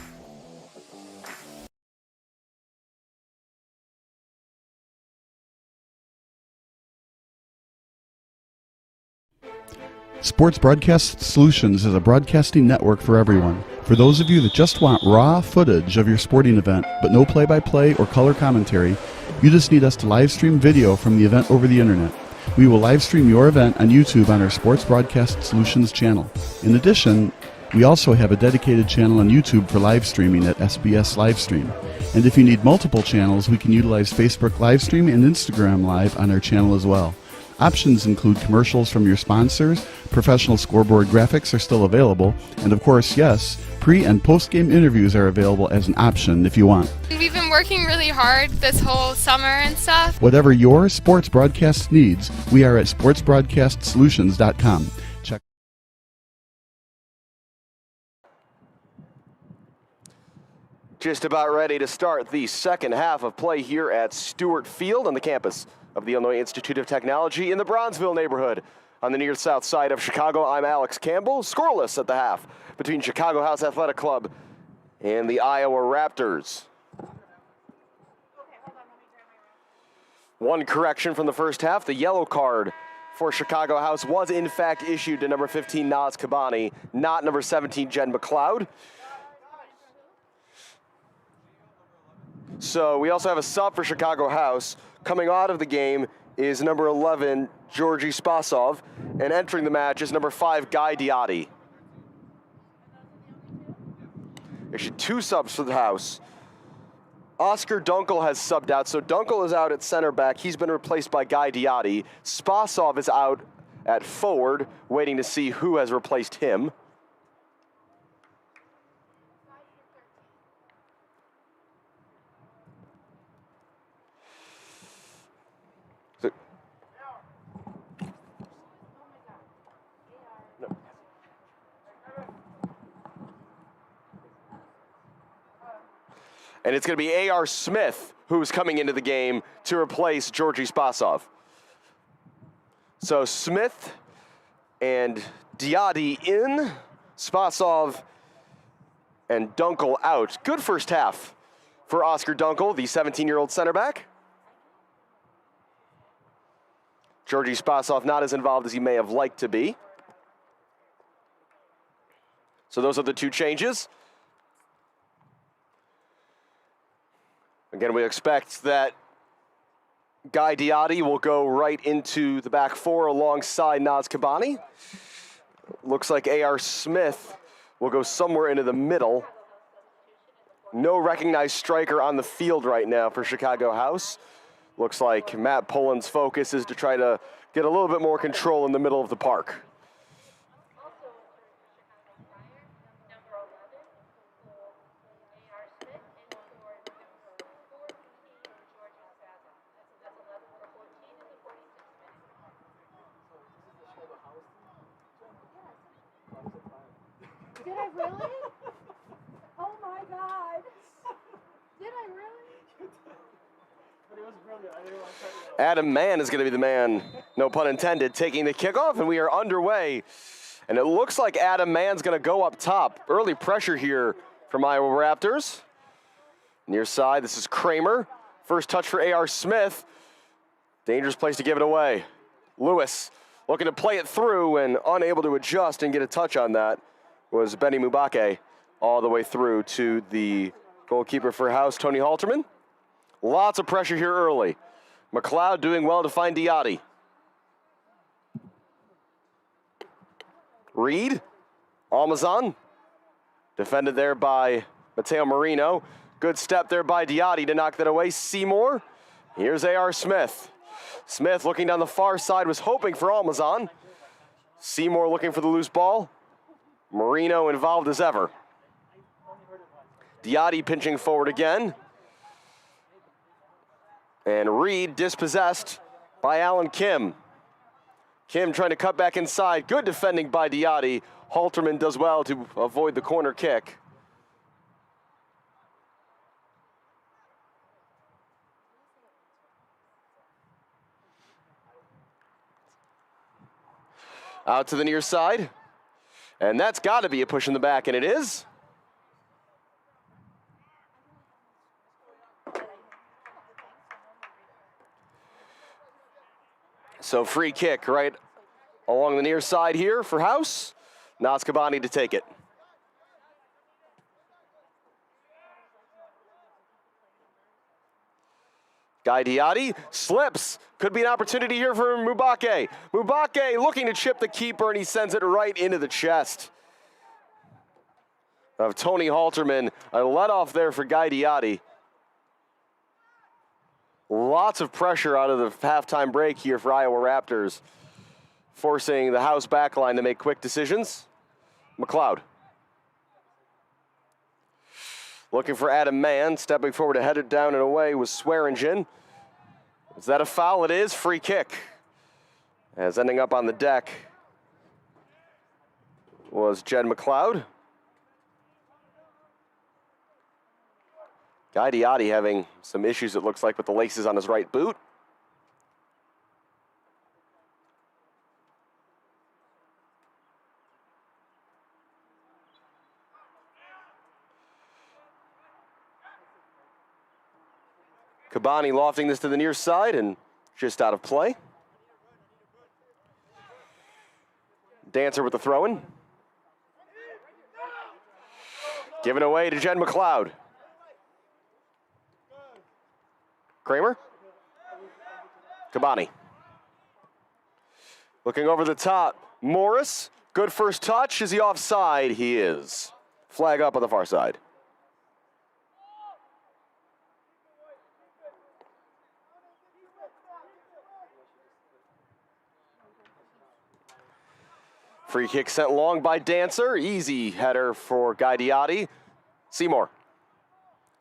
Sports Broadcast Solutions is a broadcasting network for everyone. For those of you that just want raw footage of your sporting event, but no play-by-play or color commentary, you just need us to live stream video from the event over the internet. We will live stream your event on YouTube on our Sports Broadcast Solutions channel. In addition, we also have a dedicated channel on YouTube for live streaming at SBS Livestream. And if you need multiple channels, we can utilize Facebook Livestream and Instagram Live on our channel as well. Options include commercials from your sponsors, professional scoreboard graphics are still available, and of course, yes, pre- and post-game interviews are available as an option if you want. We've been working really hard this whole summer and stuff. Whatever your sports broadcast needs, we are at sportsbroadcastsolutions.com. Just about ready to start the second half of play here at Stewart Field on the campus of the Illinois Institute of Technology in the Bronzeville neighborhood on the near south side of Chicago. I'm Alex Campbell. Scoreless at the half between Chicago House Athletic Club and the Iowa Raptors. One correction from the first half. The yellow card for Chicago House was in fact issued to number 15 Naz Kabani, not number 17 Jen McLeod. So we also have a sub for Chicago House. Coming out of the game is number 11 Georgi Spasov, and entering the match is number 5 Guy Diotti. Actually, 2 subs for the House. Oscar Dunkel has subbed out, so Dunkel is out at center back. He's been replaced by Guy Diotti. Spasov is out at forward, waiting to see who has replaced him. And it's going to be A.R. Smith who's coming into the game to replace Georgi Spasov. So Smith and Diotti in, Spasov and Dunkel out. Good first half for Oscar Dunkel, the 17-year-old center back. Georgi Spasov not as involved as he may have liked to be. So those are the 2 changes. Again, we expect that Guy Diotti will go right into the back 4 alongside Naz Kabani. Looks like A.R. Smith will go somewhere into the middle. No recognized striker on the field right now for Chicago House. Looks like Matt Pullen's focus is to try to get a little bit more control in the middle of the park. Did I really? Oh my God. Did I really? But it was brilliant. I didn't want to tell you that. Adam Mann is going to be the man, no pun intended, taking the kickoff, and we are underway. And it looks like Adam Mann's going to go up top. Early pressure here from Iowa Raptors. Near side, this is Kramer. First touch for A.R. Smith. Dangerous place to give it away. Lewis looking to play it through and unable to adjust and get a touch on that was Benny Mubake all the way through to the goalkeeper for House, Tony Halterman. Lots of pressure here early. McLeod doing well to find Diotti. Reed, Almazan, defended there by Mateo Marino. Good step there by Diotti to knock that away. Seymour, here's A.R. Smith. Smith looking down the far side was hoping for Almazan. Seymour looking for the loose ball. Marino involved as ever. Diotti pinching forward again. And Reed dispossessed by Alan Kim. Kim trying to cut back inside. Good defending by Diotti. Halterman does well to avoid the corner kick. Out to the near side. And that's got to be a push in the back, and it is. So free kick right along the near side here for House. Naz Kabani to take it. Guy Diotti slips. Could be an opportunity here for Mubake. Mubake looking to chip the keeper, and he sends it right into the chest of Tony Halterman. A let off there for Guy Diotti. Lots of pressure out of the halftime break here for Iowa Raptors, forcing the House backline to make quick decisions. McLeod. Looking for Adam Mann, stepping forward to head it down and away was Swearingen. Is that a foul? It is. Free kick. As ending up on the deck was Jed McLeod. Guy Diotti having some issues, it looks like, with the laces on his right boot. Cabani lofting this to the near side and just out of play. Dancer with the throw-in. Given away to Jen McLeod. Kramer. Cabani. Looking over the top. Morris. Good first touch. Is he offside? He is. Flag up on the far side. Free kick sent long by Dancer. Easy header for Guy Diotti. Seymour.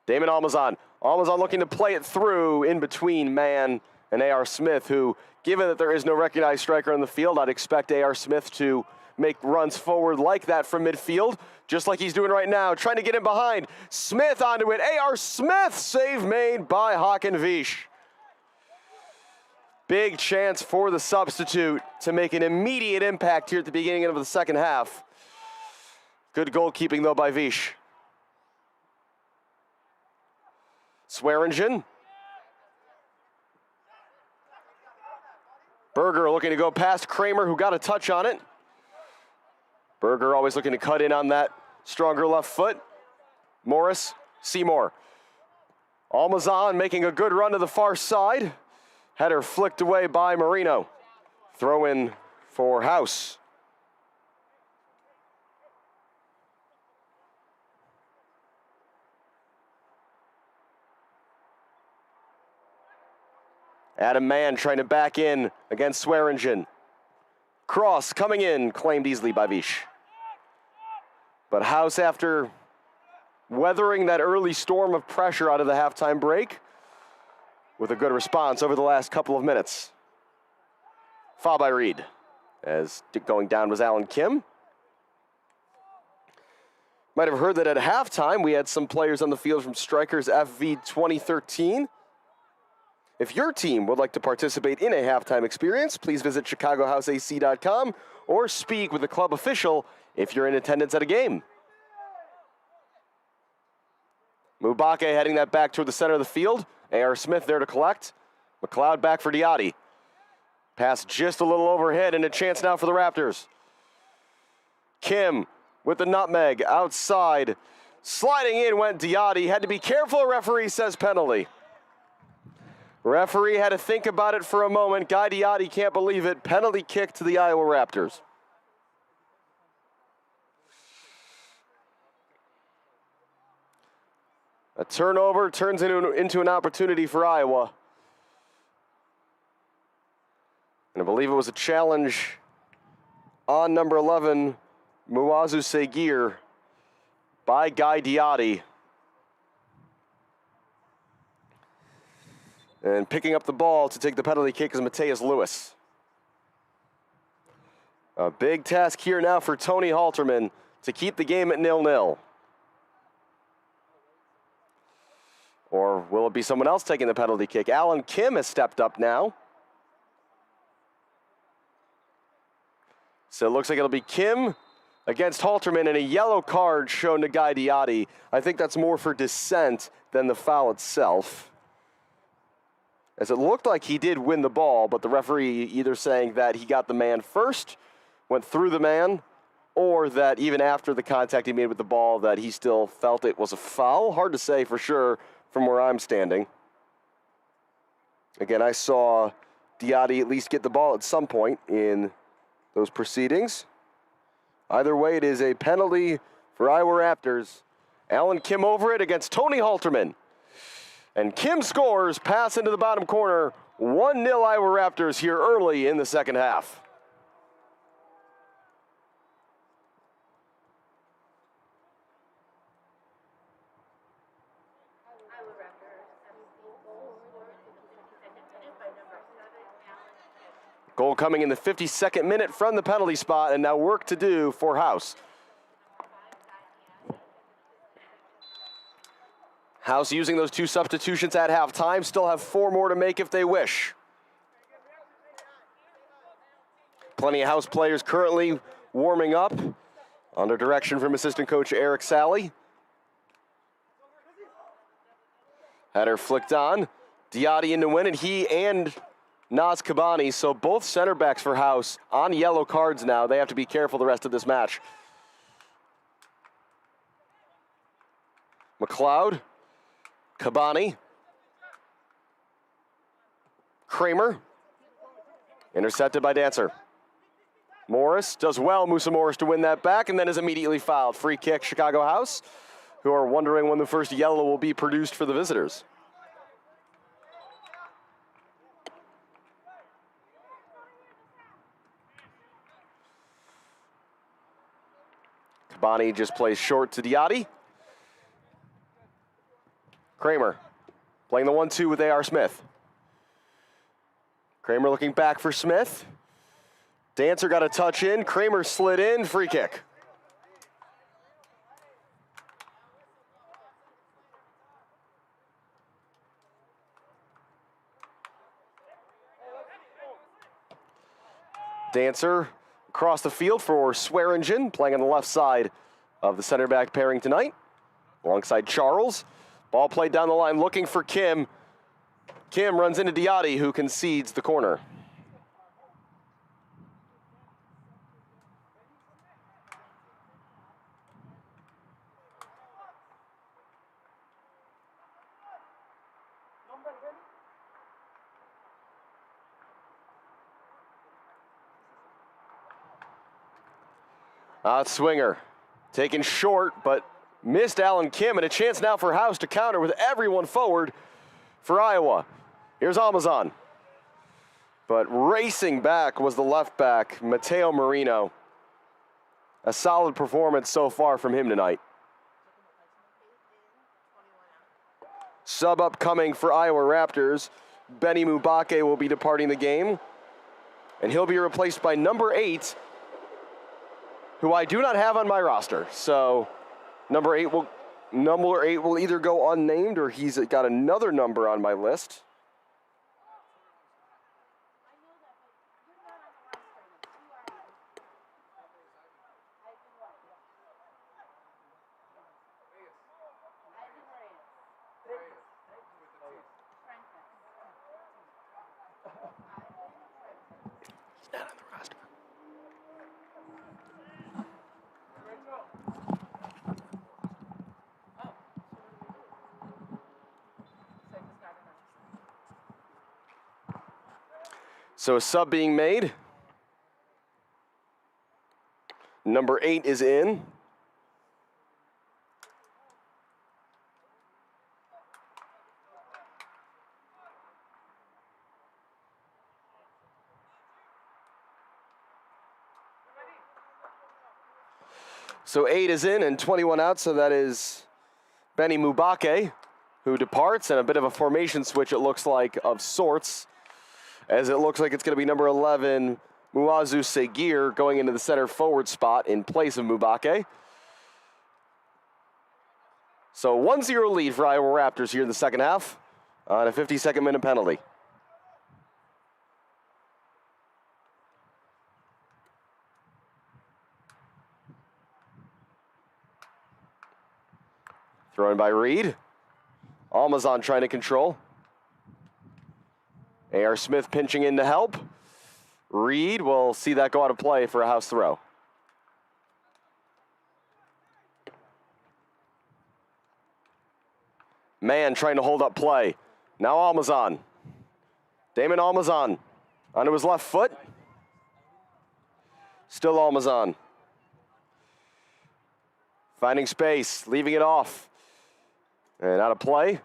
Damon Almazan. Almazan looking to play it through in between Mann and A.R. Smith, who, given that there is no recognized striker on the field, I'd expect A.R. Smith to make runs forward like that from midfield, just like he's doing right now, trying to get in behind. Smith onto it. A.R. Smith, save made by Hakan Vish. Big chance for the substitute to make an immediate impact here at the beginning of the second half. Good goalkeeping, though, by Vish. Swearingen. Berger looking to go past Kramer, who got a touch on it. Berger always looking to cut in on that stronger left foot. Morris, Seymour. Almazan making a good run to the far side. Header flicked away by Marino. Throw in for House. Adam Mann trying to back in against Swearingen. Cross coming in, claimed easily by Vish. But House, after weathering that early storm of pressure out of the halftime break, with a good response over the last couple of minutes. Foul by Reed, as going down was Alan Kim. Might have heard that at halftime we had some players on the field from Strikers FV 2013. If your team would like to participate in a halftime experience, please visit chicagohouseac.com or speak with the club official if you're in attendance at a game. Mubake heading that back toward the center of the field. A.R. Smith there to collect. McLeod back for Diotti. Pass just a little overhead and a chance now for the Raptors. Kim with the nutmeg outside. Sliding in went Diotti. Had to be careful, referee says penalty. Referee had to think about it for a moment. Guy Diotti can't believe it. Penalty kick to the Iowa Raptors. A turnover turns into an opportunity for Iowa. And I believe it was a challenge on number 11, Muazu Segir, by Guy Diotti. And picking up the ball to take the penalty kick is Mateus Lewis. A big task here now for Tony Halterman to keep the game at 0-0. Or will it be someone else taking the penalty kick? Alan Kim has stepped up now. So it looks like it'll be Kim against Halterman, and a yellow card shown to Guy Diotti. I think that's more for dissent than the foul itself, as it looked like he did win the ball, but the referee either saying that he got the man first, went through the man, or that even after the contact he made with the ball that he still felt it was a foul. Hard to say for sure from where I'm standing. Again, I saw Diotti at least get the ball at some point in those proceedings. Either way, it is a penalty for Iowa Raptors. Alan Kim over it against Tony Halterman. And Kim scores, pass into the bottom corner. 1-0 Iowa Raptors here early in the second half. Goal coming in the 52nd minute from the penalty spot, and now work to do for House. House using those 2 substitutions at halftime. Still have 4 more to make if they wish. Plenty of House players currently warming up under direction from assistant coach Eric Sally. Header flicked on. Diatti in to win it. He and Naz Kabani, so both center backs for House on yellow cards now. They have to be careful the rest of this match. McLeod, Kabani, Kramer, intercepted by Dancer. Morris does well, Musa Morris to win that back, and then is immediately fouled. Free kick, Chicago House, who are wondering when the first yellow will be produced for the visitors. Kabani just plays short to Diatti. Kramer playing the 1-2 with A.R. Smith. Kramer looking back for Smith. Dancer got a touch in. Kramer slid in. Free kick. Dancer across the field for Swearingen, playing on the left side of the center back pairing tonight, alongside Charles. Ball played down the line, looking for Kim. Kim runs into Diatti, who concedes the corner. Swinger taken short, but missed Alan Kim, and a chance now for House to counter with everyone forward for Iowa. Here's Amazon. But racing back was the left back, Mateo Marino. A solid performance so far from him tonight. Sub upcoming for Iowa Raptors. Benny Mubake will be departing the game, and he'll be replaced by number 8, who I do not have on my roster. So number 8 will either go unnamed, or he's got another number on my list. He's not on the roster. So a sub being made. Number 8 is in. So 8 is in and 21 out, so that is Benny Mubake, who departs, and a bit of a formation switch, it looks like, of sorts, as it looks like it's going to be number 11, Muazu Segir, going into the center forward spot in place of Mubake. So 1-0 lead for Iowa Raptors here in the second half on a 52nd minute penalty. Thrown by Reed. Almazan trying to control. A.R. Smith pinching in to help. Reed will see that go out of play for a house throw. Man trying to hold up play. Now Almazan. Damon Almazan onto his left foot. Still Almazan. Finding space, leaving it off. And out of play.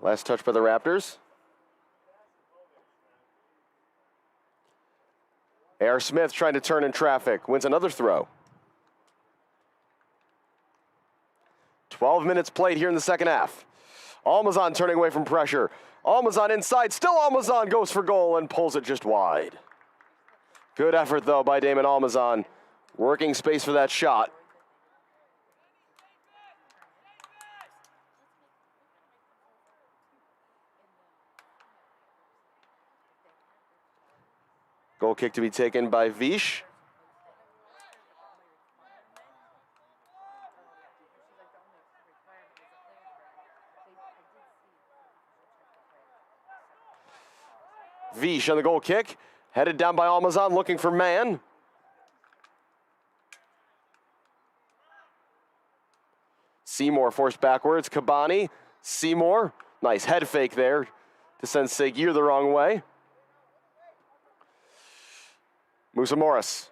Last touch by the Raptors. A.R. Smith trying to turn in traffic. Wins another throw. 12 minutes played here in the second half. Almazan turning away from pressure. Almazan inside. Still Almazan goes for goal and pulls it just wide. Good effort, though, by Damon Almazan. Working space for that shot. Goal kick to be taken by Vish. Vish on the goal kick. Headed down by Almazan, looking for man. Seymour forced backwards. Kabani. Seymour. Nice head fake there to send Seguir the wrong way. Musa Morris.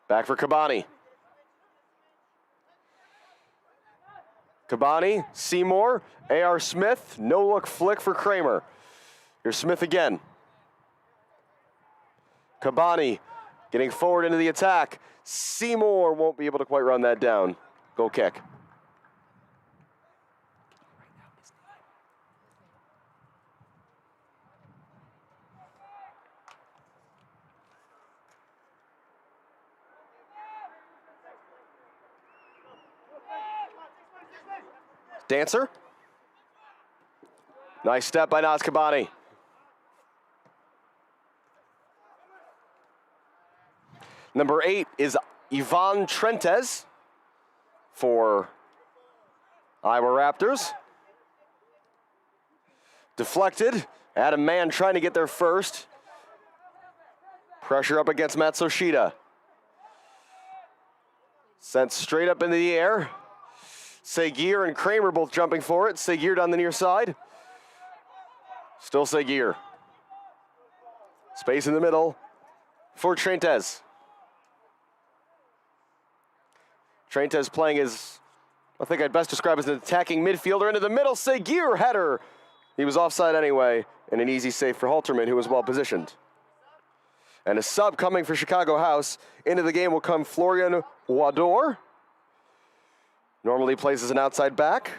Back for Kabani. Kabani, Seymour, A.R. Smith, no-look flick for Kramer. Here's Smith again. Kabani getting forward into the attack. Seymour won't be able to quite run that down. Goal kick. Dancer. Nice step by Naz Kabani. Number 8 is Ivan Trentes for Iowa Raptors. Deflected. Adam Mann trying to get there first. Pressure up against Matsushita. Sent straight up into the air. Seguir and Kramer both jumping for it. Seguir down the near side. Still Seguir. Space in the middle for Trentes. Trentes playing as, I think I'd best describe as an attacking midfielder into the middle. Seguir header. He was offside anyway, and an easy save for Halterman, who was well positioned. And a sub coming for Chicago House. Into the game will come Florian Wador. Normally plays as an outside back.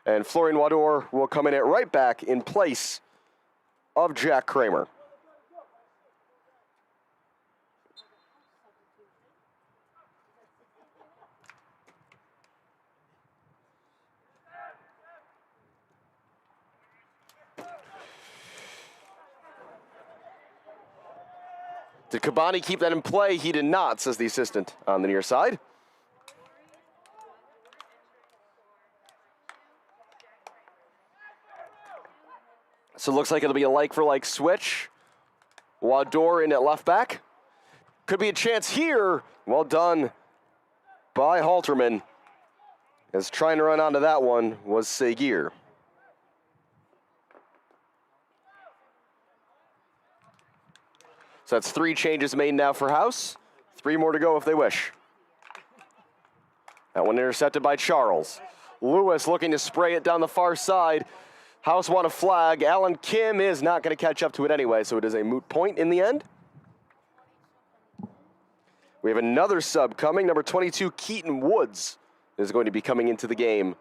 And Florian Wador will come in at right back in place of Jack Kramer. Did Kabani keep that in play? He did not, says the assistant on the near side. So it looks like it'll be a like-for-like switch. Wador in at left back. Could be a chance here. Well done by Halterman. As trying to run onto that one was Seguir. So that's 3 changes made now for House. 3 more to go if they wish. That one intercepted by Charles. Lewis looking to spray it down the far side. House want a flag. Alan Kim is not going to catch up to it anyway, so it is a moot point in the end. We have another sub coming. Number 22, Keaton Woods, is going to be coming into the game.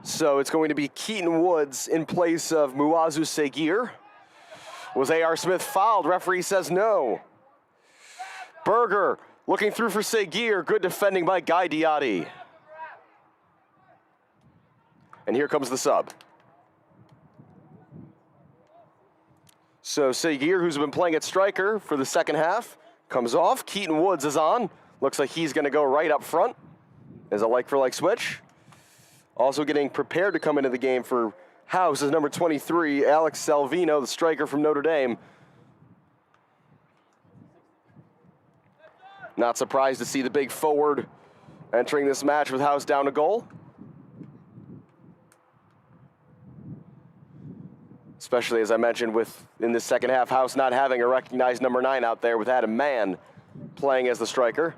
So it's going to be Keaton Woods in place of Muazu Seguir. Was A.R. Smith fouled? Referee says no. Berger looking through for Seguir. Good defending by Guy Diatti. And here comes the sub. So Seguir, who's been playing at striker for the second half, comes off. Keaton Woods is on. Looks like he's going to go right up front as a like-for-like switch. Also getting prepared to come into the game for House is number 23, Alex Salvino, the striker from Notre Dame. Not surprised to see the big forward entering this match with House down a goal. Especially, as I mentioned, in this second half, House not having a recognized number 9 out there with Adam Mann playing as the striker.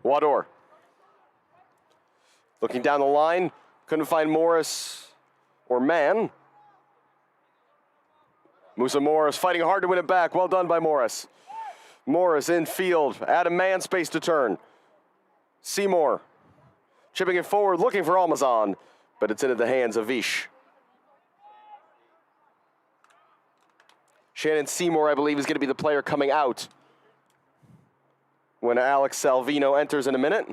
Wador. Looking down the line, couldn't find Morris or Mann. Musa Morris fighting hard to win it back. Well done by Morris. Morris in field. Adam Man space to turn. Seymour chipping it forward, looking for Almazan, but it's into the hands of Vish. Shannon Seymour, I believe, is going to be the player coming out when Alex Salvino enters in a minute.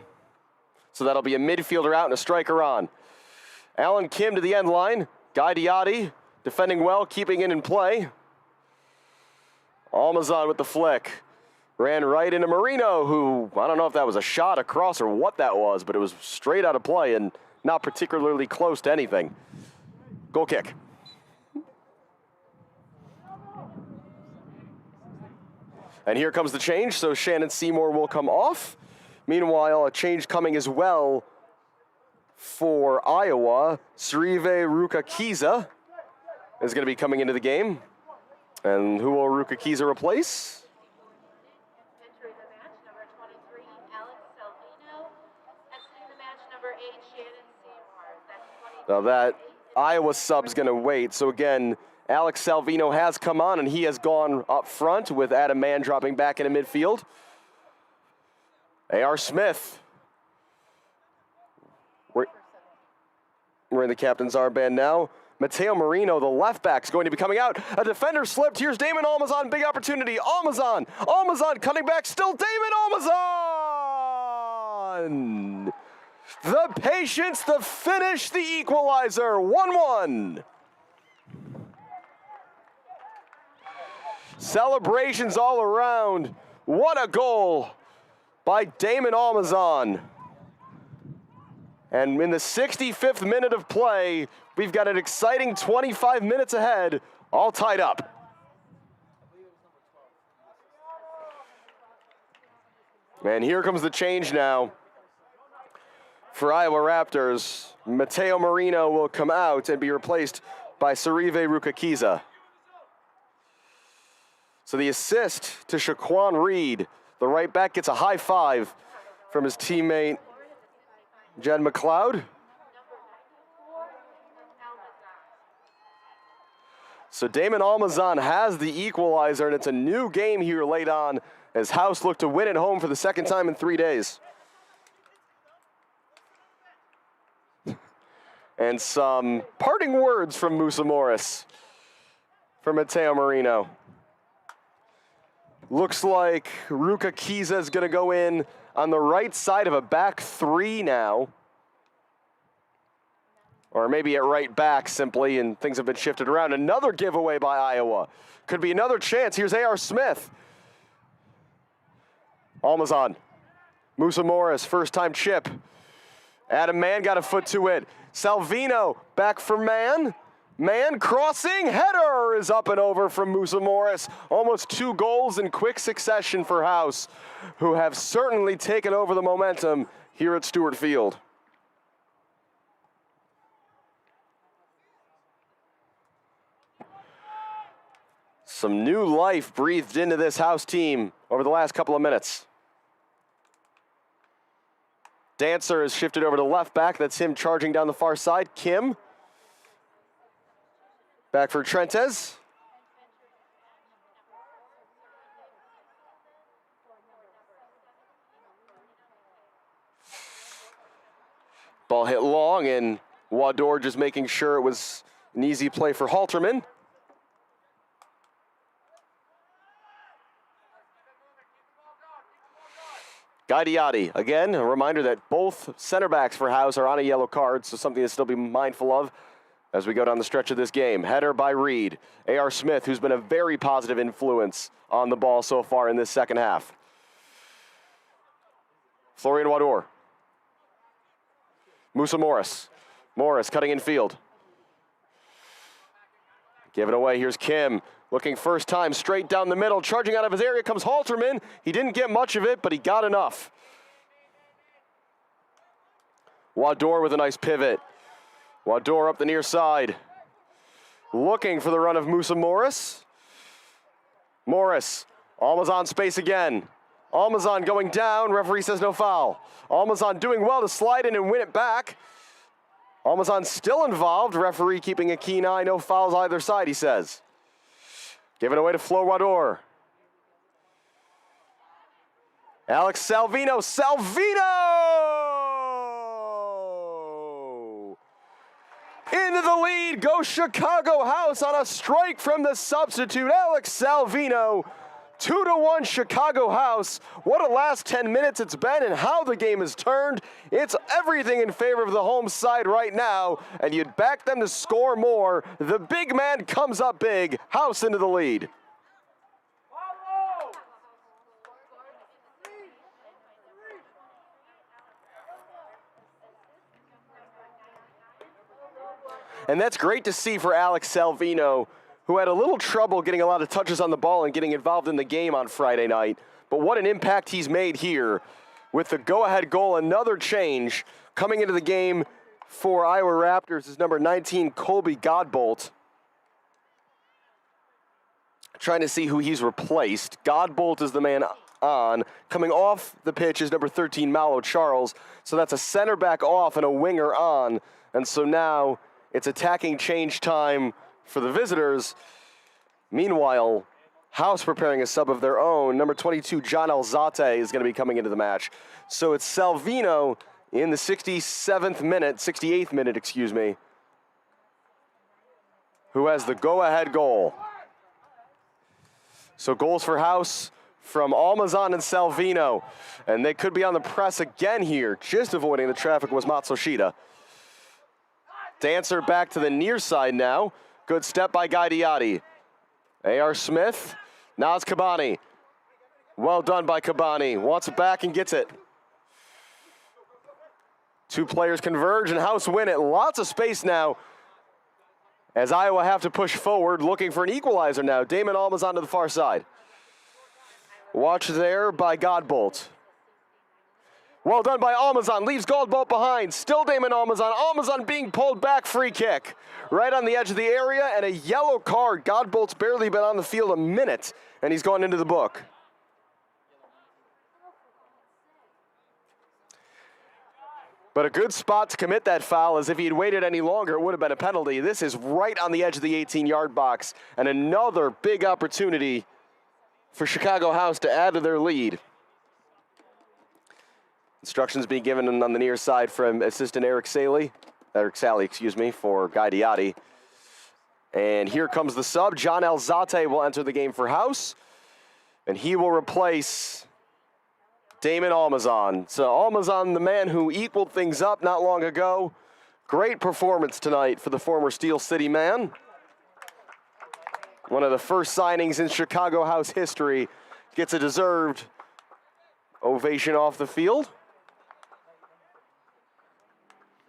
So that'll be a midfielder out and a striker on. Alan Kim to the end line. Guy Diatti defending well, keeping it in play. Almazan with the flick. Ran right into Marino, who, I don't know if that was a shot across or what that was, but it was straight out of play and not particularly close to anything. Goal kick. And here comes the change, so Shannon Seymour will come off. Meanwhile, a change coming as well for Iowa. Srive Rukakiza is going to be coming into the game. And who will Rukakiza replace? Entering the match, number 23, Alex Salvino. Exiting the match, number 8, Shannon Seymour. That's 23. Now that Iowa sub's going to wait. So again, Alex Salvino has come on, and he has gone up front with Adam Mann dropping back into midfield. A.R. Smith. We're in the captain's armband now. Mateo Marino, the left back, is going to be coming out. A defender slipped. Here's Damon Almazan. Big opportunity. Almazan cutting back. Still Damon Almazan. The patience, the finish, the equalizer. 1-1. Celebrations all around. What a goal by Damon Almazan. And in the 65th minute of play, we've got an exciting 25 minutes ahead, all tied up. And here comes the change now. For Iowa Raptors, Mateo Marino will come out and be replaced by Srive Rukakiza. So the assist to Shaquan Reed. The right back gets a high five from his teammate, Jed McLeod. So Damon Almazan has the equalizer, and it's a new game here late on as House look to win at home for the second time in 3 days. And some parting words from Musa Morris for Mateo Marino. Looks like Rukakiza is going to go in on the right side of a back three now. Or maybe at right back simply, and things have been shifted around. Another giveaway by Iowa. Could be another chance. Here's A.R. Smith. Almazan. Musa Morris, first-time chip. Adam Mann got a foot to it. Salvino back for Mann. Mann crossing, header is up and over from Musa Morris. Almost 2 goals in quick succession for House, who have certainly taken over the momentum here at Stewart Field. Some new life breathed into this House team over the last couple of minutes. Dancer is shifted over to left back. That's him charging down the far side. Kim. Back for Trentes. Ball hit long, and Wador just making sure it was an easy play for Halterman. Guy Diatti, again, a reminder that both center backs for House are on a yellow card, so something to still be mindful of as we go down the stretch of this game. Header by Reed. A.R. Smith, who's been a very positive influence on the ball so far in this second half. Florian Wador. Musa Morris. Morris cutting in field. Give it away. Here's Kim. Looking first time straight down the middle. Charging out of his area comes Halterman. He didn't get much of it, but he got enough. Wador with a nice pivot. Wador up the near side. Looking for the run of Musa Morris. Morris. Almazan space again. Almazan going down. Referee says no foul. Almazan doing well to slide in and win it back. Almazan still involved. Referee keeping a keen eye. No fouls either side, he says. Giving away to Florador. Alex Salvino. Into the lead goes Chicago House on a strike from the substitute, Alex Salvino. 2-1 Chicago House. What a last 10 minutes it's been and how the game has turned. It's everything in favor of the home side right now, and you'd back them to score more. The big man comes up big. House into the lead. And that's great to see for Alex Salvino, who had a little trouble getting a lot of touches on the ball and getting involved in the game on Friday night. But what an impact he's made here with the go-ahead goal. Another change coming into the game for Iowa Raptors is number 19, Colby Godbolt. Trying to see who he's replaced. Godbolt is the man on. Coming off the pitch is number 13, Malo Charles. So that's a center back off and a winger on. And so now it's attacking change time for the visitors. Meanwhile, House preparing a sub of their own. Number 22, John Alzate, is going to be coming into the match. So it's Salvino in the 68th minute, who has the go-ahead goal. So goals for House from Almazan and Salvino. And they could be on the press again here. Just avoiding the traffic was Matsushita. Dancer back to the near side now. Good step by Gaidiotti. A.R. Smith. Naz Kabani. Well done by Kabani. Wants it back and gets it. Two players converge and House win it. Lots of space now as Iowa have to push forward, looking for an equalizer now. Damon Almazan to the far side. Watch there by Godbolt. Well done by Almazan, leaves Godbolt behind. Still Damon Almazan. Almazan being pulled back, free kick. Right on the edge of the area, and a yellow card. Godbolt's barely been on the field a minute, and he's gone into the book. But a good spot to commit that foul, as if he had waited any longer, it would have been a penalty. This is right on the edge of the 18-yard box, and another big opportunity for Chicago House to add to their lead. Instructions being given on the near side from assistant Eric Sally, for Gaidiotti. And here comes the sub. John Alzate will enter the game for House, and he will replace Damon Almazan. So Almazan, the man who equaled things up not long ago. Great performance tonight for the former Steel City man. One of the first signings in Chicago House history. Gets a deserved ovation off the field.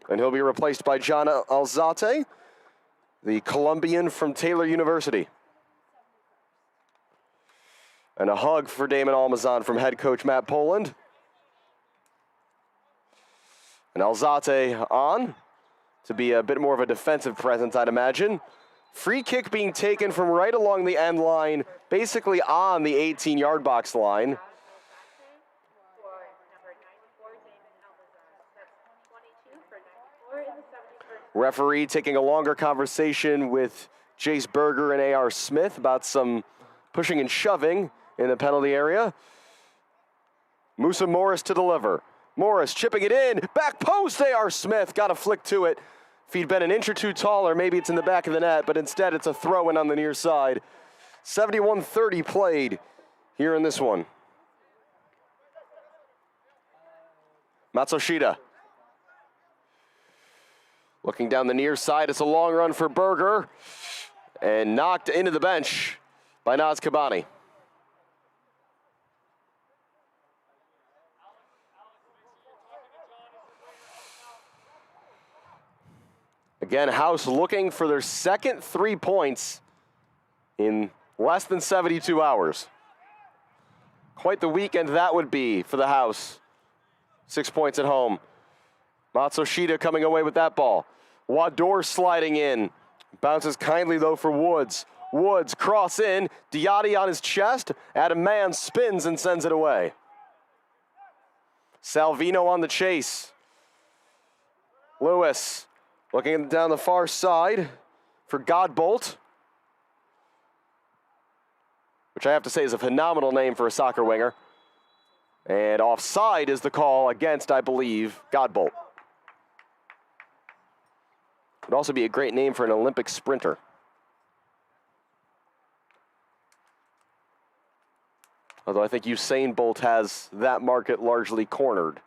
And he'll be replaced by John Alzate, the Colombian from Taylor University. And a hug for Damon Almazan from head coach Matt Poland. And Alzate on to be a bit more of a defensive presence, I'd imagine. Free kick being taken from right along the end line, basically on the 18-yard box line. Referee taking a longer conversation with Jace Berger and A.R. Smith about some pushing and shoving in the penalty area. Musa Morris to deliver. Morris chipping it in. Back post, A.R. Smith got a flick to it. If he'd been an inch or two taller, maybe it's in the back of the net, but instead it's a throw-in on the near side. 71-30 played here in this one. Matsushita. Looking down the near side, it's a long run for Berger. And knocked into the bench by Naz Kabani. Again, House looking for their second 3 points in less than 72 hours. Quite the weekend that would be for the House. 6 points at home. Matsushita coming away with that ball. Wador sliding in. Bounces kindly, though, for Woods. Woods cross in. Diotti on his chest. Adam Mann spins and sends it away. Salvino on the chase. Lewis looking down the far side for Godbolt. which I have to say is a phenomenal name for a soccer winger. And offside is the call against, I believe, Godbolt. Would also be a great name for an Olympic sprinter. Although I think Usain Bolt has that market largely cornered.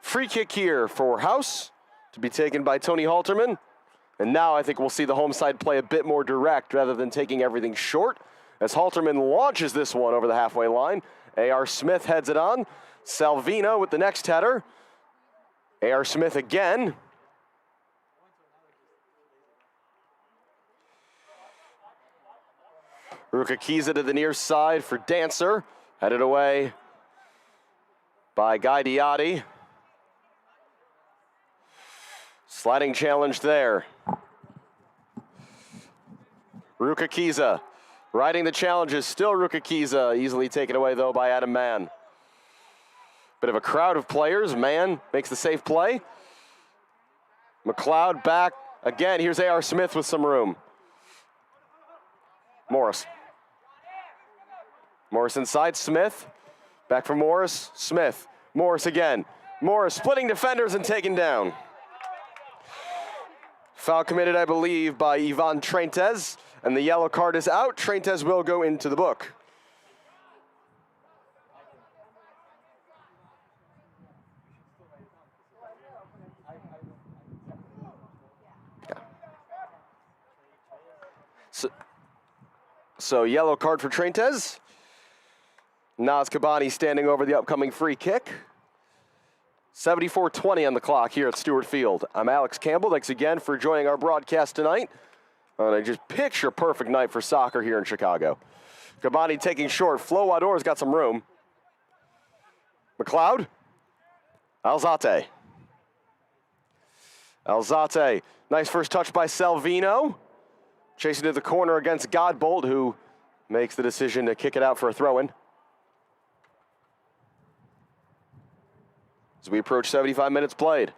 Free kick here for House to be taken by Tony Halterman. And now I think we'll see the home side play a bit more direct rather than taking everything short. As Halterman launches this one over the halfway line. A.R. Smith heads it on. Salvino with the next header. A.R. Smith again. Rukakiza to the near side for Dancer. Headed away by Guy Diotti. Sliding challenge there. Rukakiza riding the challenges. Still Rukakiza. Easily taken away, though, by Adam Mann. Bit of a crowd of players. Mann makes the safe play. McLeod back. Again, here's A.R. Smith with some room. Morris. Morris inside. Smith. Back for Morris. Smith. Morris again. Morris splitting defenders and taken down. Foul committed, I believe, by Ivan Trentes. And the yellow card is out. Trentes will go into the book. So yellow card for Trentes. Naz Kabani standing over the upcoming free kick. 74-20 on the clock here at Stewart Field. I'm Alex Campbell. Thanks again for joining our broadcast tonight. And a just picture perfect night for soccer here in Chicago. Kabani taking short. Flo Wador's got some room. McLeod. Alzate. Alzate. Nice first touch by Salvino. Chasing to the corner against Godbolt, who makes the decision to kick it out for a throw-in. As we approach 75 minutes played.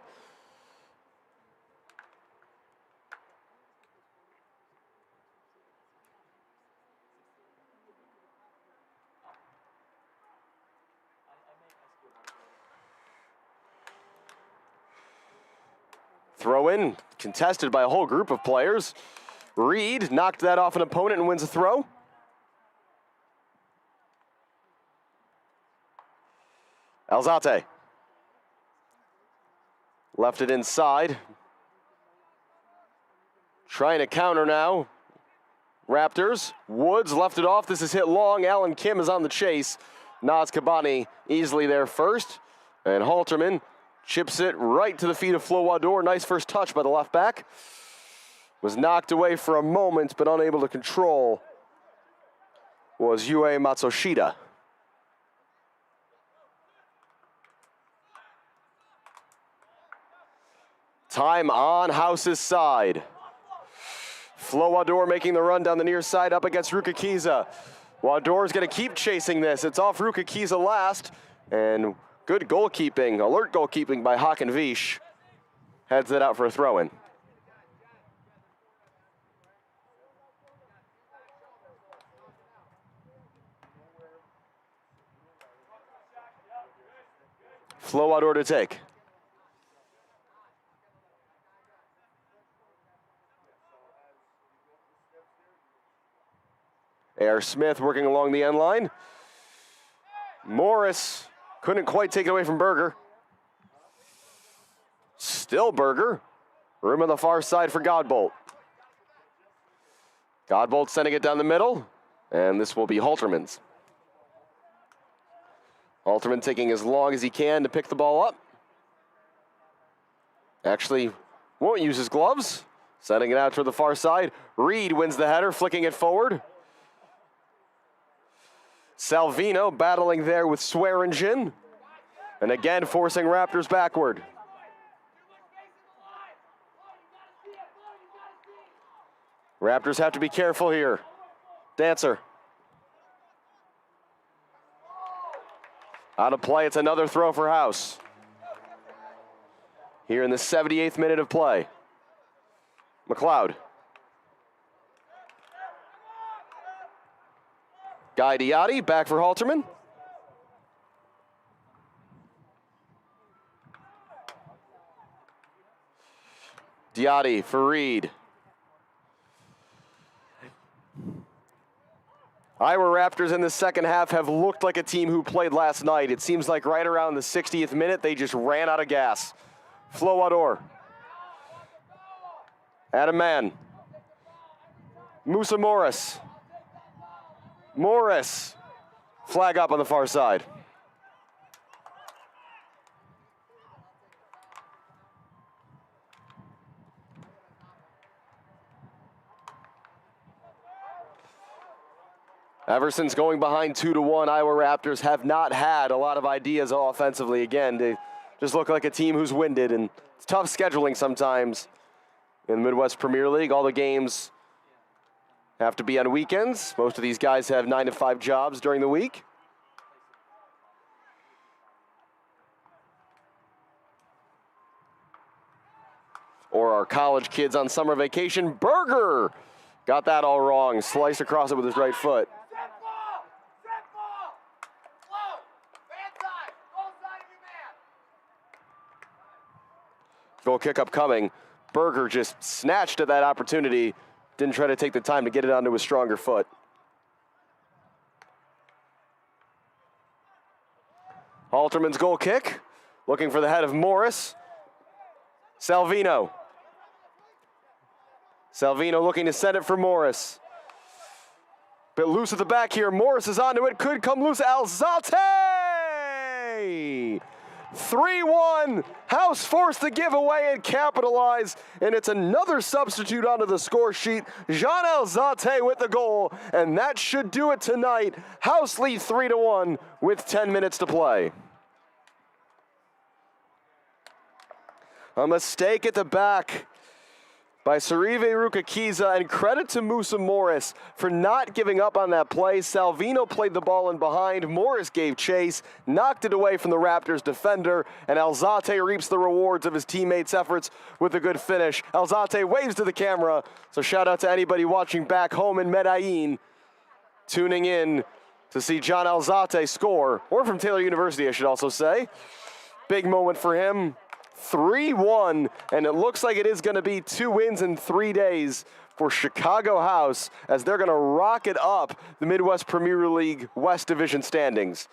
Throw-in, contested by a whole group of players. Reed knocked that off an opponent and wins a throw. Alzate. Left it inside. Trying to counter now. Raptors. Woods left it off. This is hit long. Alan Kim is on the chase. Naz Kabani easily there first. And Halterman chips it right to the feet of Flo Wador. Nice first touch by the left back. Was knocked away for a moment, but unable to control was Yue Matsushita. Time on House's side. Flo Wador making the run down the near side up against Rukakiza. Wador's going to keep chasing this. It's off Rukakiza last. And good goalkeeping, alert goalkeeping by Hakan Vish. Heads it out for a throw-in. Flo Wador to take. A.R. Smith working along the end line. Morris couldn't quite take it away from Berger. Still Berger. Room on the far side for Godbolt. Godbolt sending it down the middle. And this will be Halterman's. Halterman taking as long as he can to pick the ball up. Actually won't use his gloves. Sending it out to the far side. Reed wins the header, flicking it forward. Salvino battling there with Swearingen. And again forcing Raptors backward. Raptors have to be careful here. Dancer. Out of play, it's another throw for House. Here in the 78th minute of play. McLeod. Guy Diotti back for Halterman. Diotti for Reed. Iowa Raptors in the second half have looked like a team who played last night. It seems like right around the 60th minute, they just ran out of gas. Flo Wador. Adam Mann. Musa Morris. Morris. Flag up on the far side. Ever since going behind 2-1, Iowa Raptors have not had a lot of ideas offensively. Again, they just look like a team who's winded, and it's tough scheduling sometimes in the Midwest Premier League. All the games have to be on weekends. Most of these guys have 9-to-5 jobs during the week. Or our college kids on summer vacation. Berger got that all wrong. Sliced across it with his right foot. Goal kick upcoming. Berger just snatched at that opportunity. Didn't try to take the time to get it onto his stronger foot. Halterman's goal kick. Looking for the head of Morris. Salvino. Salvino looking to send it for Morris. Bit loose at the back here. Morris is onto it. Could come loose. Alzate! 3-1. House forced the giveaway and capitalize. And it's another substitute onto the score sheet. Jean Alzate with the goal. And that should do it tonight. House lead 3-1 with 10 minutes to play. A mistake at the back by Sarive Rukakiza, and credit to Musa Morris for not giving up on that play. Salvino played the ball in behind. Morris gave chase, knocked it away from the Raptors defender, and Alzate reaps the rewards of his teammates' efforts with a good finish. Alzate waves to the camera, so shout out to anybody watching back home in Medellin, tuning in to see John Alzate score, or from Taylor University, I should also say. Big moment for him. 3-1, and it looks like it is going to be 2 wins in 3 days for Chicago House as they're going to rocket up the Midwest Premier League West Division standings.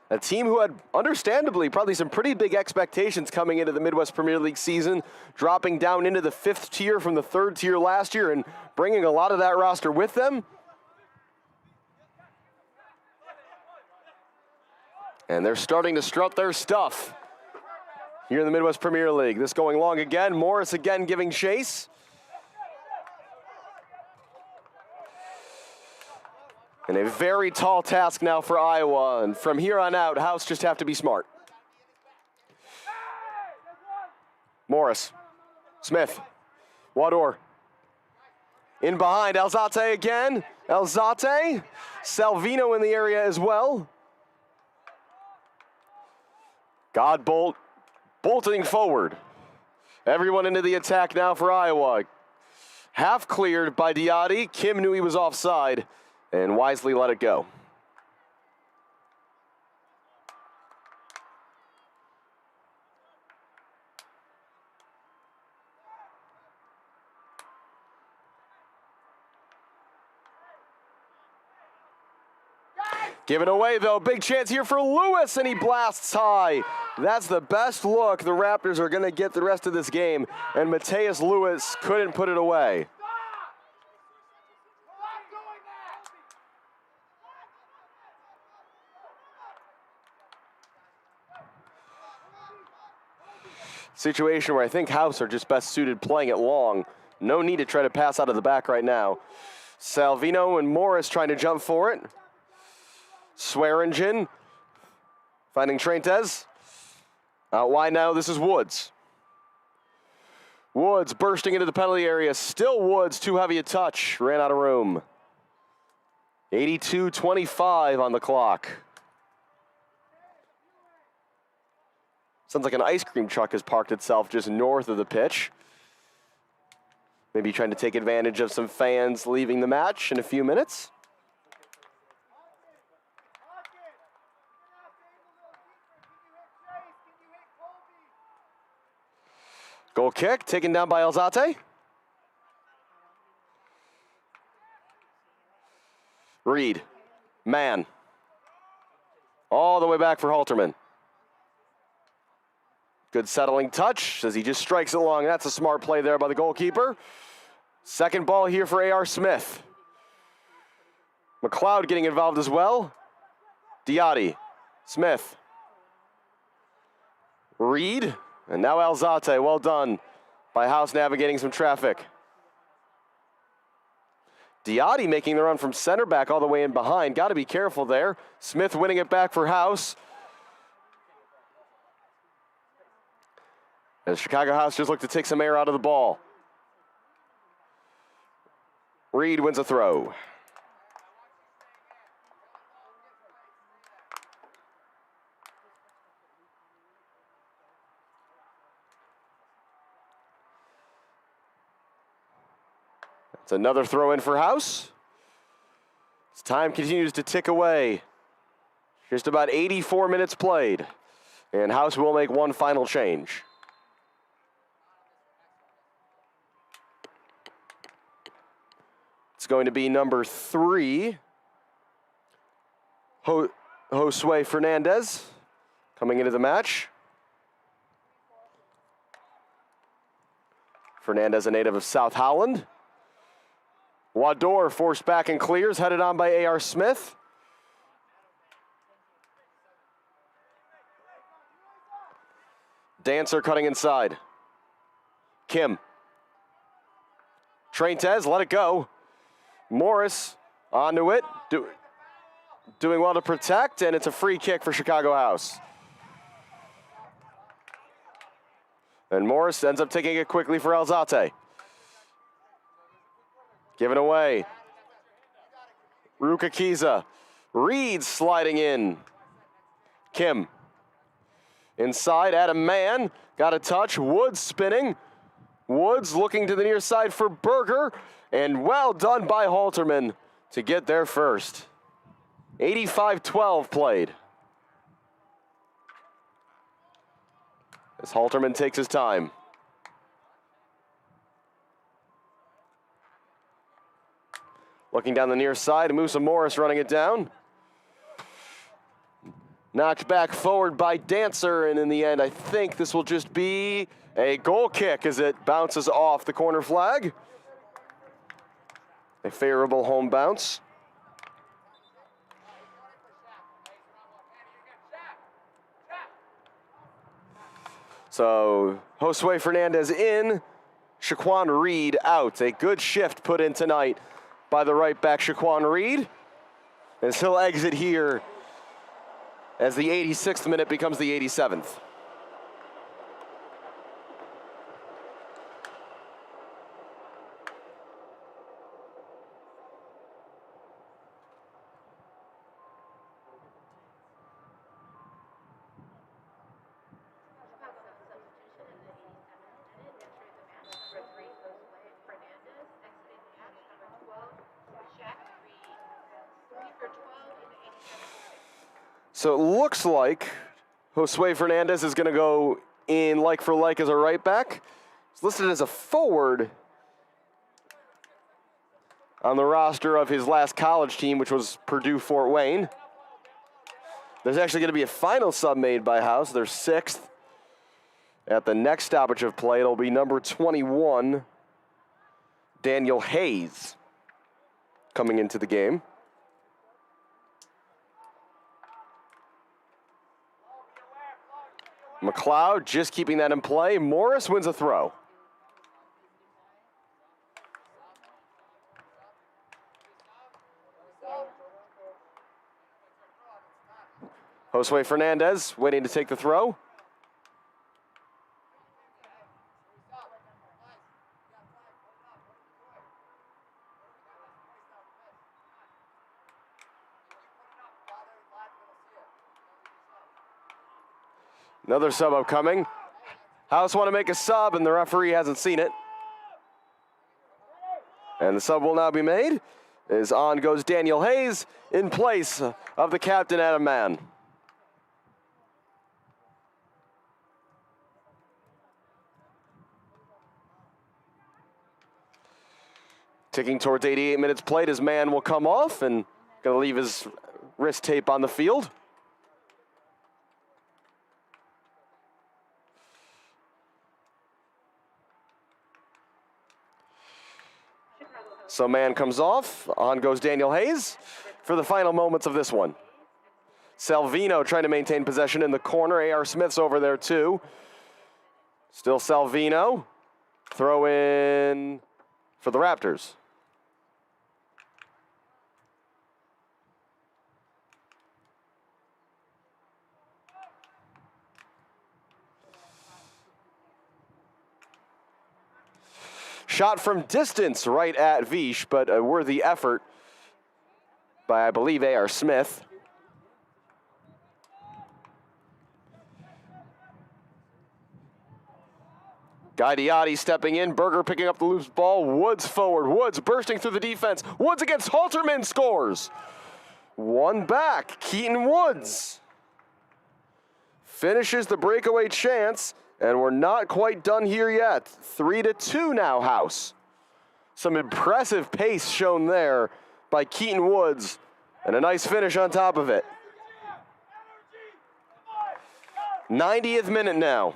A team who had, understandably, probably some pretty big expectations coming into the Midwest Premier League season, dropping down into the 5th tier from the 3rd tier last year and bringing a lot of that roster with them. And they're starting to strut their stuff here in the Midwest Premier League. This going long again. Morris again giving chase. And a very tall task now for Iowa. And from here on out, House just have to be smart. Morris. Smith. Wador. In behind. Alzate again. Alzate. Salvino in the area as well. Godbolt bolting forward. Everyone into the attack now for Iowa. Half cleared by Diotti. Kim knew he was offside and wisely let it go. Given away, though. Big chance here for Lewis, and he blasts high. That's the best look the Raptors are going to get the rest of this game, and Mateus Lewis couldn't put it away. Situation where I think House are just best suited playing it long. No need to try to pass out of the back right now. Salvino and Morris trying to jump for it. Swearingen finding Trentes. Out wide now, this is Woods. Woods bursting into the penalty area. Still Woods, too heavy a touch. Ran out of room. 82-25 on the clock. Sounds like an ice cream truck has parked itself just north of the pitch. Maybe trying to take advantage of some fans leaving the match in a few minutes. Goal kick taken down by Alzate. Reed, man. All the way back for Halterman. Good settling touch as he just strikes it long. That's a smart play there by the goalkeeper. Second ball here for A.R. Smith. McLeod getting involved as well. Diatti, Smith. Reed, and now Alzate. Well done by House navigating some traffic. Diatti making the run from center back all the way in behind. Got to be careful there. Smith winning it back for House. As Chicago House just looked to take some air out of the ball. Reed wins a throw. It's another throw in for House. As time continues to tick away. Just about 84 minutes played. And House will make one final change. It's going to be number 3. Josue Fernandez coming into the match. Fernandez, a native of South Holland. Wador forced back and clears, headed on by A.R. Smith. Dancer cutting inside. Kim. Traintez, let it go. Morris onto it, doing well to protect, and it's a free kick for Chicago House. And Morris ends up taking it quickly for Alzate. Given away. Rukakiza. Reed sliding in. Kim. Inside, Adam Mann. Got a touch. Woods spinning. Woods looking to the near side for Berger. And well done by Halterman to get there first. 85-12 played. As Halterman takes his time. Looking down the near side, Musa Morris running it down. Knocked back forward by Dancer, and in the end, I think this will just be a goal kick as it bounces off the corner flag. A favorable home bounce. So, Josue Fernandez in, Shaquan Reed out. A good shift put in tonight by the right back, Shaquan Reed, as he'll exit here as the 86th minute becomes the 87th. So it looks like Josue Fernandez is going to go in like for like as a right back. He's listed as a forward on the roster of his last college team, which was Purdue Fort Wayne. There's actually going to be a final sub made by House. They're 6th. At the next stoppage of play, it'll be number 21, Daniel Hayes, coming into the game. McLeod just keeping that in play. Morris wins a throw. Josue Fernandez waiting to take the throw. Another sub upcoming. House want to make a sub, and the referee hasn't seen it. And the sub will now be made. As on goes Daniel Hayes in place of the captain, Adam Mann. Ticking towards 88 minutes played, his man will come off and going to leave his wrist tape on the field. So man comes off, on goes Daniel Hayes for the final moments of this one. Salvino trying to maintain possession in the corner. A.R. Smith's over there too. Still Salvino. Throw in for the Raptors. Shot from distance right at Vish, but a worthy effort by, I believe, A.R. Smith. Gaidiotti stepping in, Berger picking up the loose ball, Woods forward, Woods bursting through the defense, Woods against Halterman scores. One back, Keaton Woods finishes the breakaway chance. And we're not quite done here yet. 3-2 now, House. Some impressive pace shown there by Keaton Woods, and a nice finish on top of it. 90th minute now.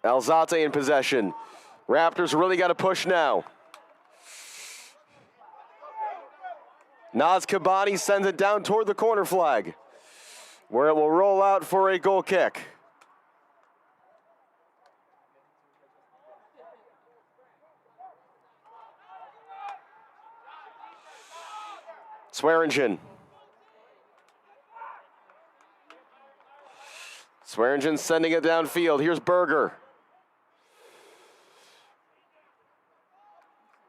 Alzate in possession. Raptors really got to push now. Naz Kabani sends it down toward the corner flag, where it will roll out for a goal kick. Swearingen. Swearingen sending it downfield. Here's Berger.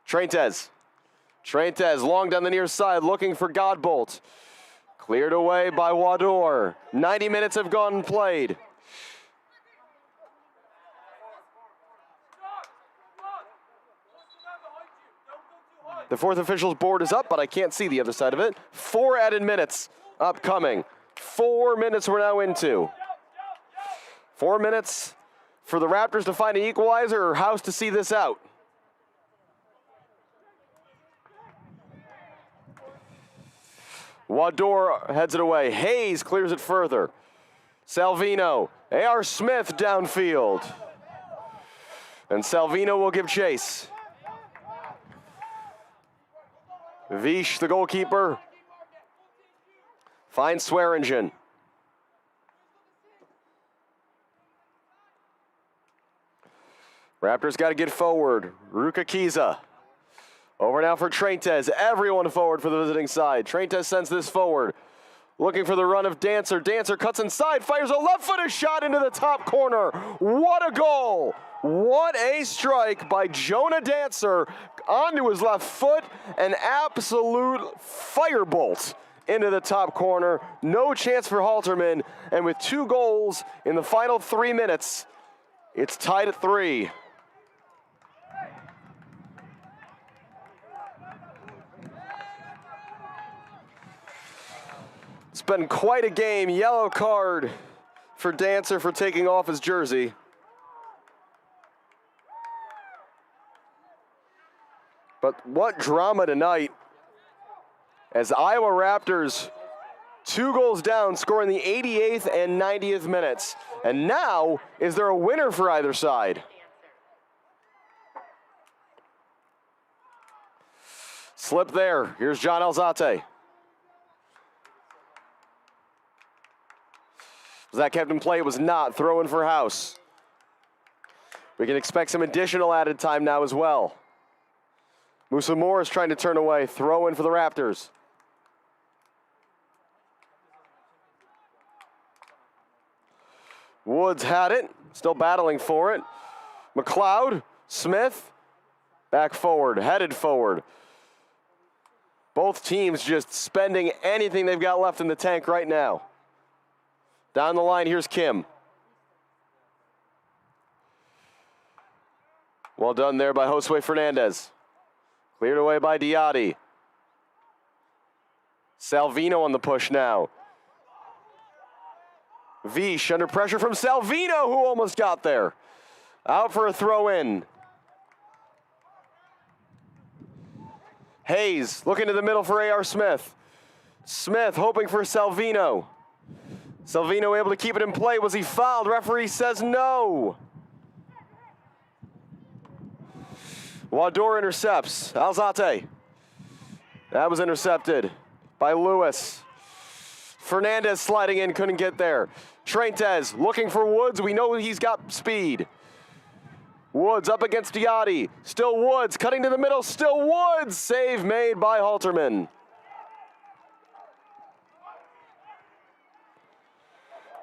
Treintes. Treintes long down the near side looking for Godbolt. Cleared away by Wador. 90 minutes have gone and played. The fourth official's board is up, but I can't see the other side of it. 4 added minutes upcoming. 4 minutes we're now into. 4 minutes for the Raptors to find an equalizer or House to see this out. Wador heads it away. Hayes clears it further. Salvino. A.R. Smith downfield. And Salvino will give chase. Vish, the goalkeeper, finds Swearingen. Raptors got to get forward. Rukakiza. Over now for Treintes. Everyone forward for the visiting side. Treintes sends this forward. Looking for the run of Dancer. Dancer cuts inside, fires a left-footed shot into the top corner. What a goal! What a strike by Jonah Dancer onto his left foot. An absolute firebolt into the top corner. No chance for Halterman. And with 2 goals in the final 3 minutes, it's tied at 3. It's been quite a game. Yellow card for Dancer for taking off his jersey. But what drama tonight as Iowa Raptors 2 goals down, scoring the 88th and 90th minutes. And now, is there a winner for either side? Slip there. Here's John Alzate. Was that kept in play? It was not. Throw in for House. We can expect some additional added time now as well. Musa Moore is trying to turn away. Throw in for the Raptors. Woods had it. Still battling for it. McLeod. Smith. Back forward. Headed forward. Both teams just spending anything they've got left in the tank right now. Down the line, here's Kim. Well done there by Josue Fernandez. Cleared away by Diatti. Salvino on the push now. Vish under pressure from Salvino, who almost got there. Out for a throw in. Hayes looking to the middle for A.R. Smith. Smith hoping for Salvino. Salvino able to keep it in play. Was he fouled? Referee says no. Wador intercepts. Alzate. That was intercepted by Lewis. Fernandez sliding in, couldn't get there. Trentes looking for Woods. We know he's got speed. Woods up against Diatti. Still Woods, cutting to the middle. Still Woods. Save made by Halterman.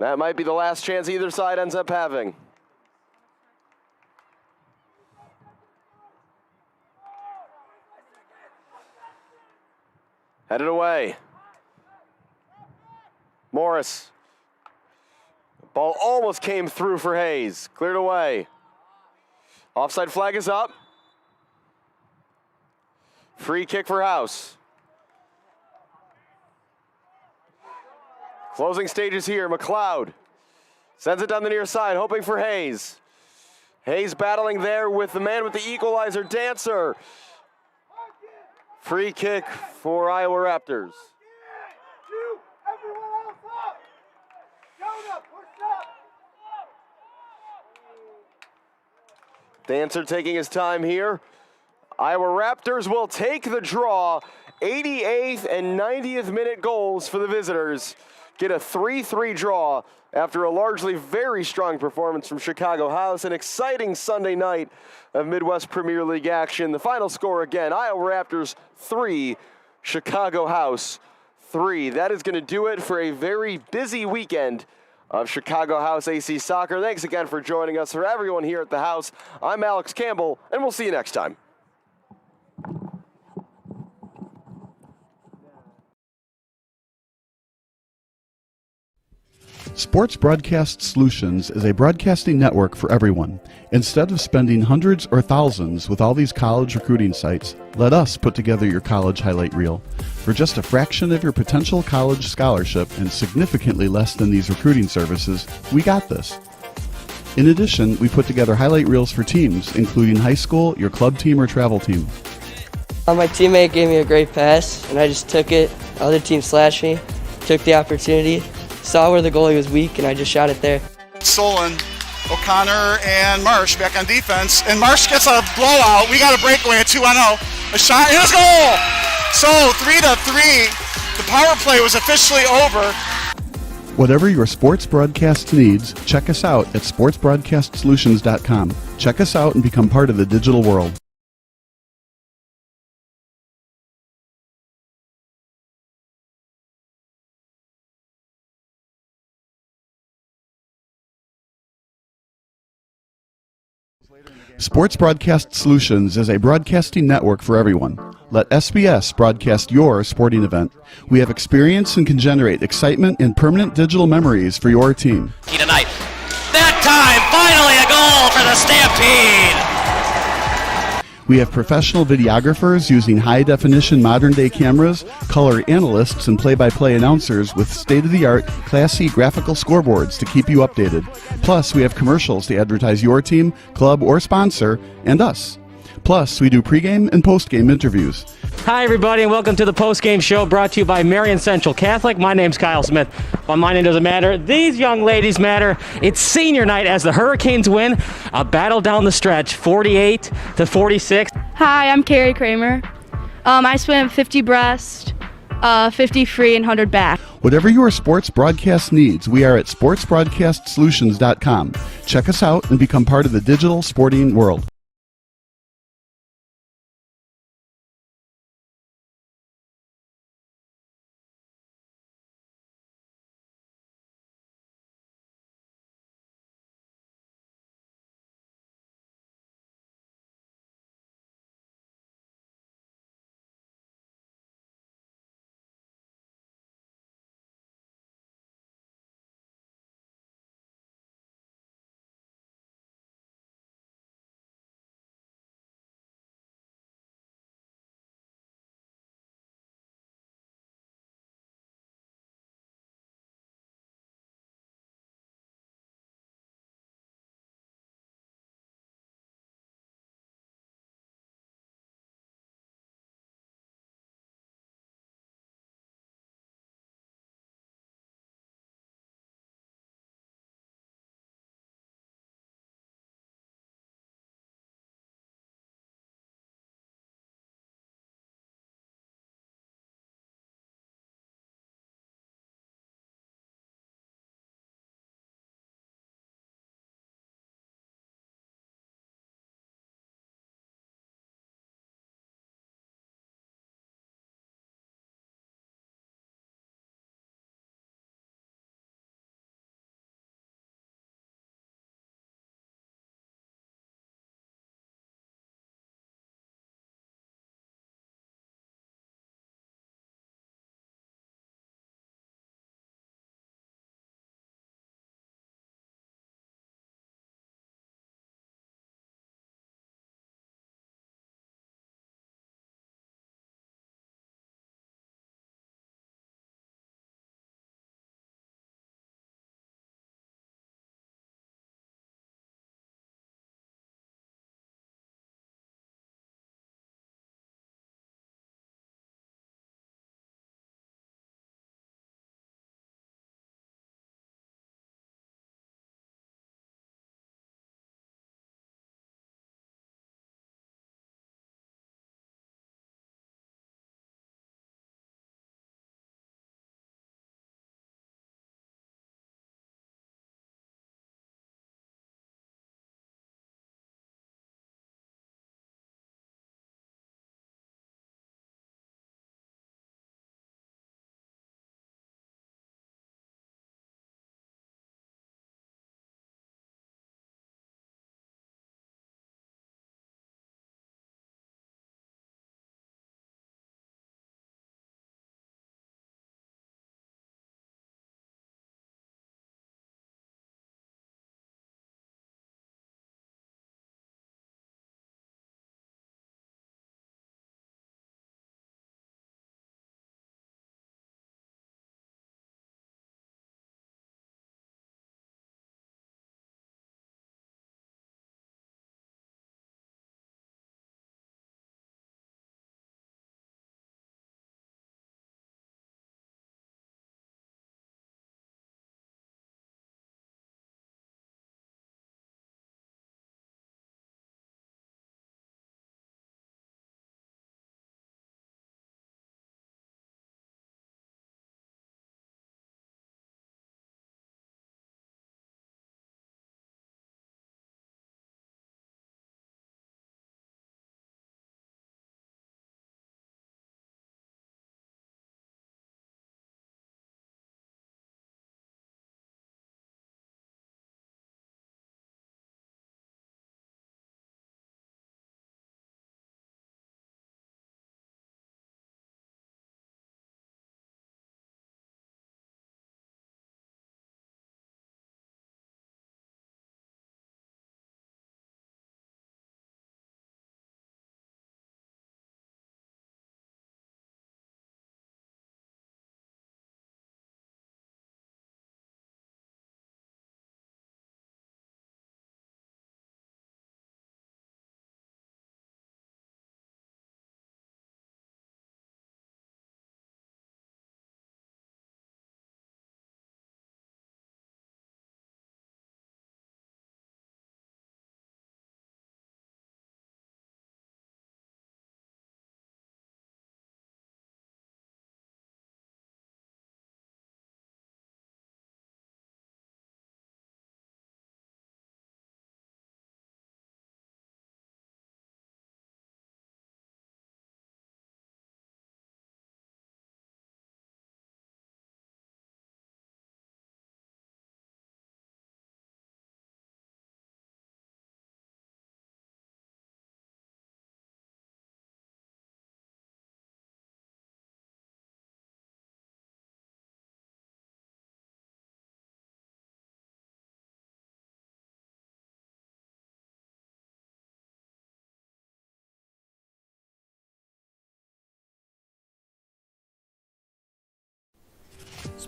That might be the last chance either side ends up having. Headed away. Morris. Ball almost came through for Hayes. Cleared away. Offside flag is up. Free kick for House. Closing stages here. McLeod sends it down the near side, hoping for Hayes. Hayes battling there with the man with the equalizer, Dancer. Free kick for Iowa Raptors. Dancer taking his time here. Iowa Raptors will take the draw. 88th and 90th minute goals for the visitors. Get a 3-3 draw after a largely very strong performance from Chicago House. An exciting Sunday night of Midwest Premier League action. The final score again, Iowa Raptors 3, Chicago House 3. That is going to do it for a very busy weekend of Chicago House AC Soccer. Thanks again for joining us. For everyone here at the house, I'm Alex Campbell, and we'll see you next time. Sports Broadcast Solutions is a broadcasting network for everyone. Instead of spending hundreds or thousands with all these college recruiting sites, let us put together your college highlight reel. For just a fraction of your potential college scholarship and significantly less than these recruiting services, we got this. In addition, we put together highlight reels for teams, including high school, your club team, or travel team. My teammate gave me a great pass, and I just took it. The other team slashed me, took the opportunity, saw where the goalie was weak, and I just shot it there. Solon, O'Connor, and Marsh back on defense. And Marsh gets a blowout. We got a breakaway at 2-0. A shot, and a goal! So 3-3. The power play was officially over. Whatever your sports broadcast needs, check us out at sportsbroadcastsolutions.com. Check us out and become part of the digital world. Sports Broadcast Solutions is a broadcasting network for everyone. Let SBS broadcast your sporting event. We have experience and can generate excitement and permanent digital memories for your team. Tonight. That time, finally a goal for the Stampede! We have professional videographers using high-definition modern-day cameras, color analysts, and play-by-play announcers with state-of-the-art, classy graphical scoreboards to keep you updated. Plus, we have commercials to advertise your team, club, or sponsor, and us. Plus, we do pregame and postgame interviews. Hi, everybody, and welcome to the postgame show brought to you by Marion Central Catholic. My name's Kyle Smith. Well, my name doesn't matter. These young ladies matter. It's senior night as the Hurricanes win a battle down the stretch, 48-46. Hi, I'm Carrie Kramer. I swim 50 breast, 50 free, and 100 back. Whatever your sports broadcast needs, we are at sportsbroadcastsolutions.com. Check us out and become part of the digital sporting world.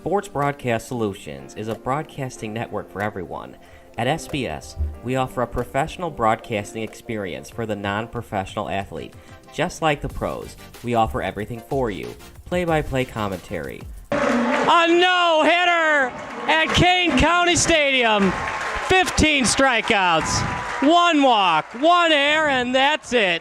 Sports Broadcast Solutions is a broadcasting network for everyone. At SBS, we offer a professional broadcasting experience for the non-professional athlete. Just like the pros, we offer everything for you. Play-by-play commentary. A no-hitter at Kane County Stadium. 15 strikeouts, 1 walk, 1 error, and that's it.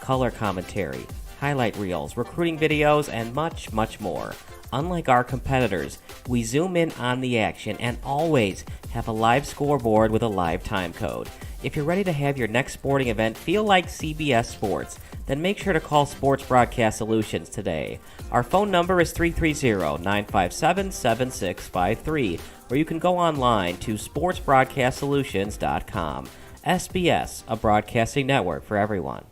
Color commentary, highlight reels, recruiting videos, and much, much more. Unlike our competitors, we zoom in on the action and always have a live scoreboard with a live time code. If you're ready to have your next sporting event feel like CBS Sports, then make sure to call Sports Broadcast Solutions today. Our phone number is 330-957-7653, or you can go online to sportsbroadcastsolutions.com. SBS, a broadcasting network for everyone.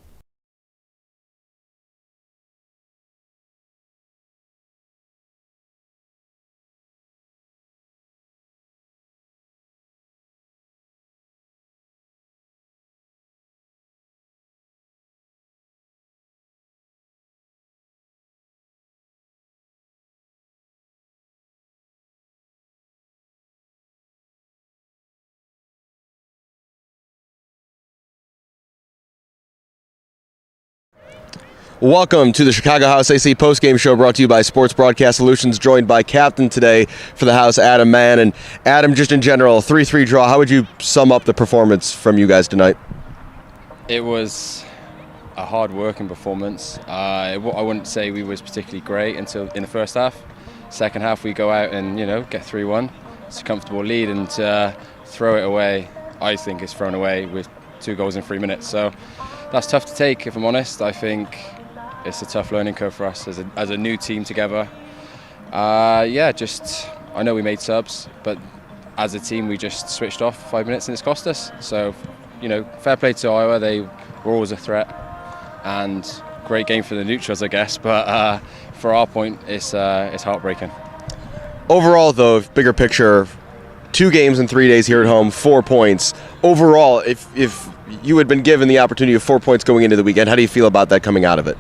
Welcome to the Chicago House AC postgame show brought to you by Sports Broadcast Solutions, joined by captain today for the House, Adam Mann. And Adam, just in general, 3-3 draw, how would you sum up the performance from you guys tonight? It was a hard-working performance. I wouldn't say we was particularly great until in the first half. Second half, we go out and, get 3-1. It's a comfortable lead, and throw it away, I think it's thrown away with 2 goals in 3 minutes. So that's tough to take, if I'm honest. I think it's a tough learning curve for us as a new team together. I know we made subs, but as a team we just switched off 5 minutes and it's cost us. So, fair play to Iowa. They were always a threat, and great game for the neutrals, I guess. But for our point, it's heartbreaking. Overall, though, bigger picture, 2 games in 3 days here at home, 4 points. Overall, if you had been given the opportunity of 4 points going into the weekend, how do you feel about that coming out of it?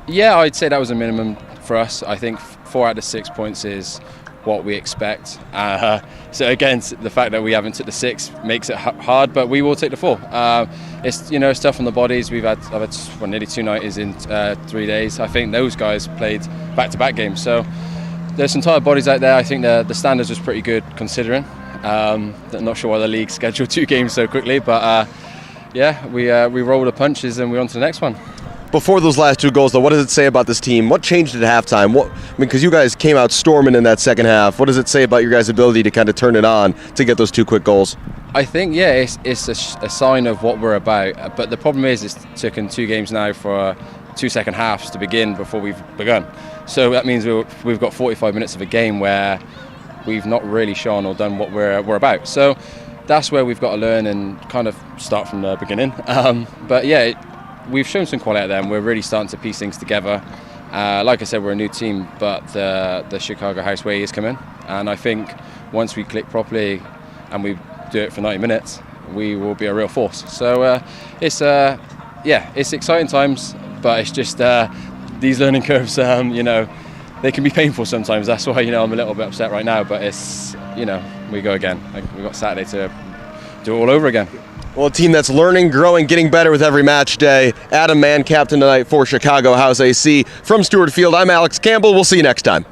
Yeah, I'd say that was a minimum for us. I think 4 out of 6 points is what we expect. So again, the fact that we haven't took the 6 makes it hard, but we will take the 4. It's tough on the bodies. I've had nearly 2 nighters in 3 days. I think those guys played back-to-back games. So there's some tired bodies out there. I think the standards was pretty good considering. I'm not sure why the league scheduled 2 games so quickly, but we rolled the punches and we're on to the next one. Before those last 2 goals, though, what does it say about this team? What changed at halftime? Because you guys came out storming in that second half. What does it say about your guys' ability to kind of turn it on to get those 2 quick goals? I think, it's a sign of what we're about. But the problem is it's taken 2 games now for 2 second halves to begin before we've begun. So that means we've got 45 minutes of a game where we've not really shown or done what we're about. So that's where we've got to learn and kind of start from the beginning. We've shown some quality out there, and we're really starting to piece things together. Like I said, we're a new team, but the Chicago House way is coming. And I think once we click properly and we do it for 90 minutes, we will be a real force. So it's exciting times, but it's just these learning curves, they can be painful sometimes. That's why, I'm a little bit upset right now, but it's, we go again. We've got Saturday to do it all over again. Well, a team that's learning, growing, getting better with every match day. Adam Mann, captain tonight for Chicago House AC. From Stewart Field, I'm Alex Campbell. We'll see you next time.